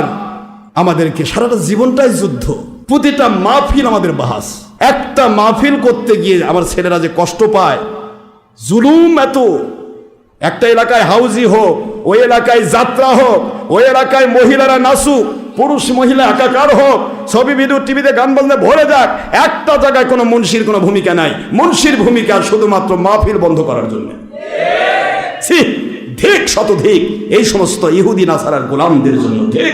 আমাদেরকে সারাটা জীবনটাই যুদ্ধ, প্রতিটা মাহফিল আমাদের বাহাস। একটা মাহফিল করতে গিয়ে আমার ছেলেরা যে কষ্ট পায়, জুলুম এত। একটা এলাকায় হাউজি হোক, ওই এলাকায় যাত্রা হোক, ওই এলাকায় মহিলারা নাচুক, পুরুষ মহিলা একাকার হোক, ছবি ভিডিও টিভিতে গান বাজনা ভরে যাক, একটা জায়গায় কোনো মুন্সির কোনো ভূমিকা নাই। মুন্সির ভূমিকা শুধুমাত্র মাহফিল বন্ধ করার জন্য। ঠিক শতধিক এই সমস্ত ইহুদি নাসারার গোলামদের জন্য। ঠিক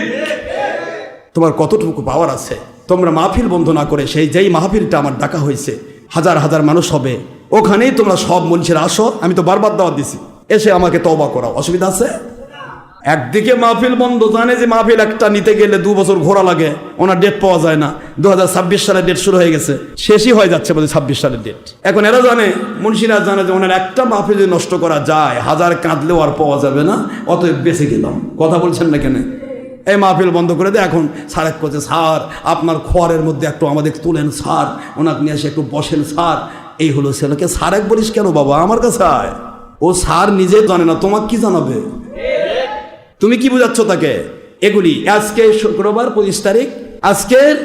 তোমার কতটুকু পাওয়ার আছে? তোমরা মাহফিল বন্ধ না করে সেই যেই মাহফিলটা আমার ডাকা হয়েছে, হাজার হাজার মানুষ হবে, ওখানেই তোমরা সব মুন্সিরা আসো। আমি তো বারবার দাওয়াত দিছি, এসে আমাকে তওবা করাও, অসুবিধা আছে? একদিকে মাহফিল বন্ধ, জানে যে মাহফিল একটা নিতে গেলে 2 বছর ঘোরা লাগে, ওনার ডেট পাওয়া যায় না। 2026 সালের ডেট শুরু হয়ে গেছে, শেষই হয়ে যাচ্ছে বোধহয় 26 সালের ডেট। এখন এরা জানে, মুন্সিরা জানে যে ওনার একটা মাহফিল যদি নষ্ট করা যায়, হাজার কাঁদলেও আর পাওয়া যাবে না, অতএব বেঁচে গেলাম। কথা বলছেন না কেন? এই মাহফিল বন্ধ করে দেয়। এখন স্যার করছে, স্যার আপনার খোয়ারের মধ্যে একটু আমাদের তুলেন স্যার, ওনাকে নিয়ে এসে একটু বসেন স্যার। এই হলো ছেলেকে স্যার এক বলিস কেন বাবা আমার কাছে আয়? ও স্যার নিজে জানে না, তোমাকে কি জানাবে? তুমি কি বুঝাচ্ছ তাকে? এগুলি আজকে শুক্রবার 25 তারিখ, আজকের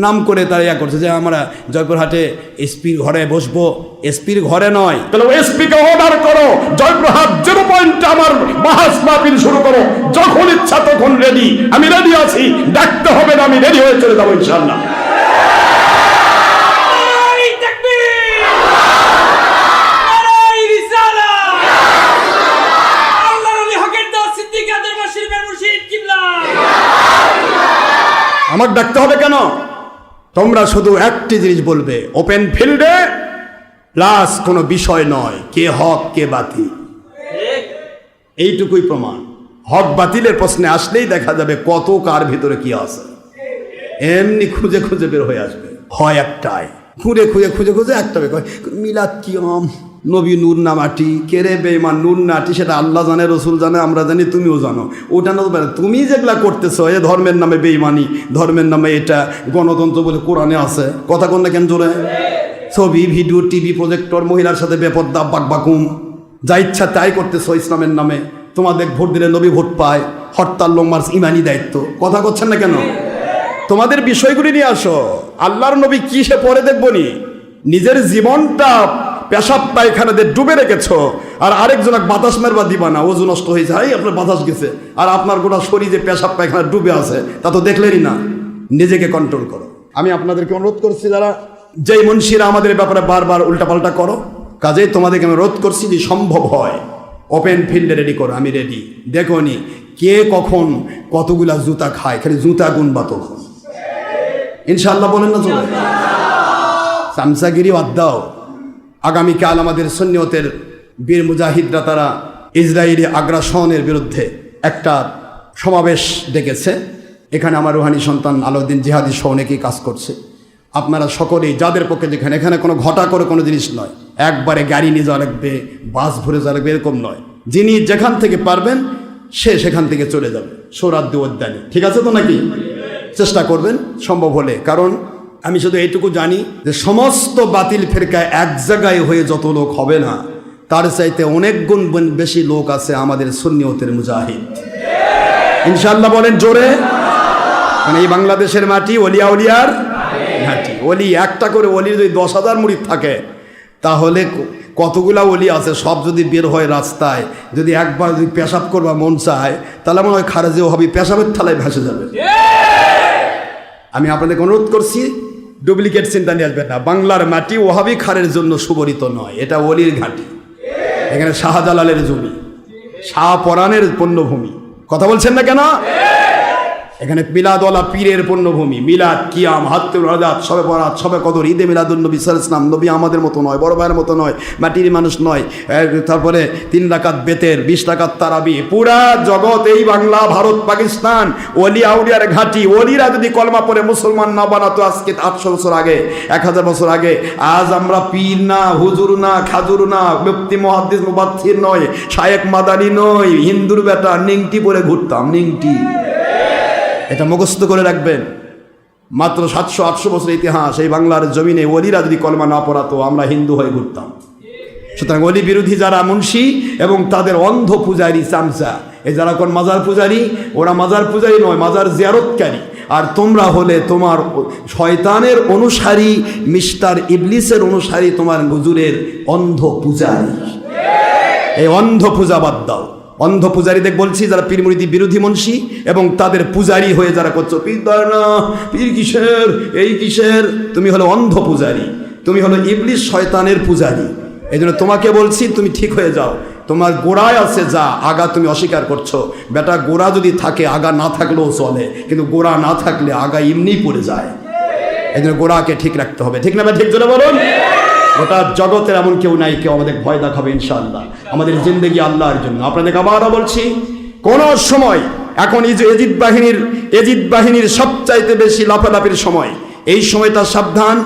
নাম করে তারা ইয়া করছে যে আমরা জয়পুরহাটে এসপির ঘরে বসবো। এসপির ঘরে নয়, তাহলে এসপিকে অর্ডার করো, জয়পুরহাট 0 পয়েন্টে আমার বাহাস মাহফিল শুরু করো, যখন ইচ্ছা তখন রেডি। আমি রেডি আছি, ডাকতে হবে না, আমি রেডি হয়ে চলে যাবো ইনশাআল্লাহ। আমার ডাকতে হবে কেন? তোমরা শুধু একটি জিনিস বলবে, ওপেন ফিল্ডে প্লাস কোনো বিষয় নয়, কে হক কে বাতিল, এইটুকুই প্রমাণ। হক বাতিলের প্রশ্নে আসলেই দেখা যাবে কত কার ভিতরে কি আছে। এমনি খুঁজে খুঁজে বের হয়ে আসবে। হয় একটাই, খুঁড়ে খুঁজে খুঁজে খুঁজে একটা বের, মিলাদ কিয়ম, নবী নূর না মাটি, কেরে বেঈমান নূর নাটি, সেটা আল্লাহ জানে, রসুল জানে, আমরা জানি, তুমিও জানো। ওটা না তুমি যেগুলা করতেছো, এ ধর্মের নামে বেঈমানি, ধর্মের নামে এটা গণতন্ত্র বলে কোরআনে আছে। কথা কোন না কেন জোরে? ছবি ভিডিও টিভি প্রজেক্টর, মহিলার সাথে বেপর্দা বাকবাকুম, যা ইচ্ছা তাই করতেছো ইসলামের নামে। তোমাদের ভোট দিলে নবী ভোট পায়, হরতাল লং মার্চ ইমানি দায়িত্ব। কথা করছেন না কেন? তোমাদের বিষয়গুলি নিয়ে আসো। আল্লাহর নবী কি সে পরে দেখবো নি? নিজের জীবনটা পেশাব পায়খানাতে ডুবে রেখেছ, আর আরেকজনক বাতাস মারবা দিবা না, ওজু নষ্ট হয়েছে, হাই আপনার বাতাস গেছে, আর আপনার গোটা শরীর যে পেশাব পায়খানা ডুবে আছে তা তো দেখলেনই না। নিজেকে কন্ট্রোল করো। আমি আপনাদেরকে অনুরোধ করছি, যারা যেই মুন্সিরা আমাদের ব্যাপারে বারবার উল্টাপাল্টা করো, কাজেই তোমাদেরকে আমি অনুরোধ করছি যে সম্ভব হয় ওপেন ফিল্ডে রেডি করো। আমি রেডি। দেখো নি কে কখন কতগুলা জুতা খায়, খালি জুতা গুনবা তখন ইনশাআল্লাহ। বলেন না চলে চামচাগিরি বাদ দাও। আগামীকাল আমাদের সুন্নিয়তের বীর মুজাহিদরা তারা ইসরায়েলি আগ্রাসনের বিরুদ্ধে একটা সমাবেশ ডেকেছে। এখানে আমার রুহানি সন্তান আলাউদ্দিন জিহাদি সহ অনেকেই কাজ করছে। আপনারা সকলেই যাদের পক্ষে যেখানে, এখানে কোনো ঘটা করে কোনো জিনিস নয়, একবারে গাড়ি নিয়ে যাওয়া লাগবে, বাস ভরে যাওয়া লাগবে, এরকম নয়। যিনি যেখান থেকে পারবেন সে সেখান থেকে চলে যাবে সৌরাদ্য উদ্যানে। ঠিক আছে তো নাকি? চেষ্টা করবেন সম্ভব হলে। কারণ আমি শুধু এইটুকু জানি যে সমস্ত বাতিল ফেরকায় এক জায়গায় হয়ে যত লোক হবে না, তার চাইতে অনেক গুণ বেশি লোক আছে আমাদের সুন্নিয়তের মুজাহিদ। ইনশাআল্লাহ বলেন জোরে। মানে এই বাংলাদেশের মাটি ওলিয়া উলিয়ার ঘাঁটি। ওলি একটা করে ওলির যদি 10,000 মুরিদ থাকে তাহলে কতগুলা ওলি আছে, সব যদি বের হয় রাস্তায়, যদি একবার যদি পেশাব করবা মন চায় তাহলে মনে হয় খারেজে ওহাবি পেশাবের থালায় ভেসে যাবে। আমি আপনাদেরকে অনুরোধ করছি ডুপ্লিকেট চিন্তা নিয়ে আসবেন না। বাংলার মাটি ওহাবি খারের জন্য সুবরিত নয়, এটা ওলির ঘাঁটি। এখানে শাহজালালের জমি, শাহপরাণের পণ্যভূমি। কথা বলছেন না কেন? এখানে মিলাদওয়ালা পীরের পণ্যভূমি। মিলাদ, কিয়াম, হাত্তুল রাজাত, সবে বরাত, সবে কদর, ঈদে মিলাদুন নবী সাল্লাল্লাহু আলাইহি ওয়াসাল্লাম। নবী আমাদের মতো নয়, বড় ভাইয়ের মতো নয়, মাটির মানুষ নয়। তারপরে 3 রাকাত বেতের, 20 রাকাত তারাবি। পুরা জগৎ এই বাংলা, ভারত, পাকিস্তান ওলি আউলিয়ার ঘাঁটি। ওলিরা যদি কলমা পড়ে মুসলমান না বানাতো আজকে 800 বছর আগে, 1000 বছর আগে, আজ আমরা পীর না, হুজুর না, খাজুর না, মুফতি, মুহাদ্দিস, মুফাসসির নয়, শায়েখ মাদানি নয়, হিন্দুর বেটা নিংটি পরে ঘুরতাম। নিংটি, এটা মুখস্থ করে রাখবেন। মাত্র 700-800 বছর ইতিহাস। এই বাংলার জমিনে ওলিরা যদি কলমা না পড়াতো আমরা হিন্দু হয়ে ঘুরতাম। সুতরাং ওলি বিরোধী যারা মুন্সি এবং তাদের অন্ধ পূজারী চামচা, এই যারা কোন মাজার পূজারী, ওরা মাজার পূজারী নয়, মাজার জিয়ারতকারী। আর তোমরা হলে তোমার শয়তানের অনুসারী, মিস্টার ইবলিসের অনুসারী, তোমার হুজুরের অন্ধ পূজারী। এই অন্ধ পূজা বাদ দাও। অন্ধ পূজারীদের বলছি যারা পীর মুরিদি বিরোধী মুন্সি এবং তাদের পূজারী হয়ে যারা করছো, পীর না, পীর কিসের, এই কিসের, তুমি হলো অন্ধ পূজারী, তুমি হলো ইবলিস শয়তানের পূজারী। এই জন্য তোমাকে বলছি তুমি ঠিক হয়ে যাও। তোমার গোড়ায় আছে যা, আগা তুমি অস্বীকার করছো। বেটা গোড়া যদি থাকে আগা না থাকলেও চলে, কিন্তু গোড়া না থাকলে আগা এমনিই পড়ে যায়। এই জন্য গোড়াকে ঠিক রাখতে হবে। ঠিক না? ঠিক জোরে বলুন। গোটা জগতের এমন কেউ নাই কেউ আমাদের ভয় দেখাবে ইনশাআল্লাহ। আমাদের জিন্দেগি আল্লাহর জন্য। আপনাদেরকে আবারও বলছি, কোন সময় এখন এই যে এজিদ বাহিনীর সবচাইতে বেশি লাফালাফির সময়, এই সময়টা সাবধান।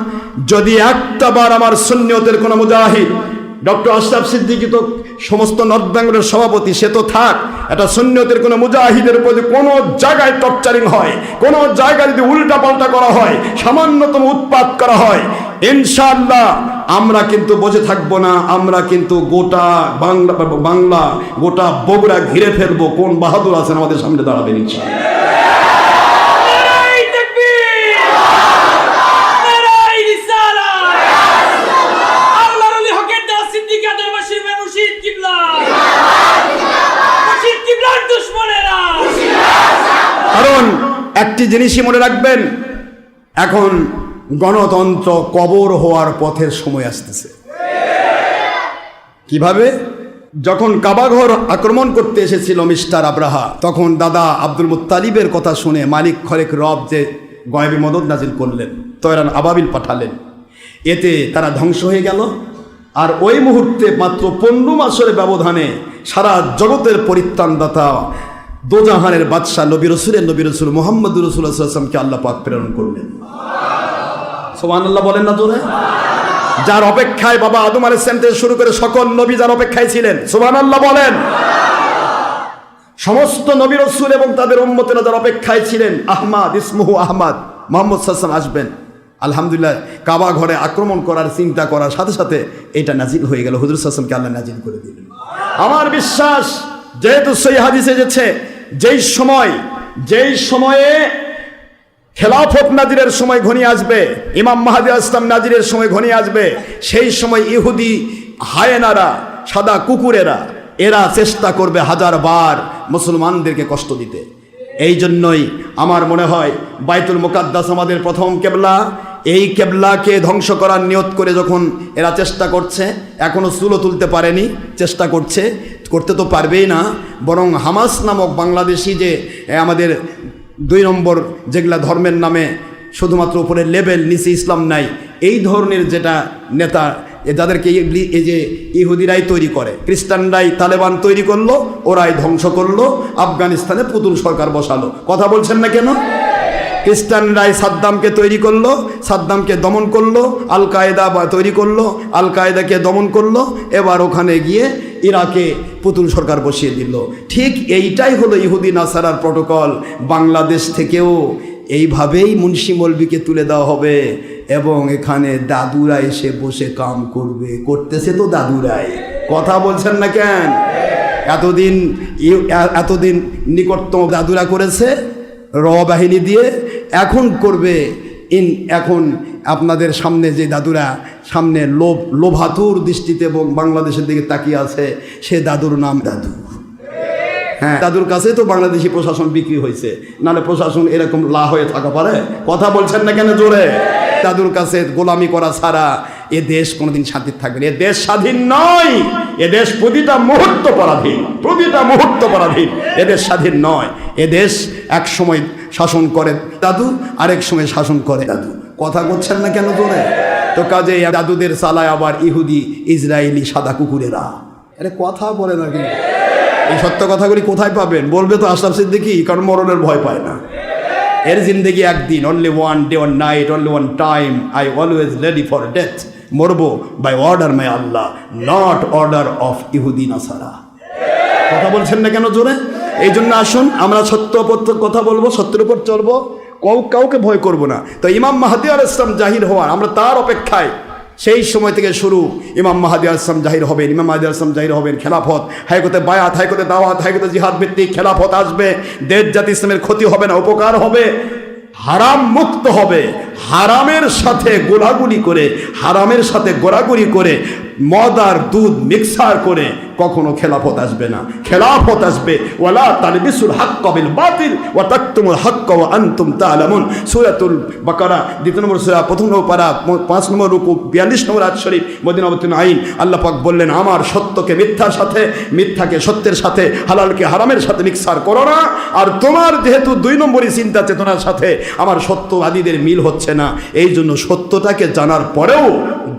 যদি একটা বার আমার সুন্নিয়তের কোনো মুজাহিদ, ডক্টর আশরাফ সিদ্দিকী তো সমস্ত নর্থ বেঙ্গলের সভাপতি, সে তো থাক, এটা সুন্নিয়তের কোনো মুজাহিদের উপর যদি কোনো জায়গায় টর্চারিং হয়, কোনো জায়গায় যদি উল্টা পাল্টা করা হয়, সামান্যতম উৎপাত করা হয়, ইনশাআল্লাহ আমরা কিন্তু বসে থাকবো না। আমরা কিন্তু গোটা বাংলা গোটা বগুড়া ঘিরে ফেলবো। কোন বাহাদুর আছেন আমাদের সামনে দাঁড়াবেন ইনশাআল্লাহ। কারণ একটি জিনিসই মনে রাখবেন, এখন গণতন্ত্র কবর হওয়ার পথের সময় আসতেছে। কিভাবে? যখন কাবাঘর আক্রমণ করতে এসেছিল মিস্টার আব্রাহা, তখন দাদা আব্দুল মুত্তালিবের কথা শুনে মালিক খলেক রব যে গয়বী মদদ নাজিল করলেন, তয়রান আবাবিল পাঠালেন, এতে তারা ধ্বংস হয়ে গেল। আর ওই মুহূর্তে মাত্র 15 মাসের ব্যবধানে সারা জগতের পরিত্রাণদাতা দোজাহানের বাদশাহ নবী রসুল মুহাম্মদুর রাসূলুল্লাহ সাল্লাল্লাহু আলাইহি ওয়াসাল্লামকে আল্লাহ পাক প্রেরণ করলেন। সুবহানাল্লাহ বলেন না জোরে? যার অপেক্ষায় বাবা আদম আলাইহিস সালাম থেকে শুরু করে সকল নবী যার অপেক্ষায় ছিলেন, সুবহানাল্লাহ বলেন। সমস্ত নবী রাসূল এবং তাদের উম্মতেরা যার অপেক্ষায় ছিলেন, আহমদ, ইসমুহু আহমদ, মুহাম্মদ সাল্লাল্লাহু আলাইহি ওয়াসাল্লাম আসবেন। আলহামদুলিল্লাহ, কাবা ঘরে আক্রমণ করার চিন্তা করার সাথে সাথে এটা নাজিল হয়ে গেল। হুজুর সাল্লাল্লাহু আলাইহি ওয়াসাল্লামকে আল্লাহ নাজিল করে দিলেন। আমার বিশ্বাস, যেহেতু সহিহ হাদিসে এসেছে, যেই সময়ে খেলাফত নাজিরের সময় ঘনিয়ে আসবে, ইমাম মাহদী ইসলাম নাজিরের সময় ঘনিয়ে আসবে, সেই সময় ইহুদি হায়েনারা, সাদা কুকুরেরা, এরা চেষ্টা করবে 1000 বার মুসলমানদেরকে কষ্ট দিতে। এই জন্যই আমার মনে হয় বাইতুল মুকাদ্দাস আমাদের প্রথম কেবলা, এই কেবলাকে ধ্বংস করার নিয়ত করে যখন এরা চেষ্টা করছে, এখনো চুলো তুলতে পারেনি, চেষ্টা করতে তো পারবেই না, বরং হামাস নামক বাংলাদেশি যে আমাদের 2 নম্বর যেগুলা ধর্মের নামে শুধুমাত্র উপরে লেবেল, নিচে ইসলাম নাই, এই ধরনের যেটা নেতা, যাদেরকে এই যে ইহুদিরাই তৈরি করে, খ্রিস্টানরাই তালেবান তৈরি করলো, ওরাই ধ্বংস করলো, আফগানিস্তানে পুতুল সরকার বসালো। কথা বলছেন না কেন? খ্রিস্টানরাই সাদ্দামকে তৈরি করলো, সাদ্দামকে দমন করলো, আল কায়দা তৈরি করলো, আল কায়দাকে দমন করলো, এবার ওখানে গিয়ে ইরাকে পুতুল সরকার বসিয়ে দিল। ঠিক এইটাই হলো ইহুদি নাসারার প্রটোকল। বাংলাদেশ থেকেও এইভাবেই মুন্সি মৌলবীকে তুলে দেওয়া হবে এবং এখানে দাদুরা এসে বসে কাম করবে। করতেছে তো দাদুরাই, কথা বলছেন না কেন? এতদিন নিকটতম দাদুরা করেছে র বাহিনী দিয়ে, এখন করবে এখন আপনাদের সামনে যে দাদুরা সামনে লোভাতুর দৃষ্টিতে এবং বাংলাদেশের দিকে তাকিয়ে আছে, সে দাদুর নাম দাদু। হ্যাঁ, দাদুর কাছে তো বাংলাদেশি প্রশাসন বিক্রি হয়েছে, নাহলে প্রশাসন এরকম লা হয়ে থাকা পারে? কথা বলছেন না কেন জোরে? দাদুর কাছে গোলামি করা ছাড়া এ দেশ কোনোদিন শান্তি থাকবে না। এ দেশ স্বাধীন নয়, এ দেশ প্রতিটা মুহূর্ত পরাধীন, প্রতিটা মুহূর্ত পরাধীন। এ দেশ স্বাধীন নয়। এ দেশ এক সময় শাসন করে দাদু, আরেক সময় শাসন করে দাদু। কথা বলছেন না কেন জোরে? তো কাজে দাদুদের চালায় আবার ইহুদি ইসরায়েলি সাদা কুকুরেরা। আরে কথা বলে না কিন্তু এই সত্য কথাগুলি কোথায় পাবেন? বলবে তো আশরাফ সিদ্দিকী, কারণ মরণের ভয় পায় না। এর জিন্দগি একদিন, only one day one night, only one time, I always ready for death. মরবো by order my Allah, not order of ইহুদি নাসারা। কথা বলছেন না কেন জোরে? এই জন্য আসুন আমরা সত্য কথা বলবো, সত্যের উপর চলবো, কাউকে ভয় করব না। তো ইমাম মাহদী আলাইহিস সালাম জাহির হওয়ার আমরা তার অপেক্ষায়, সেই সময় থেকে শুরু ইমাম মাহদী আলাইহিস সালাম জাহির হবেন। ইমাম মাহদী আলাইহিস সালাম জাহির হবেন, খেলাফত, হাইকোতে বায়াত, হাইকোতে দাওয়াত, হাইকোতে জিহাদ ভিত্তিক খেলাফত আসবে। দেশ জাতি ইসলামের ক্ষতি হবে না, উপকার হবে। হারাম মুক্ত হবে। হারামের সাথে গোলাগুলি করে, হারামের সাথে গোড়াগুড়ি করে, মদ আর দুধ মিক্সার করে কখনো খেলাফত আসবে না। খেলাফত আসবে ওয়ালা তালবিসুল হাক্কা বিল বাতিল ওয়া তাকতুমুল হাক্কা ওয়া আনতুম তা'লামুন। সূরাতুল বাকারা 2 নম্বর সূরা 1 নম্বর পারা 5 নম্বর রুকু 42 নম্বর আয়াত শরীফ মদিনা অবতীর্ণ আইন। আল্লাহ পাক বললেন, আমার সত্যকে মিথ্যার সাথে, মিথ্যাকে সত্যের সাথে, হালালকে হারামের সাথে মিক্সার করো না। আর তোমার যেহেতু 2 নম্বরই চিন্তা চেতনার সাথে আমার সত্যবাদীদের মিল হচ্ছে না, এই জন্য সত্যটাকে জানার পরেও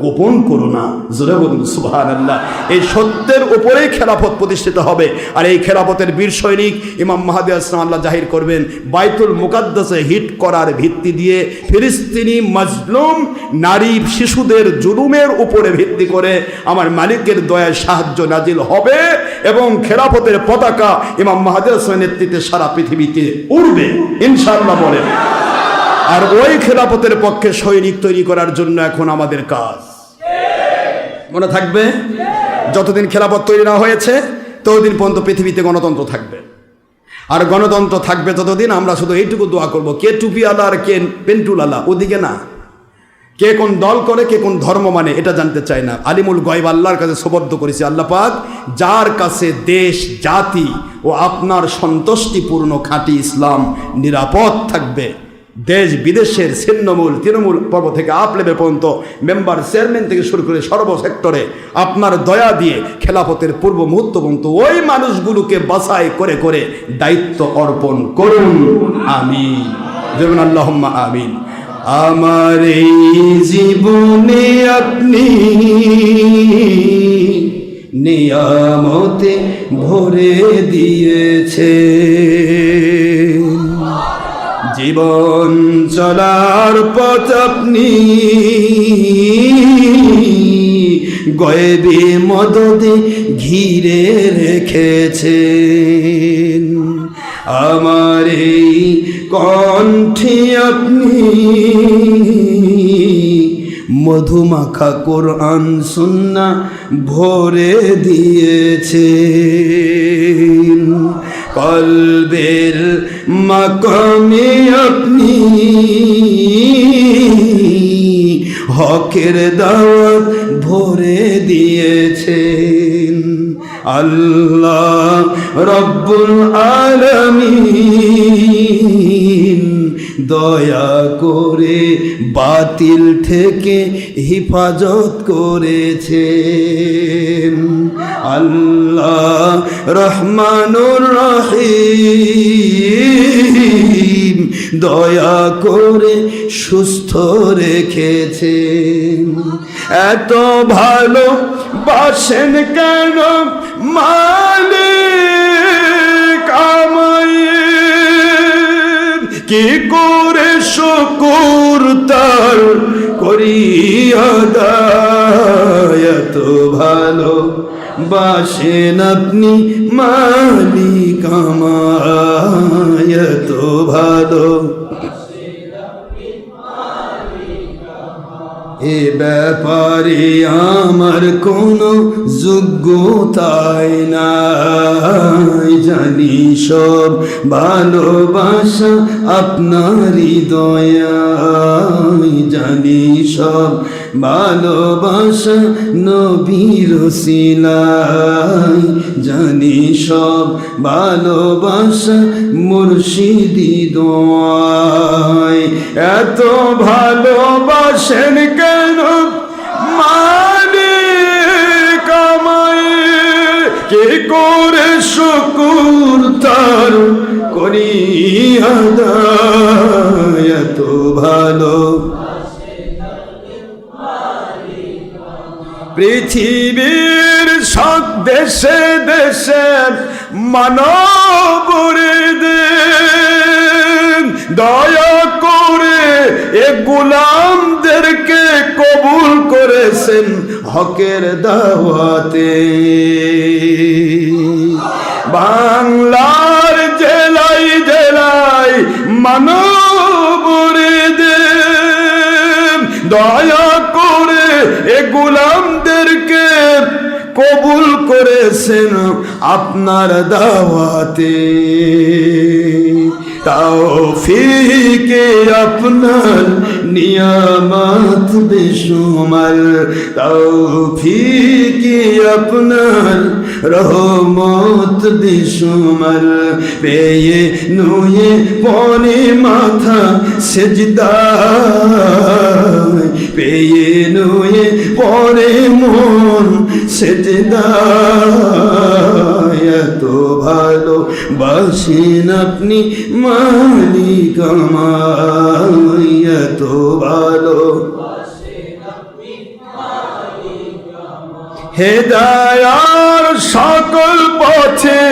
গোপন করো না। জোরে বলুন সুবহানাল্লাহ। এই সত্যের উপরেই খেলাফত প্রতিষ্ঠিত হবে। আর এই খেলাফতের বীর সৈনিক ইমাম মাহদী আলাইহিস সালাম আল্লাহ জাহির করবেন বাইতুল মুকাদ্দাসে হিট করার ভিত্তি দিয়ে, ফিলিস্তিনি মাজলুম নারী শিশুদের জুলুমের উপরে ভিত্তি করে আমার মালিকের দয়ায় সাহায্য নাজিল হবে এবং খেলাফতের পতাকা ইমাম মাহদী আলাইহিস সালামের নেতৃত্বে সারা পৃথিবীতে উড়বে ইনশাআল্লাহ বলেন। আর ওই খেলাফতের পক্ষে সৈনিক তৈরি করার জন্য এখন আমাদের কাজ। মনে থাকবে, যতদিন খেলাফত তৈরি না হয়েছে ততদিন পর্যন্ত পৃথিবীতে গণতন্ত্র থাকবে। আর গণতন্ত্র থাকবে ততদিন আমরা শুধু এইটুকু দোয়া করব, কে টুপিওয়ালা আর কে পেন্টুলালা ওদিকে না, কে কোন দল করে, কে কোন ধর্ম মানে, এটা জানতে চাই না। আলিমুল গায়ব আল্লাহর কাছে সুবর্দ করেছি। আল্লাহ পাক যার কাছে দেশ, জাতি ও আপনার সন্তুষ্টিপূর্ণ খাঁটি ইসলাম নিরাপদ থাকবে, দেশ বিদেশের ছিন্নমূল তৃণমূল পর্ব থেকে আপ লেভেল পর্যন্ত মেম্বার চেয়ারম্যান থেকে শুরু করে সর্ব সেক্টরে আপনার দয়া দিয়ে খেলাফতের পূর্ব মুহূর্ত পর্যন্ত ওই মানুষগুলোকে বাছাই করে করে দায়িত্ব অর্পণ করুন। আমিন, যেমন আল্লাহুম্মা আমিন। আমার এই জীবনে আপনি নিয়ামতে ভরে দিয়েছে, জীবন চলার পথ আপনি গয়বে মদদে ঘিরে রেখেছেন। আমার এই কণ্ঠে আপনি মধুমাখা কোরআন সুন্নাহ ভরে দিয়েছেন। কলবের মাকামে আপনি হকের দাওয়াত ভরে দিয়েছেন। আল্লাহ রব্বুল আলামিন দয়া করে বাতিল থেকে হিফাজত করেছেন। আল্লাহ রহমানুর রহিম দয়া করে সুস্থ রেখেছেন। এত ভালো বাসেন কেন মালিক আমায়, কি করে শুকর তার করি আদায়, এত ভালো বাসেন আপনি মালিক আমায়, এত ভালো এ ব্যাপারে আমার কোনো যোগ্যতাই নাই, জানি সব ভালোবাসা আপনারই দয়ায়, জানি সব ভালোবাসা নবীর ওসিলায়, জানি সব ভালোবাসা মুর্শিদি দোয়ায়, এত ভালোবাসেন কেন মালিক আমায়, কি করে শুকর তার করি আদায়, এত ভালো পৃথিবীর সব দেশে দেশে মানবরে দেন, দয়া করে এ গোলামদেরকে কবুল করেছেন হকের দাওয়াতে, বাংলার জেলায় জেলায় মানবরে দেন, দয়া করে এ গোলামদেরকে কবুল করেছেন আপনার দাওয়াতে, তৌফিকে আপনার নিয়ামত বেশুমার, তৌফিকে আপনার রহমত বেশুমার, পেয়ে নুয়ে পনে মাথা সেজদায়, পেয়ে নুয়ে পরে মন সেজদায়, এত ভালো বাসেন আপনি মালিক আমায়, এত ভালো হেদায়ার সকল পথে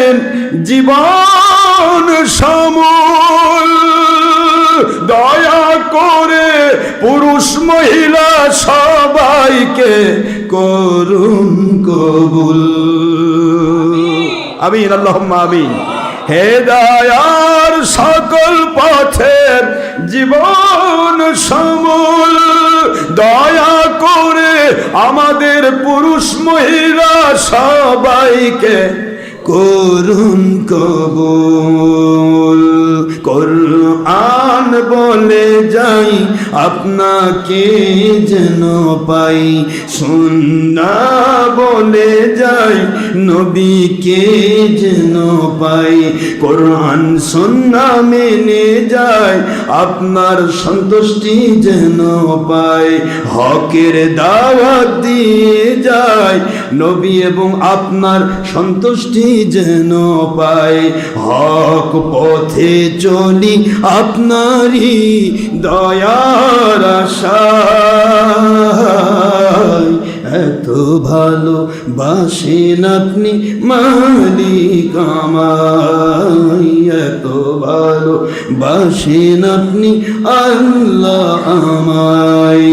জীবন সমল, দয়া করে পুরুষ মহিলা সবাইকে করুন কবুল, আমিন আল্লাহুম্মা আমিন। হেদায়ার সকল পথের জীবন সমল, দয়া করে আমাদের পুরুষ মহিলা সবাইকে করুন কবুল। কোরআন বলে যাই আপনাকে যেন পাই, সুন্নাহ বলে যাই নবীকে যেন পাই, কোরআন সুন্নাহ মেনে যাই আপনার সন্তুষ্টি যেন পাই, হকের দাওয়াত দিয়ে যাই নবী এবং আপনার সন্তুষ্টি যেন পাই, হক পথে চলি আপনারই দয়ার আশায়, এত ভালো বাসেন আপনি মালিক আমায়, এত ভালো বাসেন আপনি আল্লাহ আমায়।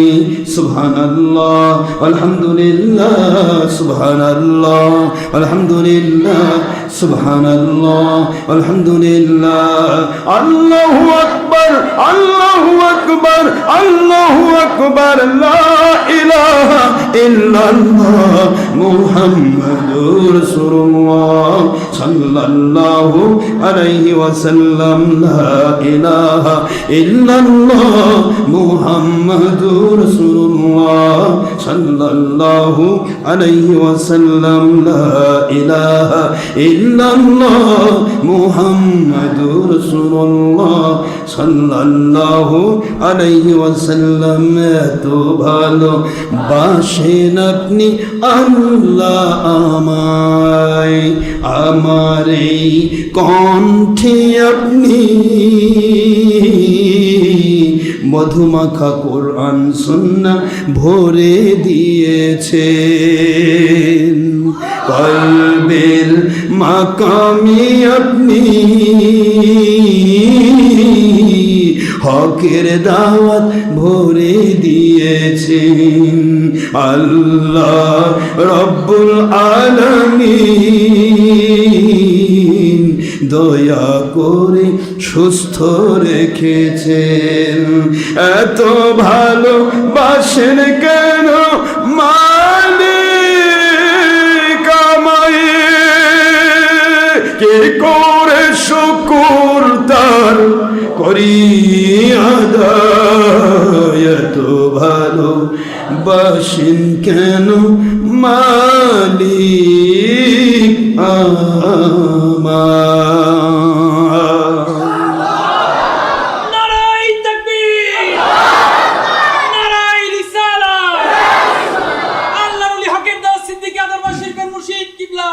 সুবহানাল্লাহ আলহামদুলিল্লাহ, সুবহানাল্লাহ আলহামদুলিল্লাহ, সুবহানাল্লাহ আলহামদুলিল্লাহ, আল্লাহু আকবার, আল্লাহু আকবার, আল্লাহু আকবার, লা ইলাহা ইল্লাল্লাহ মুহাম্মাদুর রাসূলুল্লাহ সাল্লাল্লাহু আলাইহি ওয়াসাল্লাম, লা ইলাহা ইল্লাল্লাহ মুহাম্মাদুর রাসূলুল্লাহ সাল্লাল্লাহু আলাইহি ওয়াসাল্লাম, লা ইলাহা ইল্লাল্লাহ মুহাম্মাদুর রাসূলুল্লাহ সাল্লাল্লাহু আলাইহি ওয়াসাল্লাম, এত ভালো বাসেন আপনি আল্লাহ আমায়, আমার এই কণ্ঠে আপনি মধুমাখা কোরআন সুন্নাহ ভরে দিয়েছেন, কলবের মাকামে আপনি হকের দাওয়াত ভরে দিয়েছেন আল্লাহ রব্বুল আলামিন দয়া করে সুস্থ রেখেছেন এত ভালোবাসেন কেন মালিক আমায় কে করে শুকুর তার করি আদায় এত ভালোবাসেন কেন মালিক আমার নারায়ে তাকবীর, নারায়ে রিসালাত। আল্লাহর ওলি হকের দাওয়াত সিদ্দিকী আদরবাগ শরীফের মুর্শিদ কিবলা।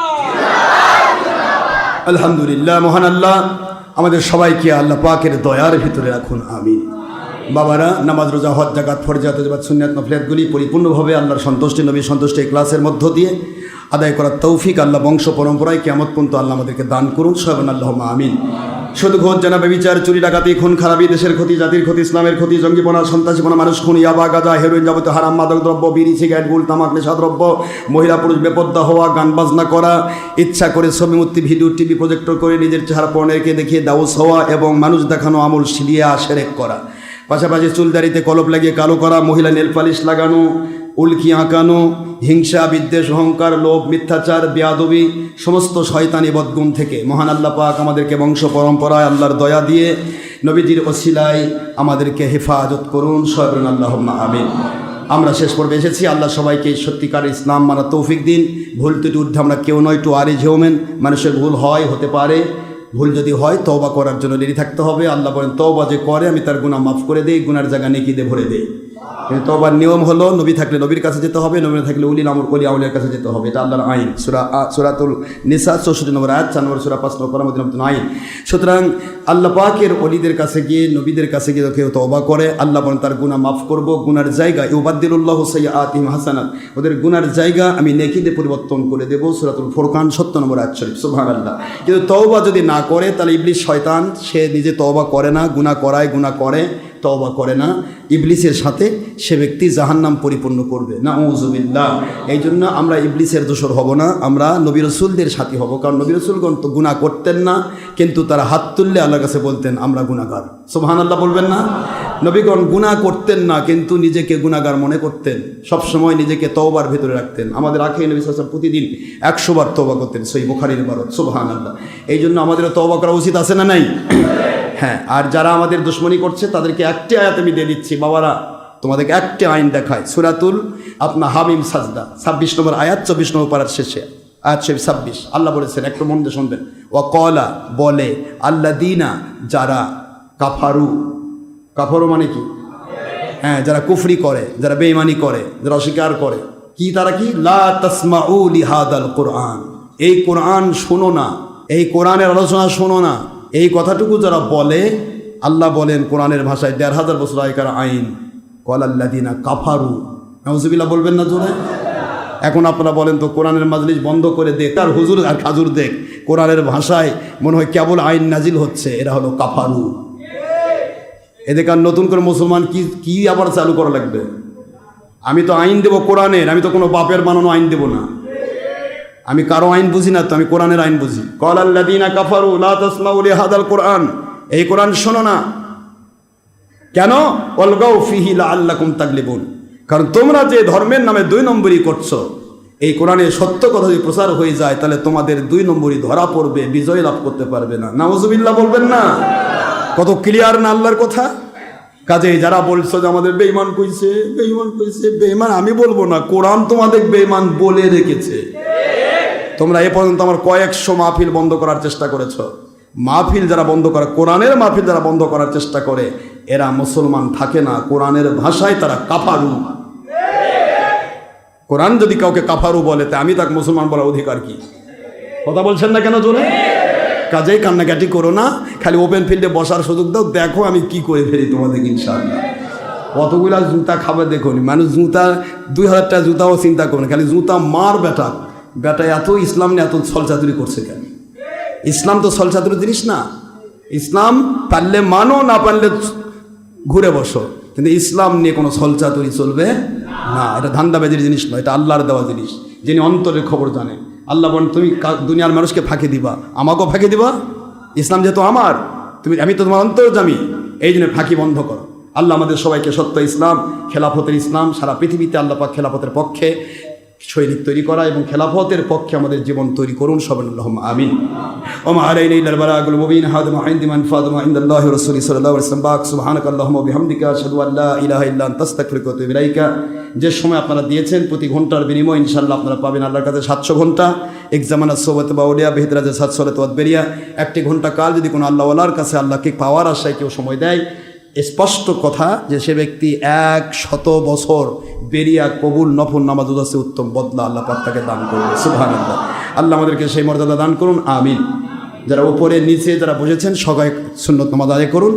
আলহামদুলিল্লাহ, মহান আল্লাহ আমাদের সবাইকে আল্লাহ পাকের দয়ার ভিতরে রাখুন, আমিন। বাবারা, নামাজ, রোজা, হজ, যাকাত, ফরজাত, ওয়াজিবাত, সুন্নাত, নফিলাতগুলি পরিপূর্ণভাবে আল্লাহর সন্তুষ্টি, নবীর সন্তুষ্টি ক্লাসের মধ্য দিয়ে আদায় করার তৌফিক আল্লাহ বংশ পরম্পরায় কিয়ামত পর্যন্ত আল্লাহ আমাদেরকে দান করুন, সবাই আল্লাহুম্মা আমিন। শুধু ঘোষ জানা, ব্যভিচার, চুরি, ডাকাতি, খুন খারাপি, দেশের ক্ষতি, জাতির ক্ষতি, ইসলামের ক্ষতি, জঙ্গিপনা, সন্ত্রাসীপনা, মানুষ খুন, ইয়াবা, গাঁজা, হেরোইন, যাবতীয় হারাম মাদক দ্রব্য, বিড়ি, সিগারেট, গুল, তামাক, নেশাদ্রব্য, মহিলা পুরুষ বেপর্দা হওয়া, গান বাজনা করা, ইচ্ছা করে ছবি মূর্তি, ভিডিও, টিভি প্রজেক্টর করে নিজের চেহারা পণ্যকে দেখিয়ে দাউস হওয়া এবং মানুষ দেখানো আমল সিরিয়া সেরেক করা, পাশাপাশি চুলদারিতে কলপ লাগিয়ে কালো করা, মহিলা নেল পালিশ লাগানো, উল্কি আঁকানো, হিংসা, বিদ্বেষ, অহংকার, লোভ, মিথ্যাচার, বেয়াদবি, সমস্ত শয়তানি বদগুণ থেকে মহান আল্লাহ পাক আমাদেরকে বংশ পরম্পরায় আল্লাহর দয়া দিয়ে নবীজির ওসিলায় আমাদেরকে হেফাজত করুন, সবাই আল্লাহুম্মা আমিন। আমরা শেষ পর্বে এসেছি। আল্লাহ সবাইকে সত্যিকার ইসলাম মানা তৌফিক দিন। ভুল ত্রুটি ঊর্ধ্বে আমরা কেউ নয়, টু আরে ঝেউমেন। মানুষের ভুল হয়, হতে পারে। ভুল যদি হয় তওবা করার জন্য রেডি থাকতে হবে। আল্লাহ বলেন, তওবা যে করে আমি তার গুনাহ মাফ করে দেই, গুনার জায়গা নেকি দিয়ে ভরে দেই। কিন্তু তওবার নিয়ম হলো নবী থাকলে নবীর কাছে যেতে হবে, নবী না থাকলে উলিল আমর ওলি আউলিয়ার কাছে যেতে হবে। এটা আল্লাহর আইন। সূরাতুল নিসা 64 নম্বর আয়াত, 4 নম্বর সূরা 5 নম্বর মধ্যে আইন। সুতরাং আল্লাহ পাকের ওলিদের কাছে গিয়ে, নবীদের কাছে গিয়ে কেউ তওবা করে, আল্লাহ বলেন তার গুনাহ মাফ করব। গুনার জায়গা ইউবাদদিলুল্লাহু সাইয়্যাতিহিম হাসানাত, ওদের গুনার জায়গা আমি নেকিতে পরিবর্তন করে দেব। সূরাতুল ফুরকান 70 নম্বর আয়াত শরীফ। সুবহানাল্লাহ। কিন্তু তওবা যদি না করে তাহলে ইবলিস শয়তান, সে নিজে তওবা করে না, গুনাহ করায়, গুনাহ করে, তওবা করে না, ইবলিসের সাথে সে ব্যক্তি জাহান্নাম পরিপূর্ণ করবে। নাউযুবিল্লাহ। এই জন্য আমরা ইবলিসের দোসর হব না, আমরা নবী রাসূলদের সাথী হব। কারণ নবী রাসূলগণ তো গুনাহ করতেন না, কিন্তু তারা হাত তুললে আল্লাহর কাছে বলতেন আমরা গুনাহগার। সুবহানাল্লাহ বলবেন না? নবীগণ গুনাহ করতেন না, কিন্তু নিজেকে গুনাহগার মনে করতেন, সবসময় নিজেকে তওবার ভিতরে রাখতেন। আমাদের আখেরি নবী সাল্লাল্লাহু আলাইহি ওয়াসাল্লাম প্রতিদিন 100 বার তওবা করতেন, সহিহ বুখারীর ইবারত। সুবহানাল্লাহ। এই জন্য আমাদেরও তওবা করা উচিত, আছে না নাই? হ্যাঁ। আর যারা আমাদের দুশমনী করছে তাদেরকে একটি আয়াত আমি দিয়ে দিচ্ছি, বাবারা তোমাদেরকে একটি আইন দেখায়। সূরাতুল হামিম সাজদা 26 নম্বর আয়াত, 24 নম্বর পারার শেষে আয়াত শরীফ 26। আল্লাহ বলেছেন, একটু মন দিয়ে শুনবেন। ওয়াকালা, বলে, আল্লাযীনা, যারা, কাফারু, কাফারু মানে কি? হ্যাঁ, যারা কুফরি করে, যারা বেঈমানি করে, যারা অস্বীকার করে, কি তারা কি? লা তাসমাউ লিহাদাল কুরআন, এই কোরআন শোনো না, এই কোরআনের আলোচনা শোনো না, এই কথাটুকু যারা বলে, আল্লাহ বলেন কোরআনের ভাষায় ১৫০০ বছর আগেকার আইন, ক্বালাল্লাযীনা কাফারু। নাউযুবিল্লাহ বলবেন না জোরে? এখন আপনারা বলেন তো, কোরআনের মাজলিস বন্ধ করে দেখ আর হুজুর আর খাজুর দেখ, কোরআনের ভাষায় মনে হয় কেবল আইন নাজিল হচ্ছে, এরা হলো কাফারু। এদেরকে আর নতুন করে মুসলমান কি আবার চালু করা লাগবে? আমি তো আইন দেব কোরআনের, আমি তো কোনো বাপের বানানো আইন দেব না। আমি কারো আইন বুঝি না তো, আমি কোরআনের আইন বুঝি। ক্বালাল্লাযীনা কাফারু লা তাসমাউ লিহাদাল কুরআন, এই কোরআন শোনো না। কেন? ওয়ালগাউ ফিহি লাআল্লাকুম তাগলিবুন, কারণ তোমরা যে ধর্মের নামে 2 নম্বরই করছো, এই কোরআনের সত্য কথা যদি প্রচার হয়ে যায় তাহলে তোমাদের 2 নম্বরই ধরা পড়বে, বিজয় লাভ করতে পারবে না। নাউযুবিল্লাহ বলবেন না? কত ক্লিয়ার না আল্লাহর কথা? কাজেই যারা বলছো যে আমাদের বেঈমান কইছে, বেঈমান কইছে, বেঈমান আমি বলবো না, কোরআন তোমাদের বেঈমান বলে রেখেছে। তোমরা এ পর্যন্ত আমার কয়েকশো মাহফিল বন্ধ করার চেষ্টা করেছ। মাহফিল যারা বন্ধ করে, কোরআনের মাহফিল যারা বন্ধ করার চেষ্টা করে, এরা মুসলমান থাকে না, কোরআনের ভাষায় তারা কাফারু। কোরআন যদি কাউকে কাফারু বলে, তা আমি তাকে মুসলমান বলার অধিকার কি? কথা বলছেন না কেন জোরে? কাজেই কান্নাকাটি করো না, খালি ওপেন ফিল্ডে বসার সুযোগ দাও, দেখো আমি কি করে ফেলি তোমাদেরকে ইনশাআল্লাহ। কতগুলা জুতা খাবে দেখুন, মানুষ জুতা 2000 টাকা জুতাও চিন্তা করুন, খালি জুতা মার বেটা। বেটা এত ইসলাম নিয়ে এত ছলচাতুরি করছে কেন? ইসলাম তো ছলচাতুরি জিনিস না। ইসলাম পারলে মানো, না পারলে ঘুরে বসো, কিন্তু ইসলাম নিয়ে কোনো ছলচাতুরি চলবে না। এটা ধান্দাবাজির জিনিস নয়, এটা আল্লাহর দেওয়া জিনিস, যিনি অন্তরের খবর জানেন। আল্লাহ বলেন তুমি দুনিয়ার মানুষকে ফাঁকি দিবা, আমাকেও ফাঁকি দিবা। ইসলাম যেহেতু আমার, আমি তো তোমার অন্তর্যামী, এই জন্য ফাঁকি বন্ধ করো। আল্লাহ আমাদের সবাইকে সত্য ইসলাম, খেলাফতের ইসলাম, সারা পৃথিবীতে আল্লাহ পাক খেলাফতের পক্ষে সৈনিক তৈরি করা এবং খেলাফতের পক্ষে আমাদের জীবন তৈরি করুন সবাই, আল্লাহুম্মা আমিন। ওমা আলাইনা ইল্লাল বালাগুল মুবিন হাদা ইনদি মান ফাদমা ইনদাল্লাহি রাসূলি সাল্লাল্লাহু আলাইহি ওয়াসাল্লাম। সুবহানাকা আল্লাহুম্মা ওয়া বিহামদিকা আশহাদু আল লা ইলাহা ইল্লা আনতা আস্তাগফিরুকা ওয়া আতুবু ইলাইকা। যে সময় আপনারা দিয়েছেন প্রতি ঘন্টার বিনিময় ইনশাআল্লাহ আপনারা পাবেন আল্লাহর কাছে 700 ঘন্টা। একজামানা সোবত বাউলিয়া বেহদরাজে 700 বেরিয়া। একটি ঘন্টা কাল যদি কোনো আল্লাহওয়ালার কাছে আল্লাহকে পাওয়ার আশায় কেউ সময় দেয়, স্পষ্ট কথা যে সে ব্যক্তি 100 বছর বেরিয়া কবুল নফল নামাজ উদাসে উত্তম বদলা আল্লাহ পাক তাকে দান করবে। সুবহানাল্লাহ। আল্লাহ আমাদেরকে সেই মর্যাদা দান করুন, আমিন। যারা উপরে নিচে যারা বসেছেন সবাই সুন্নত নামাজ আদায় করুন।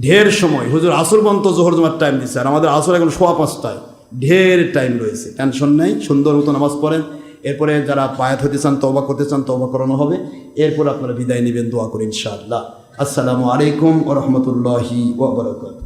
ঢের সময়, হুজুর আসর পর্যন্ত জোহর জমার টাইম দিচ্ছে, আর আমাদের আসর এখন 5:15, ঢের টাইম রয়েছে, টেনশন নেই, সুন্দর মতো নামাজ পড়েন। এরপরে যারা বায়াত হতে চান, তওবা করতে চান, তওবা করানো হবে। এরপর আপনারা বিদায় নেবেন, দোয়া করি ইনশাআল্লাহ। আসসালামু আলাইকুম ওয়া রাহমাতুল্লাহি ওয়া বারাকাতুহু।